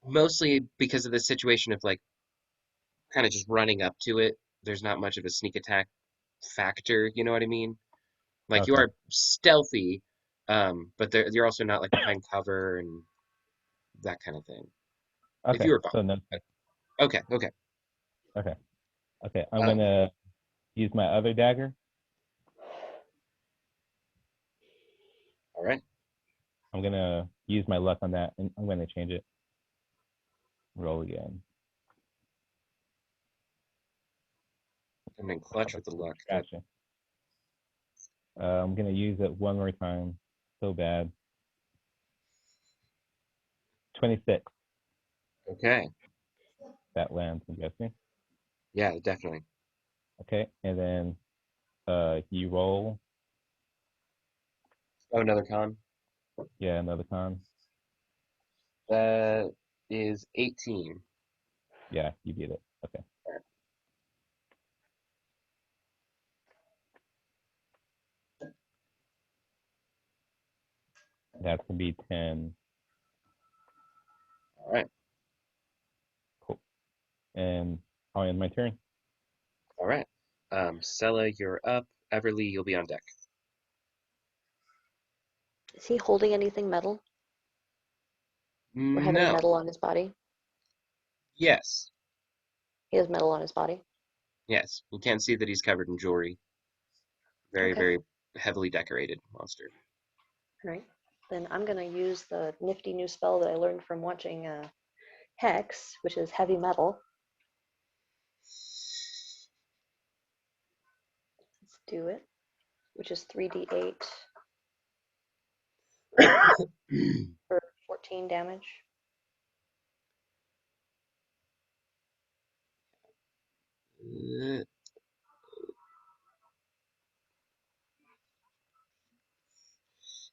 Mostly because of the situation of like kind of just running up to it. There's not much of a sneak attack factor, you know what I mean? Like you Okay. are stealthy, but you're also not like behind cover and that kind of thing. If Okay. you were So no. okay, okay. Okay. Okay. I'm Um, gonna use my other dagger. all right. I'm gonna use my luck on that, and I'm gonna change it. Roll again. And then clutch with the luck. Good. Gotcha. I'm gonna use it one more time. So bad. 26. Okay. that lands, I'm guessing. Yeah, definitely. Okay, and then you roll. Oh, another con. Yeah, another con. That is 18. Yeah, you beat it. Okay. That's gonna be 10. All right. Cool. And I'll end my turn. All right. Sella, you're up. Everly, you'll be on deck. Is he holding anything metal or having No. metal on his body? Yes. He has metal on his body. Yes. You can see that he's covered in jewelry. Very, Okay. very heavily decorated monster. All right. Then I'm going to use the nifty new spell that I learned from watching Hex, which is heavy metal. Let's do it, which is 3d8 for 14 damage.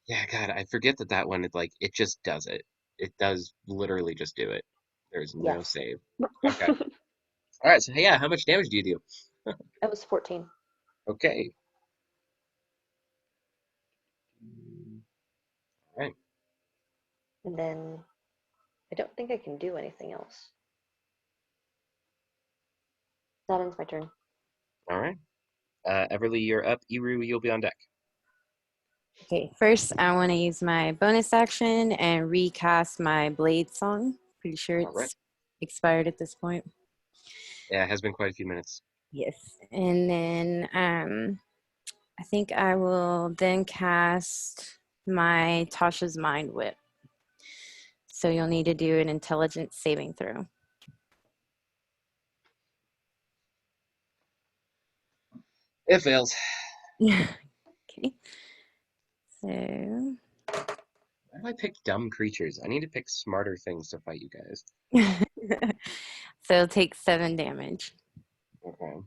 Yeah, God, I forget that one, it just does it. It does literally just do it. There's no Yes. save. Okay. All right, so yeah, how much damage do you do? That was 14. Okay. All right. And then I don't think I can do anything else. That ends my turn. All right. Everly, you're up. Iru, you'll be on deck. Okay, first I want to use my bonus action and recast my Blade song. Pretty sure All right. it's expired at this point. Yeah, it has been quite a few minutes. Yes, and then I think I will then cast my Tasha's Mind Whip. So you'll need to do an intelligence saving throw. It fails. Okay. So Why do I pick dumb creatures? I need to pick smarter things to fight you guys. so it'll take 7 damage. Okay.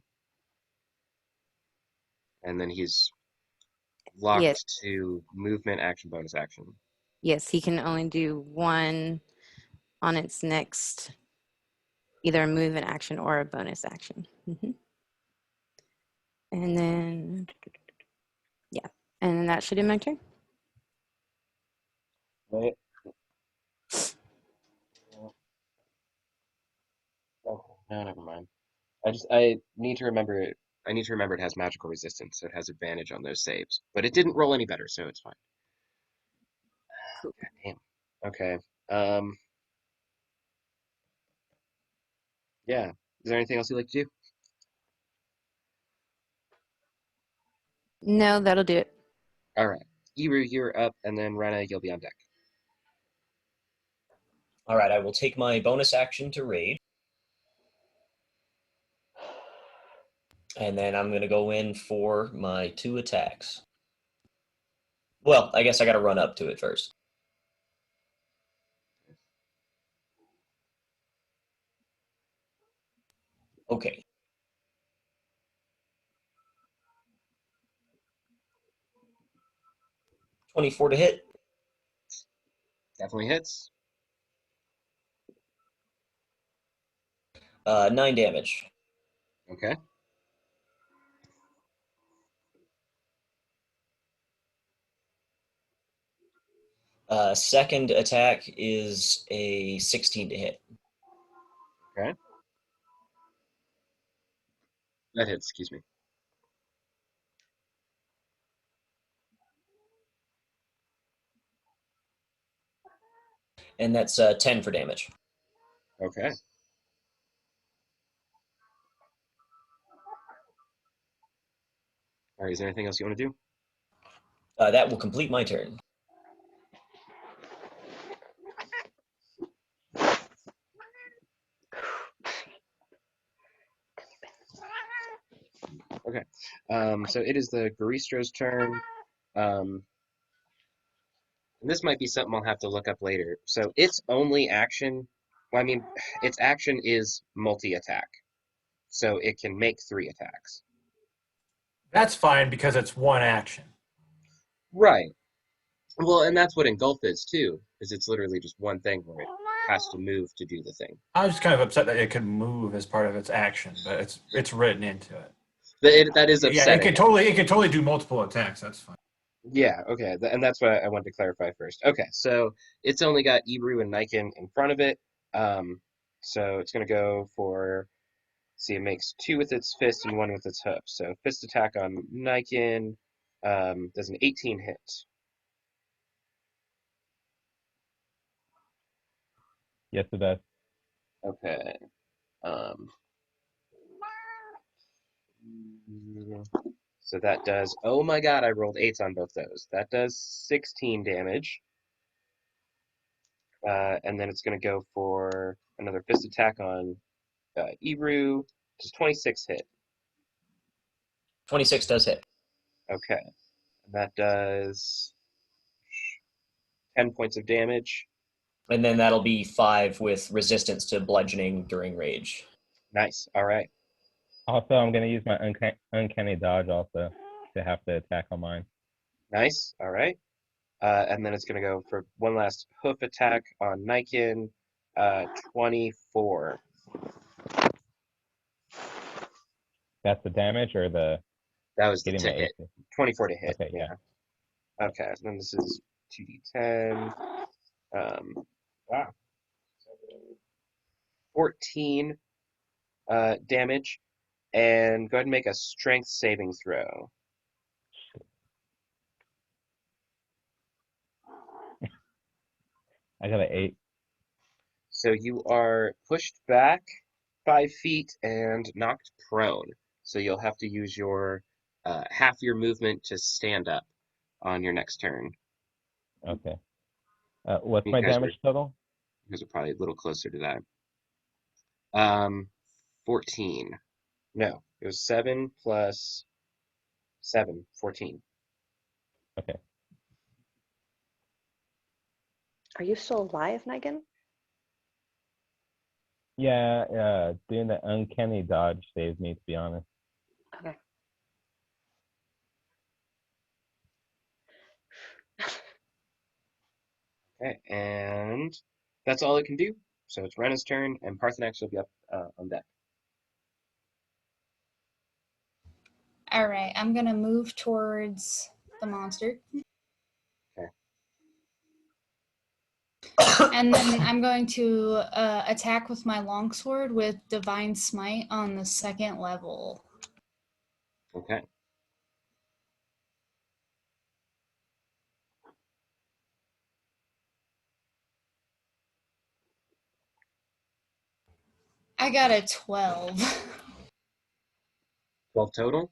And then he's Yes. locked to movement, action, bonus action. Yes, he can only do one on its next, either a move, an action, or a bonus action. And then, yeah, and then that should end my turn. Right. Okay. No, never mind. I need to remember it. I need to remember it has magical resistance, so it has advantage on those saves. But it didn't roll any better, so it's fine. Cool. God damn. Okay. Um. Yeah. Is there anything else you'd like to do? No, that'll do it. All right. Iru, you're up, and then Rena, you'll be on deck. All right, I will take my bonus action to raid. And then I'm going to go in for my 2 attacks. Well, I guess I got to run up to it first. Okay. $24 to hit. Definitely hits. 9 damage. Okay. Second attack is a 16 to hit. Okay. That hits. Excuse me. And that's 10 for damage. Okay. All right. Is there anything else you want to do? That will complete my turn. Okay. So it is the Baristro's turn. And this might be something I'll have to look up later. So its only action Well, I mean, its action is multi-attack, so it can make 3 attacks. That's fine because it's one action. Right. Well, and that's what engulf is too, is it's literally just one thing where it has to move to do the thing. I was just kind of upset that it could move as part of its action, but it's written into it. That is Yeah, it upsetting. could totally do multiple attacks. That's fine. Yeah, okay, and that's what I wanted to clarify first. Okay, so it's only got Ebru and Niken in front of it. So it's going to go for, see, it makes 2 with its fist and 1 with its hoof. So fist attack on Niken does an 18 hit. Yes, it does. Okay. Um, so that does, oh my god, I rolled 8s on both those. That does 16 damage. And then it's going to go for another fist attack on Ebru. Does 26 hit? 26 does hit. Okay. That does 10 points of damage. And then that'll be 5 with resistance to bludgeoning during rage. Nice. All right. Also, I'm going to use my uncanny dodge also to have to attack on mine. Nice. All right. And then it's going to go for one last hoof attack on Niken. 24. That's the damage or the That was the getting to my hit. AC? 24 to hit. Okay, Yeah. yeah. Okay. And then this is 2d10. Wow. 14 damage. And go ahead and make a strength saving throw. I got an 8. So you are pushed back 5 feet and knocked prone. So you'll have to use your half your movement to stand up on your next turn. Okay. What's You my guys damage total? are probably a little closer to that. 14. No, it was 7 plus 7, 14. Okay. Are you still alive, Niken? Yeah, doing the uncanny dodge saved me, to be honest. Okay. Okay, and that's all it can do. So it's Rena's turn, and Parthenax will be up on deck. All right, I'm going to move towards the monster. Okay. And then I'm going to attack with my longsword with Divine Smite on the 2nd level. Okay. I got a 12. 12 total?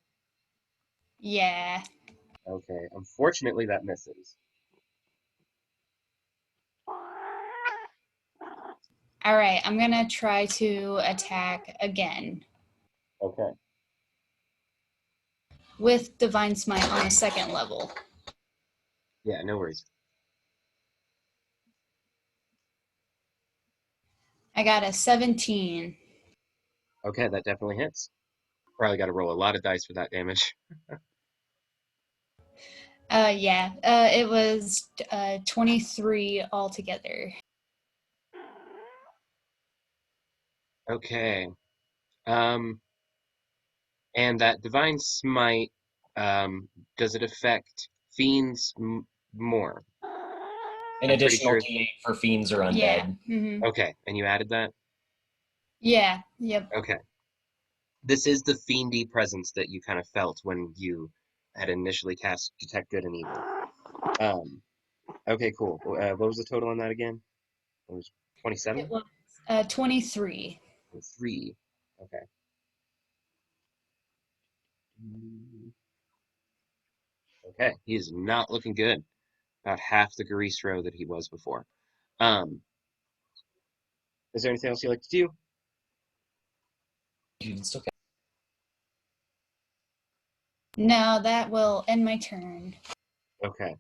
Yeah. Okay. Unfortunately, that misses. All right, I'm going to try to attack again Okay. with Divine Smite on the 2nd level. Yeah, no worries. I got a 17. Okay, that definitely hits. Probably got to roll a lot of dice for that damage. Yeah, it was 23 altogether. Okay. Um, and that divine smite, does it affect fiends more? An I'm pretty additional sure. D8 for fiends or undead. Yeah. Mm-hmm. Okay, and you added that? Yeah. Yep. Okay. This is the fiendy presence that you kind of felt when you had initially cast Detect Good and Evil. Okay, cool. What was the total on that again? It was 27? It was 23. 3. Okay. Okay, he is not looking good. About half the grease row that he was before. Is there anything else you'd like to do? You can still No, that will end my turn. Okay.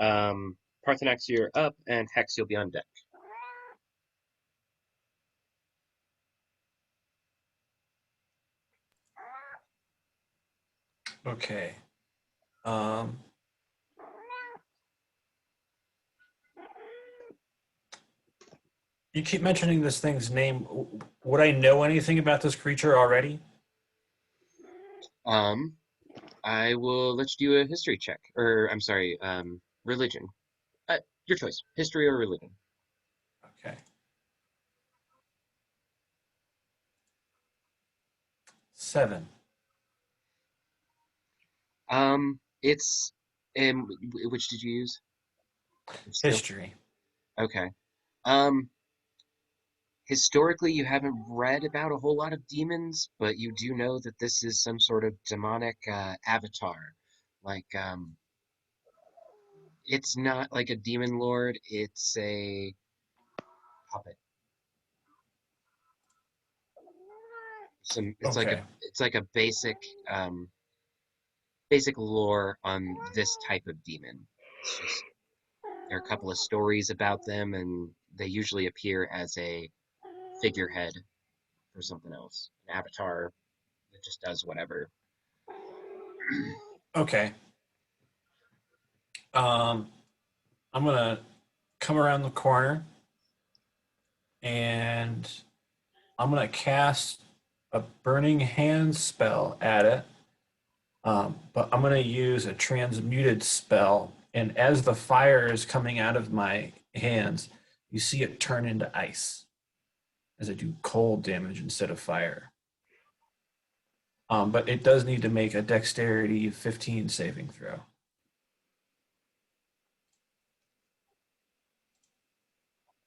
Parthenax, you're up, and Hex, you'll be on deck. Okay. You keep mentioning this thing's name. Would I know anything about this creature already? Um, I will let you do a history check, or I'm sorry, religion. Your choice, history or religion. Okay. 7. It's which did you use? Skill. History. Okay. Um, Historically, you haven't read about a whole lot of demons, but you do know that this is some sort of demonic avatar. Like, it's not like a demon lord, it's a puppet. Okay. It's like a basic lore on this type of demon. It's just there are a couple of stories about them, and they usually appear as a figurehead for something else, an avatar that just does whatever. Okay. I'm gonna come around the corner and I'm gonna cast a burning hand spell at it. But I'm gonna use a transmuted spell, and as the fire is coming out of my hands, you see it turn into ice as I do cold damage instead of fire. But it does need to make a dexterity 15 saving throw.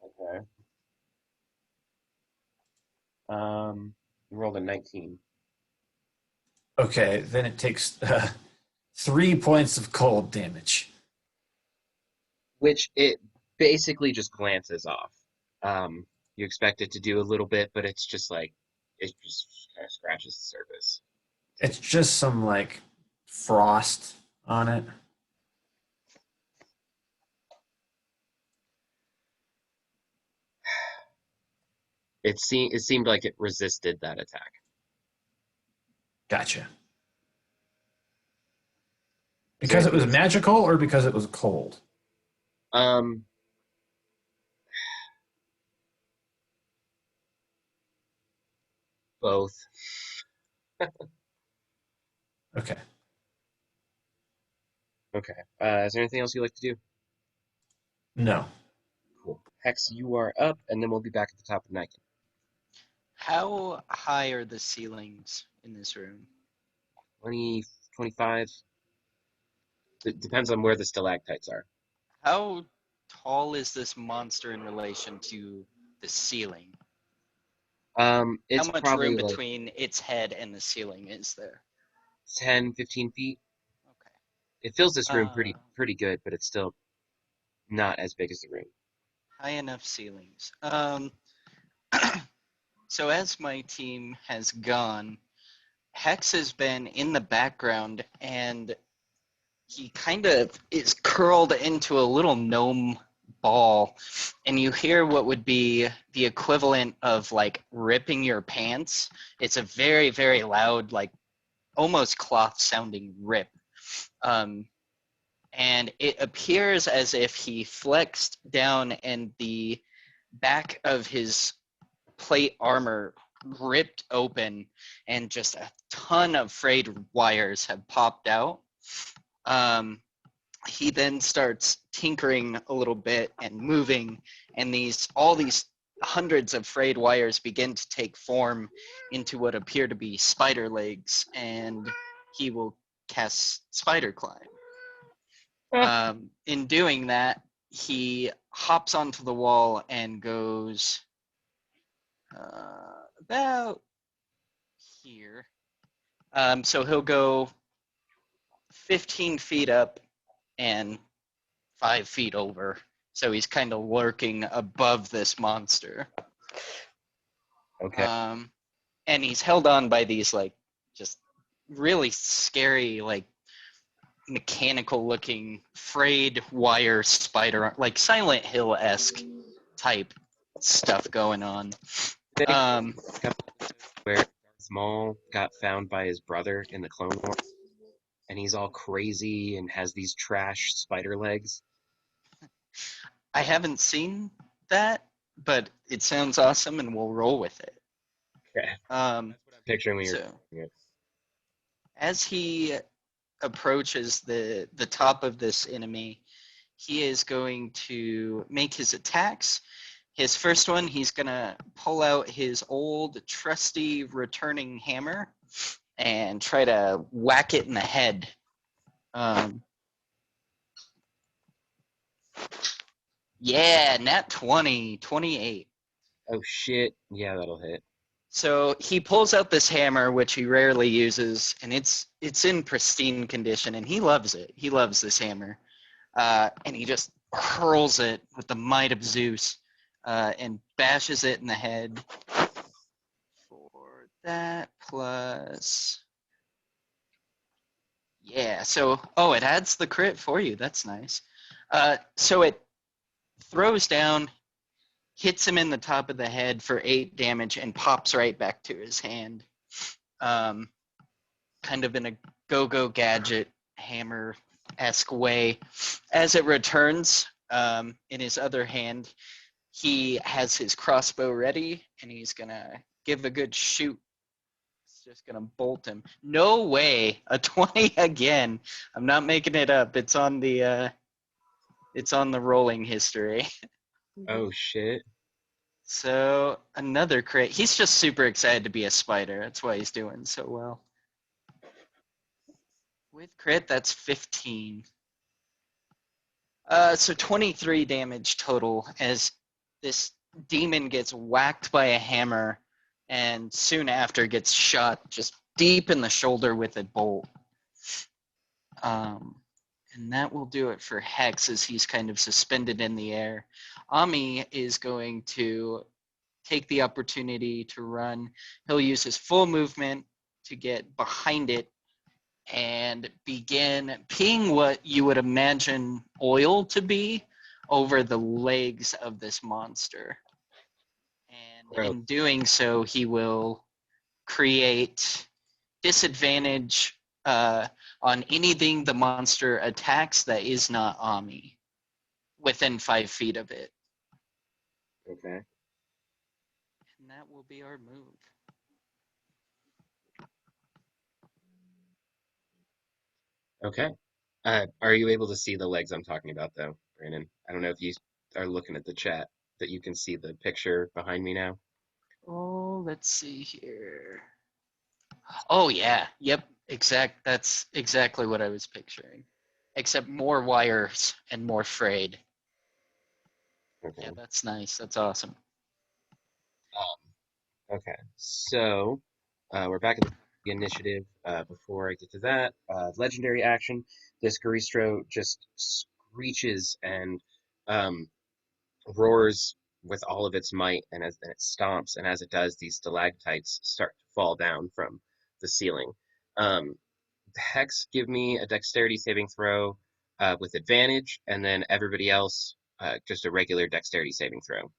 Okay. You rolled a 19. Okay, then it takes 3 points of cold damage. Which it basically just glances off. You expect it to do a little bit, but it's just like it just kind of scratches the surface. It's just some like frost on it. It seemed like it resisted that attack. Gotcha. Is there Because it anything was else? magical or because it was cold? Um, Both. Okay. Okay. Is there anything else you'd like to do? No. Cool. Hex, you are up, and then we'll be back at the top of night. How high are the ceilings in this room? 20, 25. It depends on where the stalactites are. How tall is this monster in relation to the ceiling? How It's much room probably like between its head and the ceiling is there? 10, 15 feet. Okay. It fills this room Uh, pretty good, but it's still not as big as the room. High enough ceilings. So as my team has gone, Hex has been in the background and he kind of is curled into a little gnome ball, and you hear what would be the equivalent of like ripping your pants. It's a very, very loud, like almost cloth sounding rip. And it appears as if he flexed down and the back of his plate armor ripped open and just a ton of frayed wires have popped out. He then starts tinkering a little bit and moving, and all these hundreds of frayed wires begin to take form into what appear to be spider legs, and he will cast spider climb. In doing that, he hops onto the wall and goes about here. So he'll go 15 feet up and 5 feet over. So he's kind of lurking above this monster. Okay. And he's held on by these like just really scary, like mechanical looking frayed wire spider, like Silent Hill esque type stuff going on. Where Darth Maul got found by his brother in the Clone Wars. and he's all crazy and has these trash spider legs. I haven't seen that, but it sounds awesome, and we'll roll with it. Okay. Um, That's what I'm picturing when you're so doing it. as he approaches the top of this enemy, he is going to make his attacks. His first one, he's gonna pull out his old trusty returning hammer and try to whack it in the head. Yeah, nat 20, 28. Oh shit! Yeah, that'll hit. So he pulls out this hammer, which he rarely uses, and it's in pristine condition, and he loves it. He loves this hammer, and he just hurls it with the might of Zeus, and bashes it in the head. For that plus, yeah. So it adds the crit for you. That's nice. So it throws down, hits him in the top of the head for 8 damage, and pops right back to his hand. Kind of in a go-go gadget hammer-esque way. As it returns, in his other hand, he has his crossbow ready, and he's gonna give a good shoot. It's just gonna bolt him. No way, a 20 again. I'm not making it up. It's on the rolling history. Oh shit! So another crit. He's just super excited to be a spider. That's why he's doing so well. With crit, that's 15. So 23 damage total as this demon gets whacked by a hammer and soon after gets shot just deep in the shoulder with a bolt. And that will do it for Hex as he's kind of suspended in the air. Ami is going to take the opportunity to run. He'll use his full movement to get behind it and begin peeing what you would imagine oil to be over the legs of this monster. And in doing so, he will create disadvantage on anything the monster attacks that is not Ami within 5 feet of it. Okay. And that will be our move. Okay. Are you able to see the legs I'm talking about, though, Brandon? I don't know if you are looking at the chat that you can see the picture behind me now. Oh, let's see here. Oh yeah, yep, that's exactly what I was picturing. Except more wires and more frayed. Okay. Yeah, that's nice. That's awesome. Okay. So we're back at the initiative. Before I get to that, legendary action. This Garistro just screeches and um, roars with all of its might, and it stomps, and as it does, these stalactites start to fall down from the ceiling. Um, Hex, give me a dexterity saving throw with advantage, and then everybody else just a regular dexterity saving throw.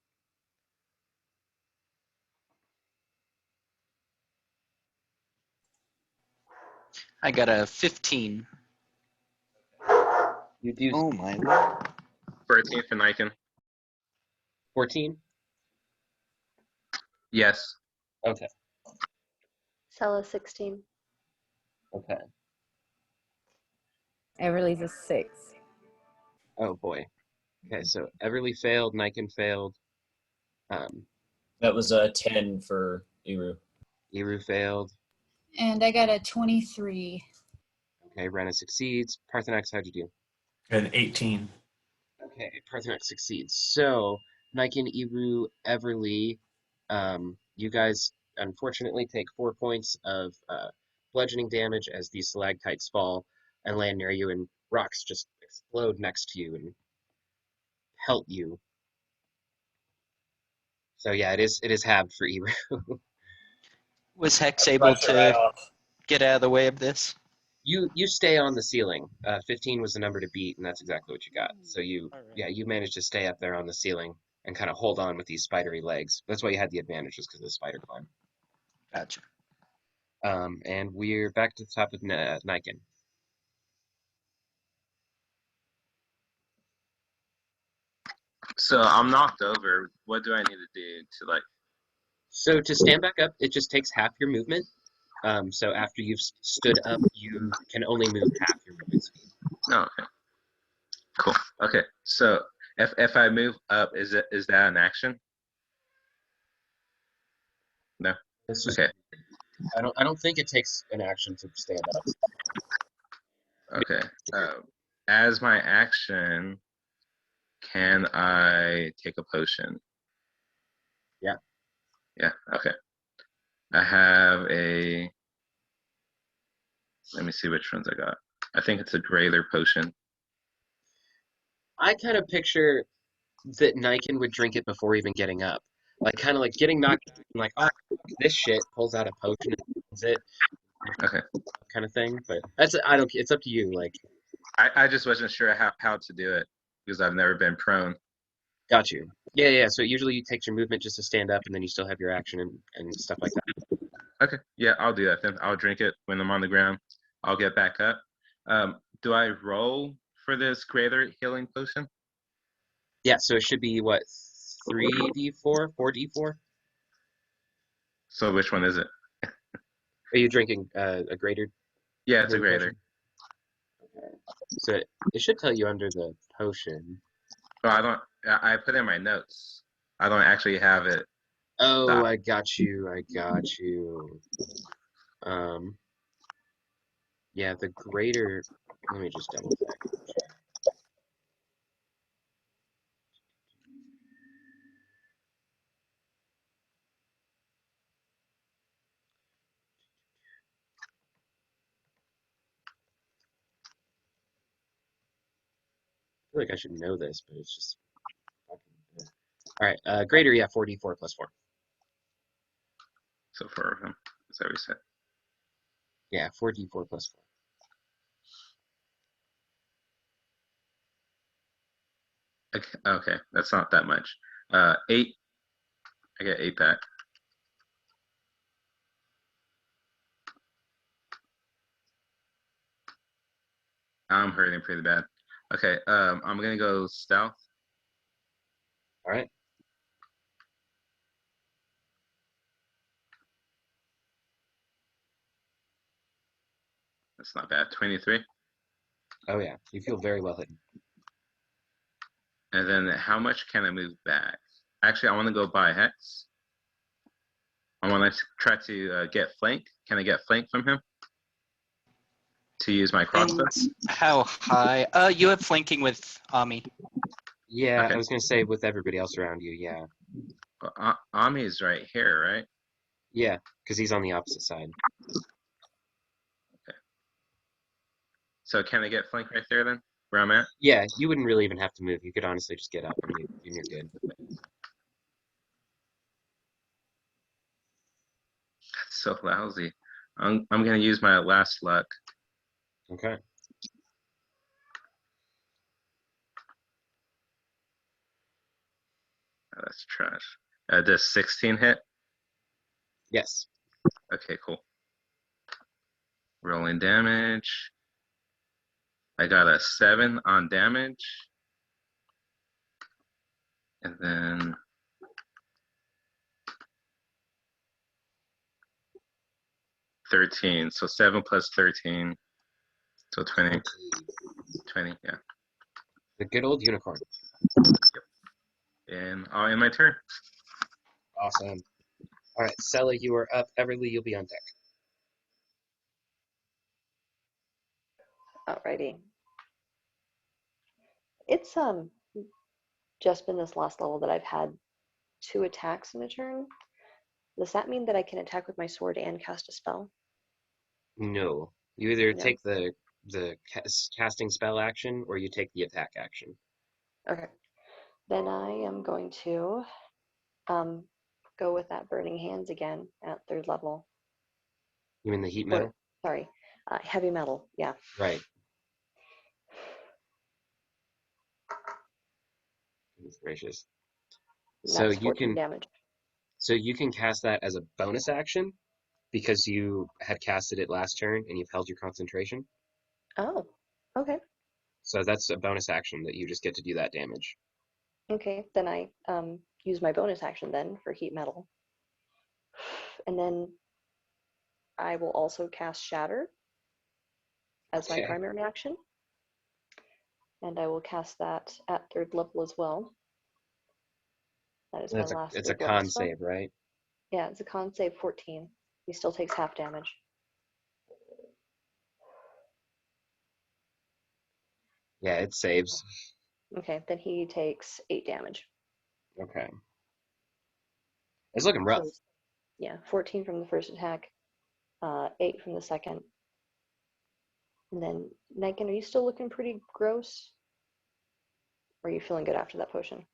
I got a 15. You do Oh my lord. 13 for Niken. 14? Yes. Okay. Sella 16. Okay. Everly's a 6. Oh boy. Okay, so Everly failed, Niken failed, That was a 10 for Iru. Iru failed. And I got a 23. Okay, Rena succeeds. Parthenax, how'd you do? An 18. Okay, Parthenax succeeds. So, Niken, Iru, Everly, you guys unfortunately take 4 points of bludgeoning damage as these stalactites fall and land near you, and rocks just explode next to you and pelt you. So yeah, it is halved for Iru. Was Hex I able brushed it right to off. get out of the way of this? You stay on the ceiling. 15 was the number to beat, and that's exactly what you got. So Alright. you managed to stay up there on the ceiling and kind of hold on with these spidery legs. That's why you had the advantage, just because of the spider climb. Gotcha. And we're back to the top of Niken. So I'm knocked over. What do I need to do to like? So to stand back up, it just takes half your movement. So after you've stood up, you can only move half your movement speed. Oh, okay. Cool. Okay. So if I move up, is that an action? No. It's just Okay. I don't think it takes an action to stand up. Okay. As my action, can I take a potion? Yeah. Yeah. Okay. I have a. Let me see which ones I got. I think it's a greater potion. I kind of picture that Niken would drink it before even getting up. Like kind of like getting knocked like, oh fuck this shit, pulls out a potion and drinks it Okay. kind of thing. But that's I don't it's up to you. Like I just wasn't sure how to do it because I've never been prone. got you. Yeah, yeah. So usually you take your movement just to stand up and then you still have your action and stuff like that. Okay. Yeah, I'll do that then. I'll drink it when I'm on the ground. I'll get back up. Do I roll for this greater healing potion? Yeah, so it should be what 3d4, 4d4? So which one is it? Are you drinking a greater Yeah, it's a healing greater. potion? Okay. So it should tell you under the potion. Oh, I don't. I put in my notes. I don't actually have it. Oh, Stop. I got you. I got you. Um, yeah, the greater. Let me just double check. I feel like I should know this, but it's just fucking. All right, greater, yeah, 4d4 plus 4. So for him, is that what you said? Yeah, 4d4 plus 4. Okay, that's not that much. 8. I get 8 back. I'm hurting pretty bad. Okay, I'm gonna go stealth. All right. That's not bad. 23. Oh yeah, you feel very well hidden. And then how much can I move back? Actually, I want to go by Hex. I want to try to get flank. Can I get flank from him? To use my crossbow? And how high? You have flanking with Ami. Yeah, Okay. I was gonna say with everybody else around you. Yeah, Well, Ami is right here, right? yeah, because he's on the opposite side. So can I get flank right there then? Where I'm at? Yeah, you wouldn't really even have to move. You could honestly just get up and you're good. That's so lousy. I'm gonna use my last luck. Okay. Oh, that's trash. Does 16 hit? Yes. Okay, cool. Rolling damage. I got a 7 on damage. And then 13. So 7 plus 13. So 20. 20, yeah. The good old unicorn. And I'll end my turn. Awesome. All right, Sella, you are up. Everly, you'll be on deck. Alrighty. It's just been this last level that I've had 2 attacks in a turn. Does that mean that I can attack with my sword and cast a spell? No. You either No. take the casting spell action or you take the attack action. Okay. Then I am going to go with that burning hands again at 3rd level. You mean the heat Or, metal? sorry, heavy metal. Yeah. Right. Goodness gracious. So That's you 14 can damage. cast that as a bonus action because you had casted it last turn and you've held your concentration. Oh, okay. So that's a bonus action that you just get to do that damage. Okay, then I use my bonus action then for heat metal. And then I will also cast Shatter as my Okay. primary action. And I will cast that at 3rd level as well. That is my last It's a 3rd level con spell. save, right? Yeah, it's a con save 14. He still takes half damage. Yeah, it saves. Okay, then he takes 8 damage. Okay. It's looking rough. So, yeah, 14 from the first attack, 8 from the second. And then, Niken, are you still looking pretty gross? Or are you feeling good after that potion?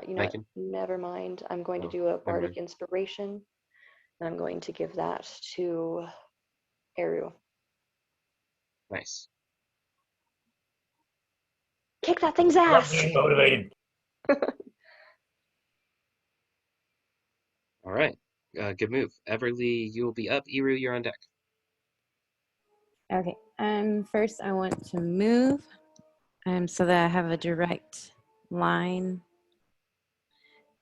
You know what? Niken? Never mind. I'm going to Oh, do a never bardic mind. inspiration, and I'm going to give that to Eru. Nice. Kick that thing's I love ass! being motivated. All right. Good move. Everly, you will be up. Eru, you're on deck. Okay. First I want to move so that I have a direct line.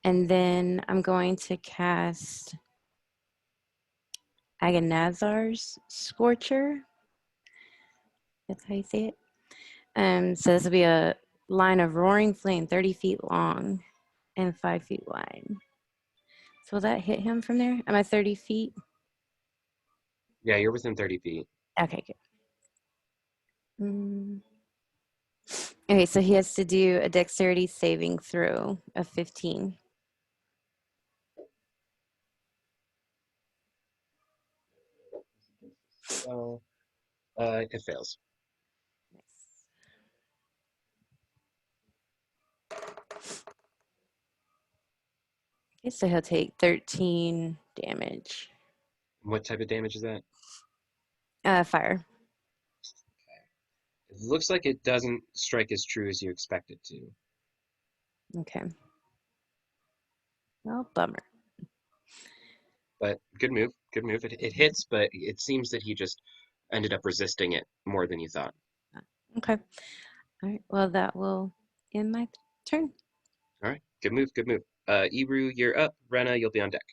And then I'm going to cast Agonazar's Scorcher. That's how you say it. So this will be a line of roaring flame 30 feet long and 5 feet wide. So will that hit him from there? Am I 30 feet? Yeah, you're within 30 feet. Okay, good. Okay, so he has to do a dexterity saving throw of 15. So, it fails. Okay, so he'll take 13 damage. What type of damage is that? Fire. It looks like it doesn't strike as true as you expect it to. Okay. Well, bummer. But good move. Good move. It hits, but it seems that he just ended up resisting it more than you thought. Okay. All right. Well, that will end my turn. All right. Good move. Good move. Eru, you're up. Rena, you'll be on deck.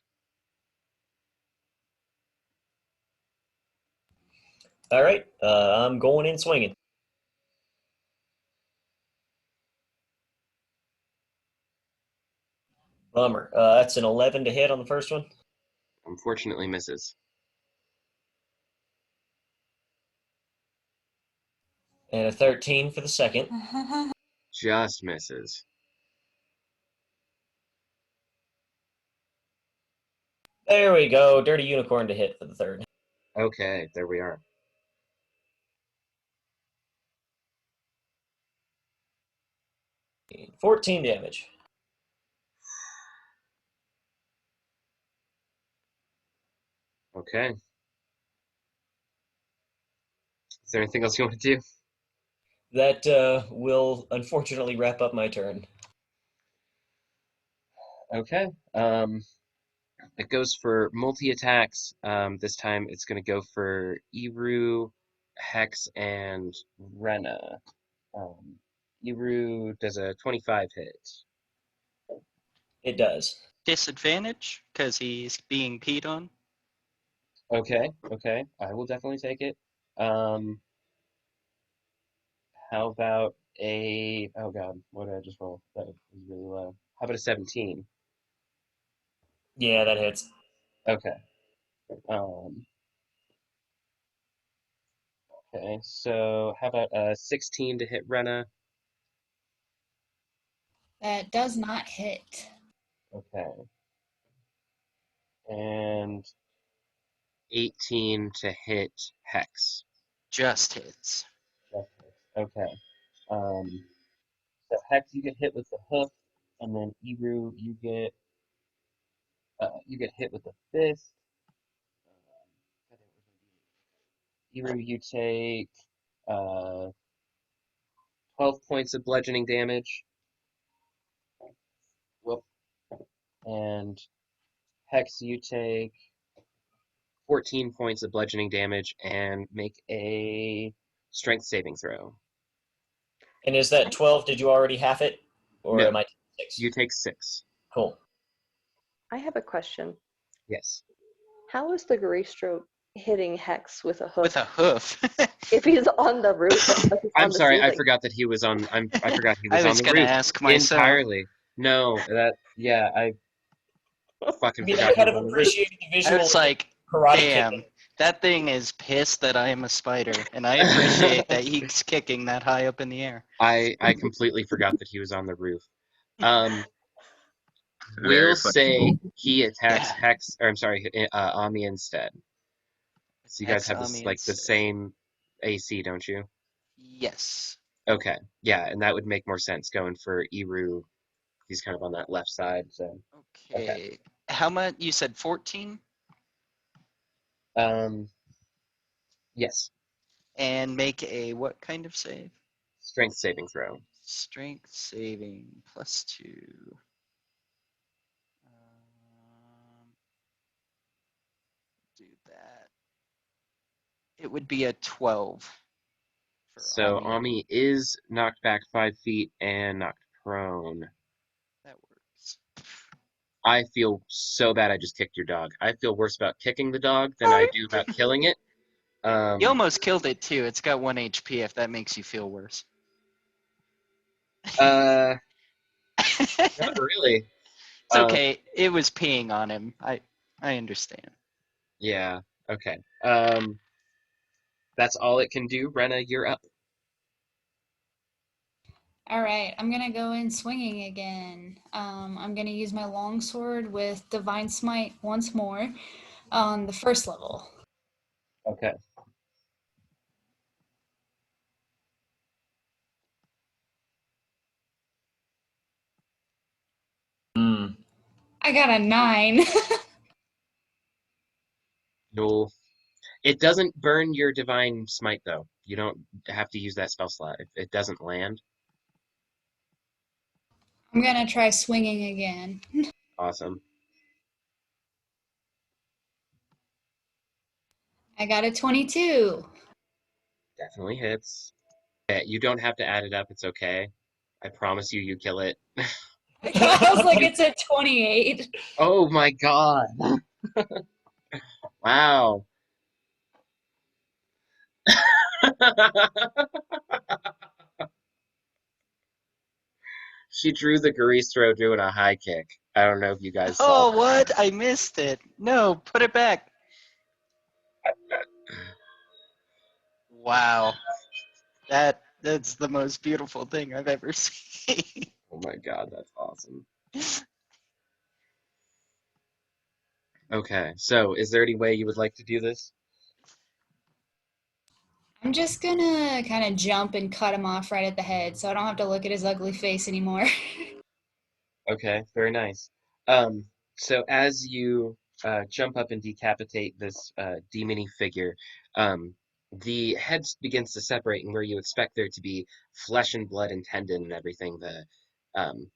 All right, I'm going in swinging. Bummer. That's an 11 to hit on the first one. Unfortunately misses. And a 13 for the second. Just misses. There we go. Dirty Unicorn to hit for the third. Okay, there we are. – 14 damage. Okay. Is there anything else you want to do? That will unfortunately wrap up my turn. Okay. It goes for multi-attacks. This time it's going to go for Eru, Hex, and Rena. Eru does a 25 hit. It does. Disadvantage because he's being peed on. Okay, okay. I will definitely take it. Um, how about oh God, what did I just roll? That was really low. How about a 17? Yeah, that hits. Okay. Um, okay, so how about a 16 to hit Rena? That does not hit. Okay. And 18 to hit Hex. Just hits. Just hits. Okay. Um, so Hex, you get hit with the hook, and then Eru, you get hit with the fist. Eru, you take 12 points of bludgeoning damage. Whoop. And Hex, you take 14 points of bludgeoning damage and make a Strength saving throw. And is that 12? Did you already half it? Or No. am I 6? You take 6. Cool. I have a question. Yes. How is the Gristro hitting Hex with a hoof With a hoof. if he's on the roof? If he's I'm on the sorry, I ceiling? forgot that he was on. I forgot he I was on was the gonna roof ask myself. entirely. No, I fucking I mean, I forgot he kind was of on the roof. appreciated the I visual was like, karate damn, kicking. that thing is pissed that I am a spider, and I appreciate that he's kicking that high up in the air. I completely forgot that he was on the roof. Um, Very we'll funny. say he attacks Yeah. Hex, or I'm sorry, Ami instead. So you guys Hex have on this me like the instead. same AC, don't you? Yes. Okay, yeah, and that would make more sense going for Iru. He's kind of on that left side, so Okay. How much? You said 14? um, yes, And make a what kind of save? strength saving throw. Strength saving +2. Do that. It would be a 12 for So Ami. Ami is knocked back 5 feet and knocked prone. That works. I feel so bad I just kicked your dog. I feel worse about kicking the dog than I do about killing it. You almost killed it too. It's got 1 HP if that makes you feel worse. Not It's really. Um, okay. It was peeing on him. I understand. yeah, okay. That's all it can do. Rena, you're up. All right, I'm gonna go in swinging again. I'm gonna use my longsword with Divine Smite once more on the first level. Okay. Hmm. I got a 9. No. It doesn't burn your divine smite though. You don't have to use that spell slot. If it doesn't land. I'm gonna try swinging again. Awesome. I got a 22. Definitely hits. Okay, you don't have to add it up. It's okay. I promise you, you kill it. I was like, it's a 28. Oh my god. Wow. She drew the Garistro doing a high kick. I don't know if you guys saw Oh, what? I missed it. No, put it back. Wow. That's the most beautiful thing I've ever seen. Oh my god, that's awesome. Okay, so is there any way you would like to do this? I'm just gonna kind of jump and cut him off right at the head so I don't have to look at his ugly face anymore. Okay, very nice. So as you jump up and decapitate this demony figure, the head begins to separate, and where you expect there to be flesh and blood and tendon and everything, the um,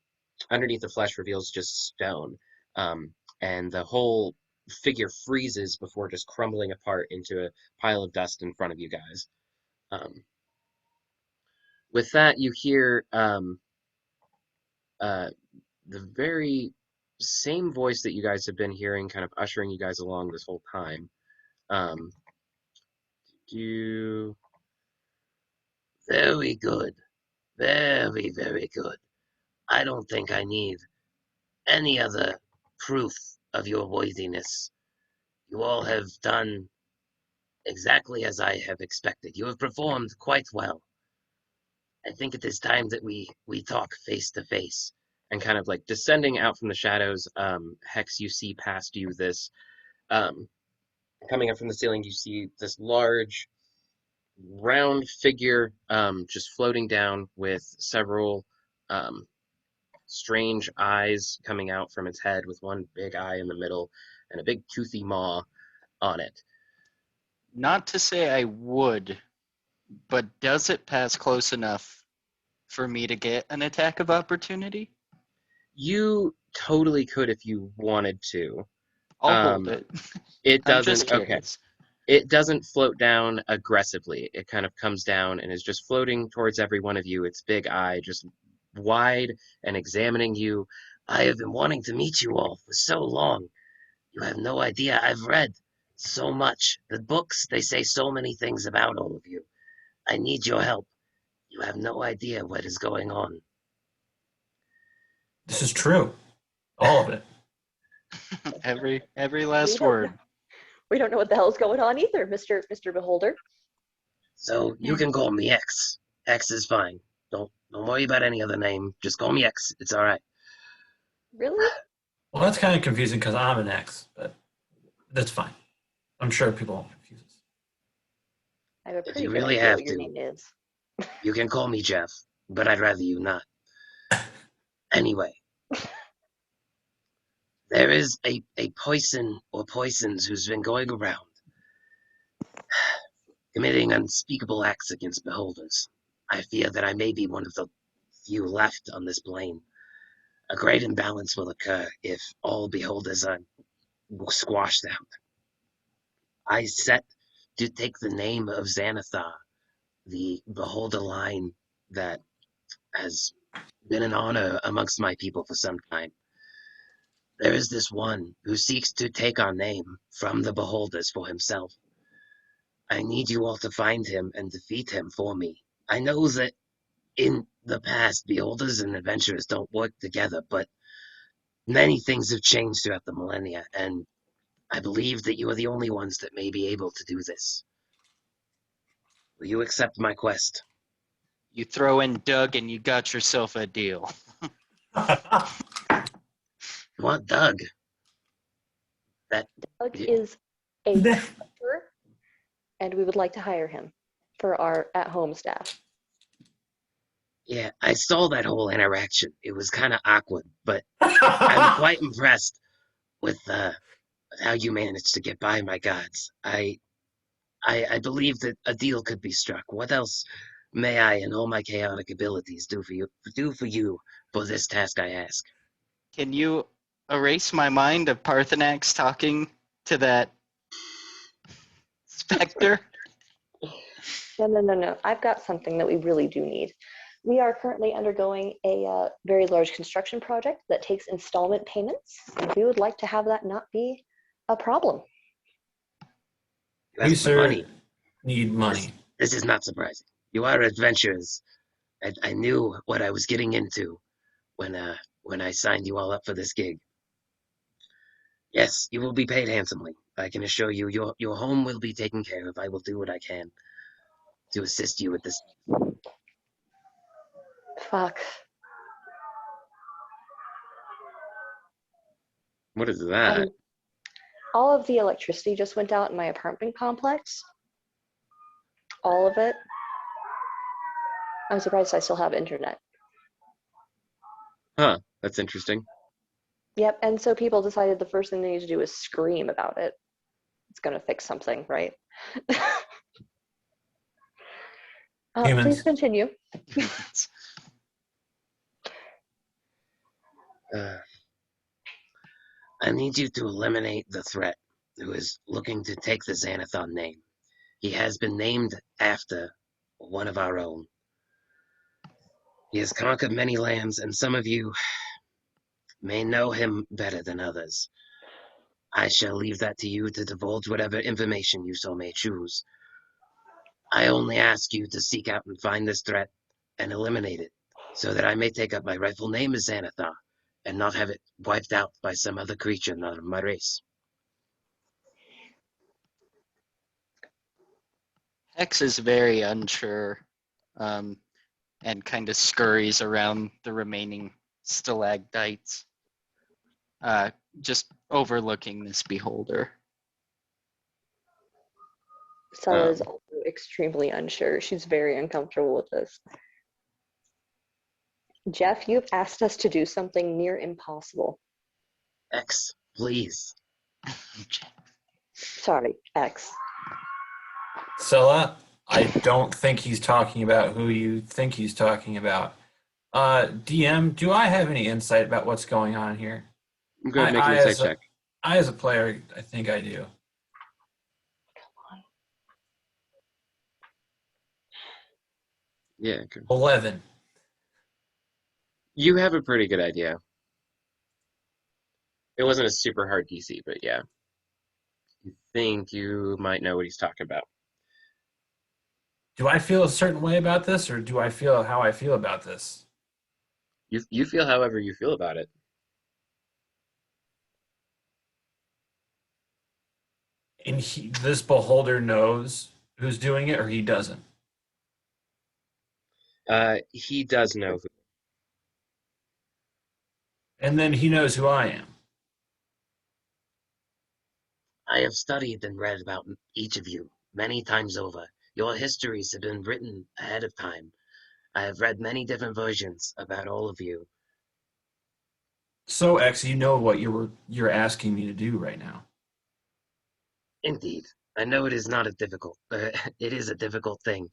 underneath the flesh reveals just stone, and the whole figure freezes before just crumbling apart into a pile of dust in front of you guys. Um, with that, you hear uh, the very same voice that you guys have been hearing, kind of ushering you guys along this whole time. Um, you very good, very good. I don't think I need any other proof of your worthiness. You all have done exactly as I have expected. You have performed quite well. I think it is time that we talk face to face. And kind of like descending out from the shadows, Hex, you see past you this um, coming up from the ceiling, you see this large, round figure just floating down with several strange eyes coming out from its head, with one big eye in the middle and a big toothy maw on it. Not to say I would, but does it pass close enough for me to get an attack of opportunity? You totally could if you wanted to. I'll hold it. It I'm just doesn't. Okay. curious. It doesn't float down aggressively. It kind of comes down and is just floating towards every one of you, its big eye just wide and examining you. I have been wanting to meet you all for so long. You have no idea. I've read so much. The books, they say so many things about all of you. I need your help. You have no idea what is going on. This is true. All of it. Every We last don't know. word. We don't know what the hell's going on either, Mr. Beholder. So you can call me X. X is fine. Don't worry about any other name. Just call me X. It's all right. Really? Well, that's kind of confusing because I'm an X, but that's fine. I'm sure people won't confuse us. I have a If pretty you good really idea have what your to, name is. you can call me Jeff, but I'd rather you not. Anyway, there is a poison or poisons who's been going around, committing unspeakable acts against beholders. I fear that I may be one of the few left on this plane. A great imbalance will occur if all beholders are squashed out. I set to take the name of Xanathar, the beholder line that has been an honor amongst my people for some time. There is this one who seeks to take our name from the beholders for himself. I need you all to find him and defeat him for me. I know that in the past, beholders and adventurers don't work together, but many things have changed throughout the millennia, and I believe that you are the only ones that may be able to do this. Will you accept my quest? You throw in Doug and you got yourself a deal. You want Doug? Doug is a trooper, and we would like to hire him for our at-home staff. Yeah, I saw that whole interaction. It was kind of awkward, but I'm quite impressed with how you managed to get by my gods. I believe that a deal could be struck. What else may I, in all my chaotic abilities, do for you for this task I ask? Can you erase my mind of Parthenax talking to that specter? No. I've got something that we really do need. We are currently undergoing a very large construction project that takes installment payments, and we would like to have that not be a problem. You We, ask for sir, money. need money. This is not surprising. You are adventurers. I knew what I was getting into when I signed you all up for this gig. Yes, you will be paid handsomely. I can assure you, your home will be taken care of. I will do what I can to assist you with this. Fuck. What is that? All of the electricity just went out in my apartment complex. All of it. I'm surprised I still have internet. Huh, that's interesting. Yep, and so people decided the first thing they need to do is scream about it. It's gonna fix something, right? Humans. Please continue. I need you to eliminate the threat who is looking to take the Xanathon name. He has been named after one of our own. He has conquered many lands, and some of you may know him better than others. I shall leave that to you to divulge whatever information you so may choose. I only ask you to seek out and find this threat and eliminate it, so that I may take up my rightful name as Xanathar and not have it wiped out by some other creature not of my race. X is very unsure and kind of scurries around the remaining stalagmites, just overlooking this beholder. Sella is also extremely unsure. She's very uncomfortable with this. Jeff, you've asked us to do something near impossible. X, please. Sorry, X. Scylla, I don't think he's talking about who you think he's talking about. DM, do I have any insight about what's going on here? Go ahead and make an insight check. I, as a player, I think I do. Come on. Yeah, good. 11. You have a pretty good idea. It wasn't a super hard DC, but yeah, you think you might know what he's talking about. Do I feel a certain way about this, or do I feel how I feel about this? You feel however you feel about it. And this beholder knows who's doing it, or he doesn't. He does know who. And then he knows who I am. I have studied and read about each of you many times over. Your histories have been written ahead of time. I have read many different versions about all of you. So, X, you know what you're asking me to do right now. Indeed, I know it is not a difficult, it is a difficult thing,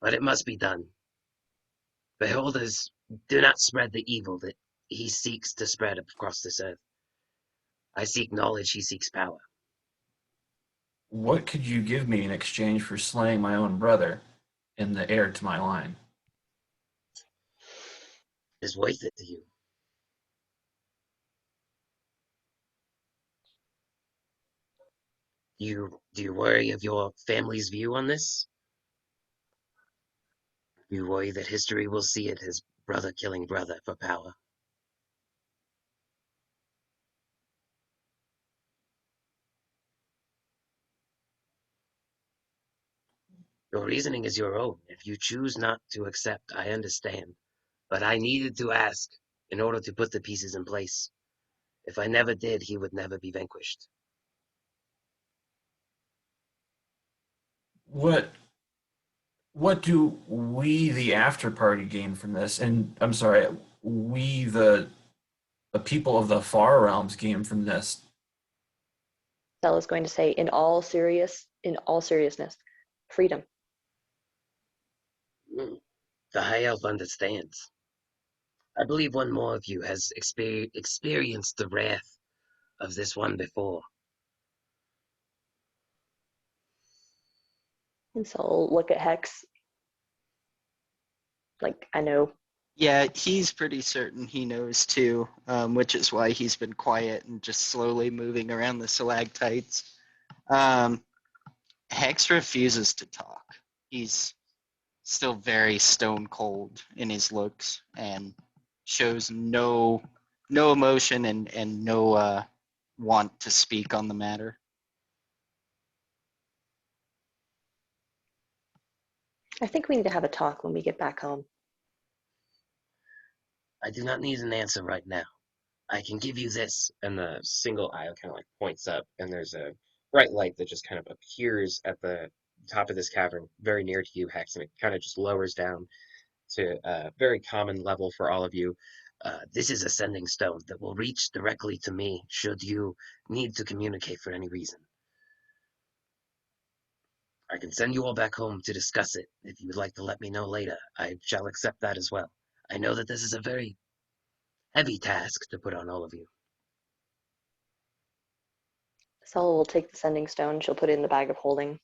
but it must be done. Beholders, do not spread the evil that he seeks to spread across this earth. I seek knowledge, he seeks power. What could you give me in exchange for slaying my own brother and the heir to my line? It is worth it to you. Do you worry of your family's view on this? Do you worry that history will see it as brother killing brother for power? Your reasoning is your own. If you choose not to accept, I understand. But I needed to ask in order to put the pieces in place. If I never did, he would never be vanquished. What what do we, the after party, gain from this? And I'm sorry, we, the people of the far realms, gain from this. Stella is going to say, in all seriousness, freedom. Mm, The High Elf understands. I believe one more of you has experienced the wrath of this one before. And so I'll look at Hex. Like, I know. Yeah, he's pretty certain he knows too, which is why he's been quiet and just slowly moving around the stalactites. Hex refuses to talk. He's still very stone cold in his looks and shows no emotion and no want to speak on the matter. I think we need to have a talk when we get back home. I do not need an answer right now. I can give you this. And the single eye kind of like points up, and there's a bright light that just kind of appears at the top of this cavern, very near to you, Hex, and it kind of just lowers down to a very common level for all of you. This is a sending stone that will reach directly to me should you need to communicate for any reason. I can send you all back home to discuss it. If you would like to let me know later, I shall accept that as well. I know that this is a very heavy task to put on all of you. Stella will take the sending stone. She'll put it in the bag of holding.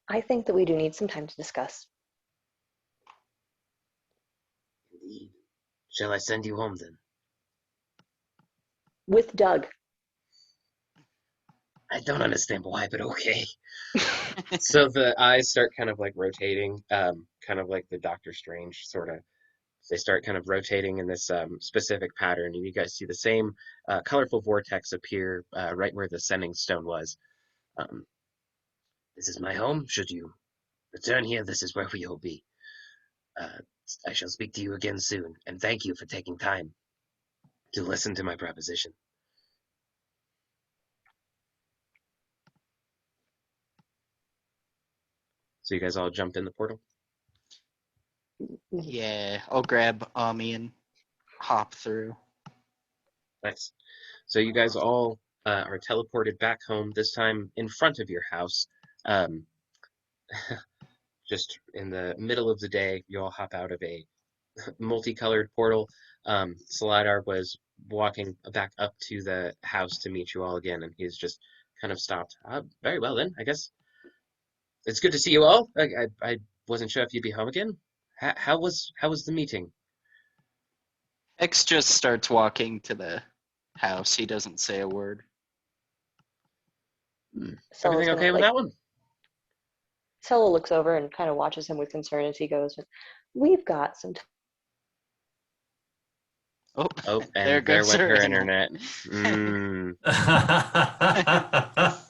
I think that we do need some time to discuss. Indeed. Shall I send you home then? With Doug. I don't understand why, but okay. So the eyes start kind of like rotating, kind of like the Doctor Strange sort of. They start kind of rotating in this specific pattern, and you guys see the same colorful vortex appear right where the sending stone was. Um, This is my home. Should you return here, this is where we will be. Uh, I shall speak to you again soon, and thank you for taking time to listen to my proposition. so you guys all jump in the portal. Yeah, I'll grab Ami and hop through. Nice. So you guys all are teleported back home, this time in front of your house. Um, just in the middle of the day, you all hop out of a multicolored portal. Salidar was walking back up to the house to meet you all again, and he's just kind of stopped. Very well then, I guess. It's good to see you all. I wasn't sure if you'd be home again. How was the meeting? X just starts walking to the house. He doesn't say a word. Stella's Everything gonna okay with like that one? Stella looks over and kind of watches him with concern as he goes, "We've got some Oh, Oh, there and there goes went her her internet. internet. time."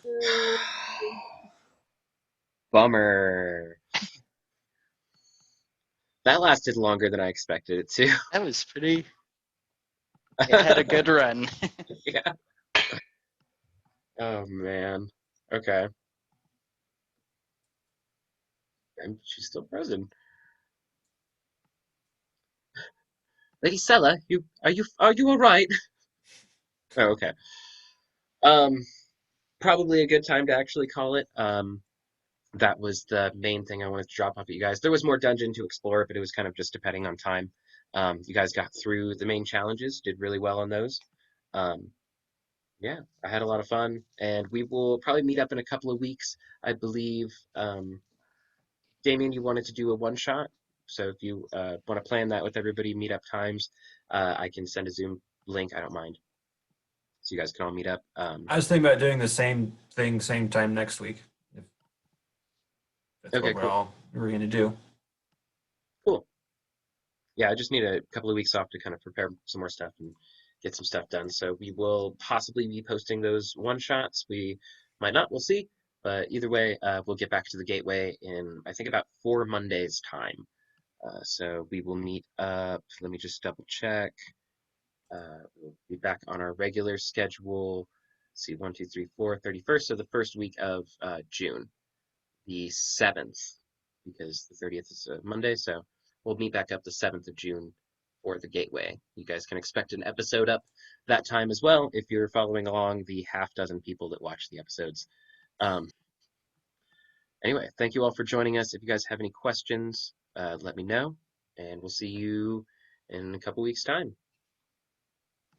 Bummer. That lasted longer than I expected it to. That was pretty. It had a good run. Yeah. Oh man. Okay. And she's still frozen. Lady Stella, are you all right? Oh, okay. Um, Probably a good time to actually call it. That was the main thing I wanted to drop off at you guys. There was more dungeon to explore, but it was kind of just depending on time. You guys got through the main challenges, did really well on those. Um, yeah, I had a lot of fun, and we will probably meet up in a couple of weeks. I believe, Damien, you wanted to do a one shot, so if you want to plan that with everybody, meet up times, I can send a Zoom link. I don't mind, so you guys can all meet up. I was thinking about doing the same thing, same time next week. If that's Okay, what cool, we're going to do. cool. Yeah, I just need a couple of weeks off to kind of prepare some more stuff and get some stuff done. So we will possibly be posting those one shots. We might not, we'll see. But either way, we'll get back to the gateway in I think about 4 Mondays time. So we will meet up. Let me just double check. We'll be back on our regular schedule. Let's see, 1, 2, 3, 4, 31st. So the first week of June, the 7th, because the 30th is a Monday. So we'll meet back up the 7th of June for the Gateway. You guys can expect an episode up that time as well if you're following along the half dozen people that watch the episodes. Um, anyway, thank you all for joining us. If you guys have any questions, let me know, and we'll see you in a couple weeks' time.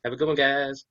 Have a good one, guys.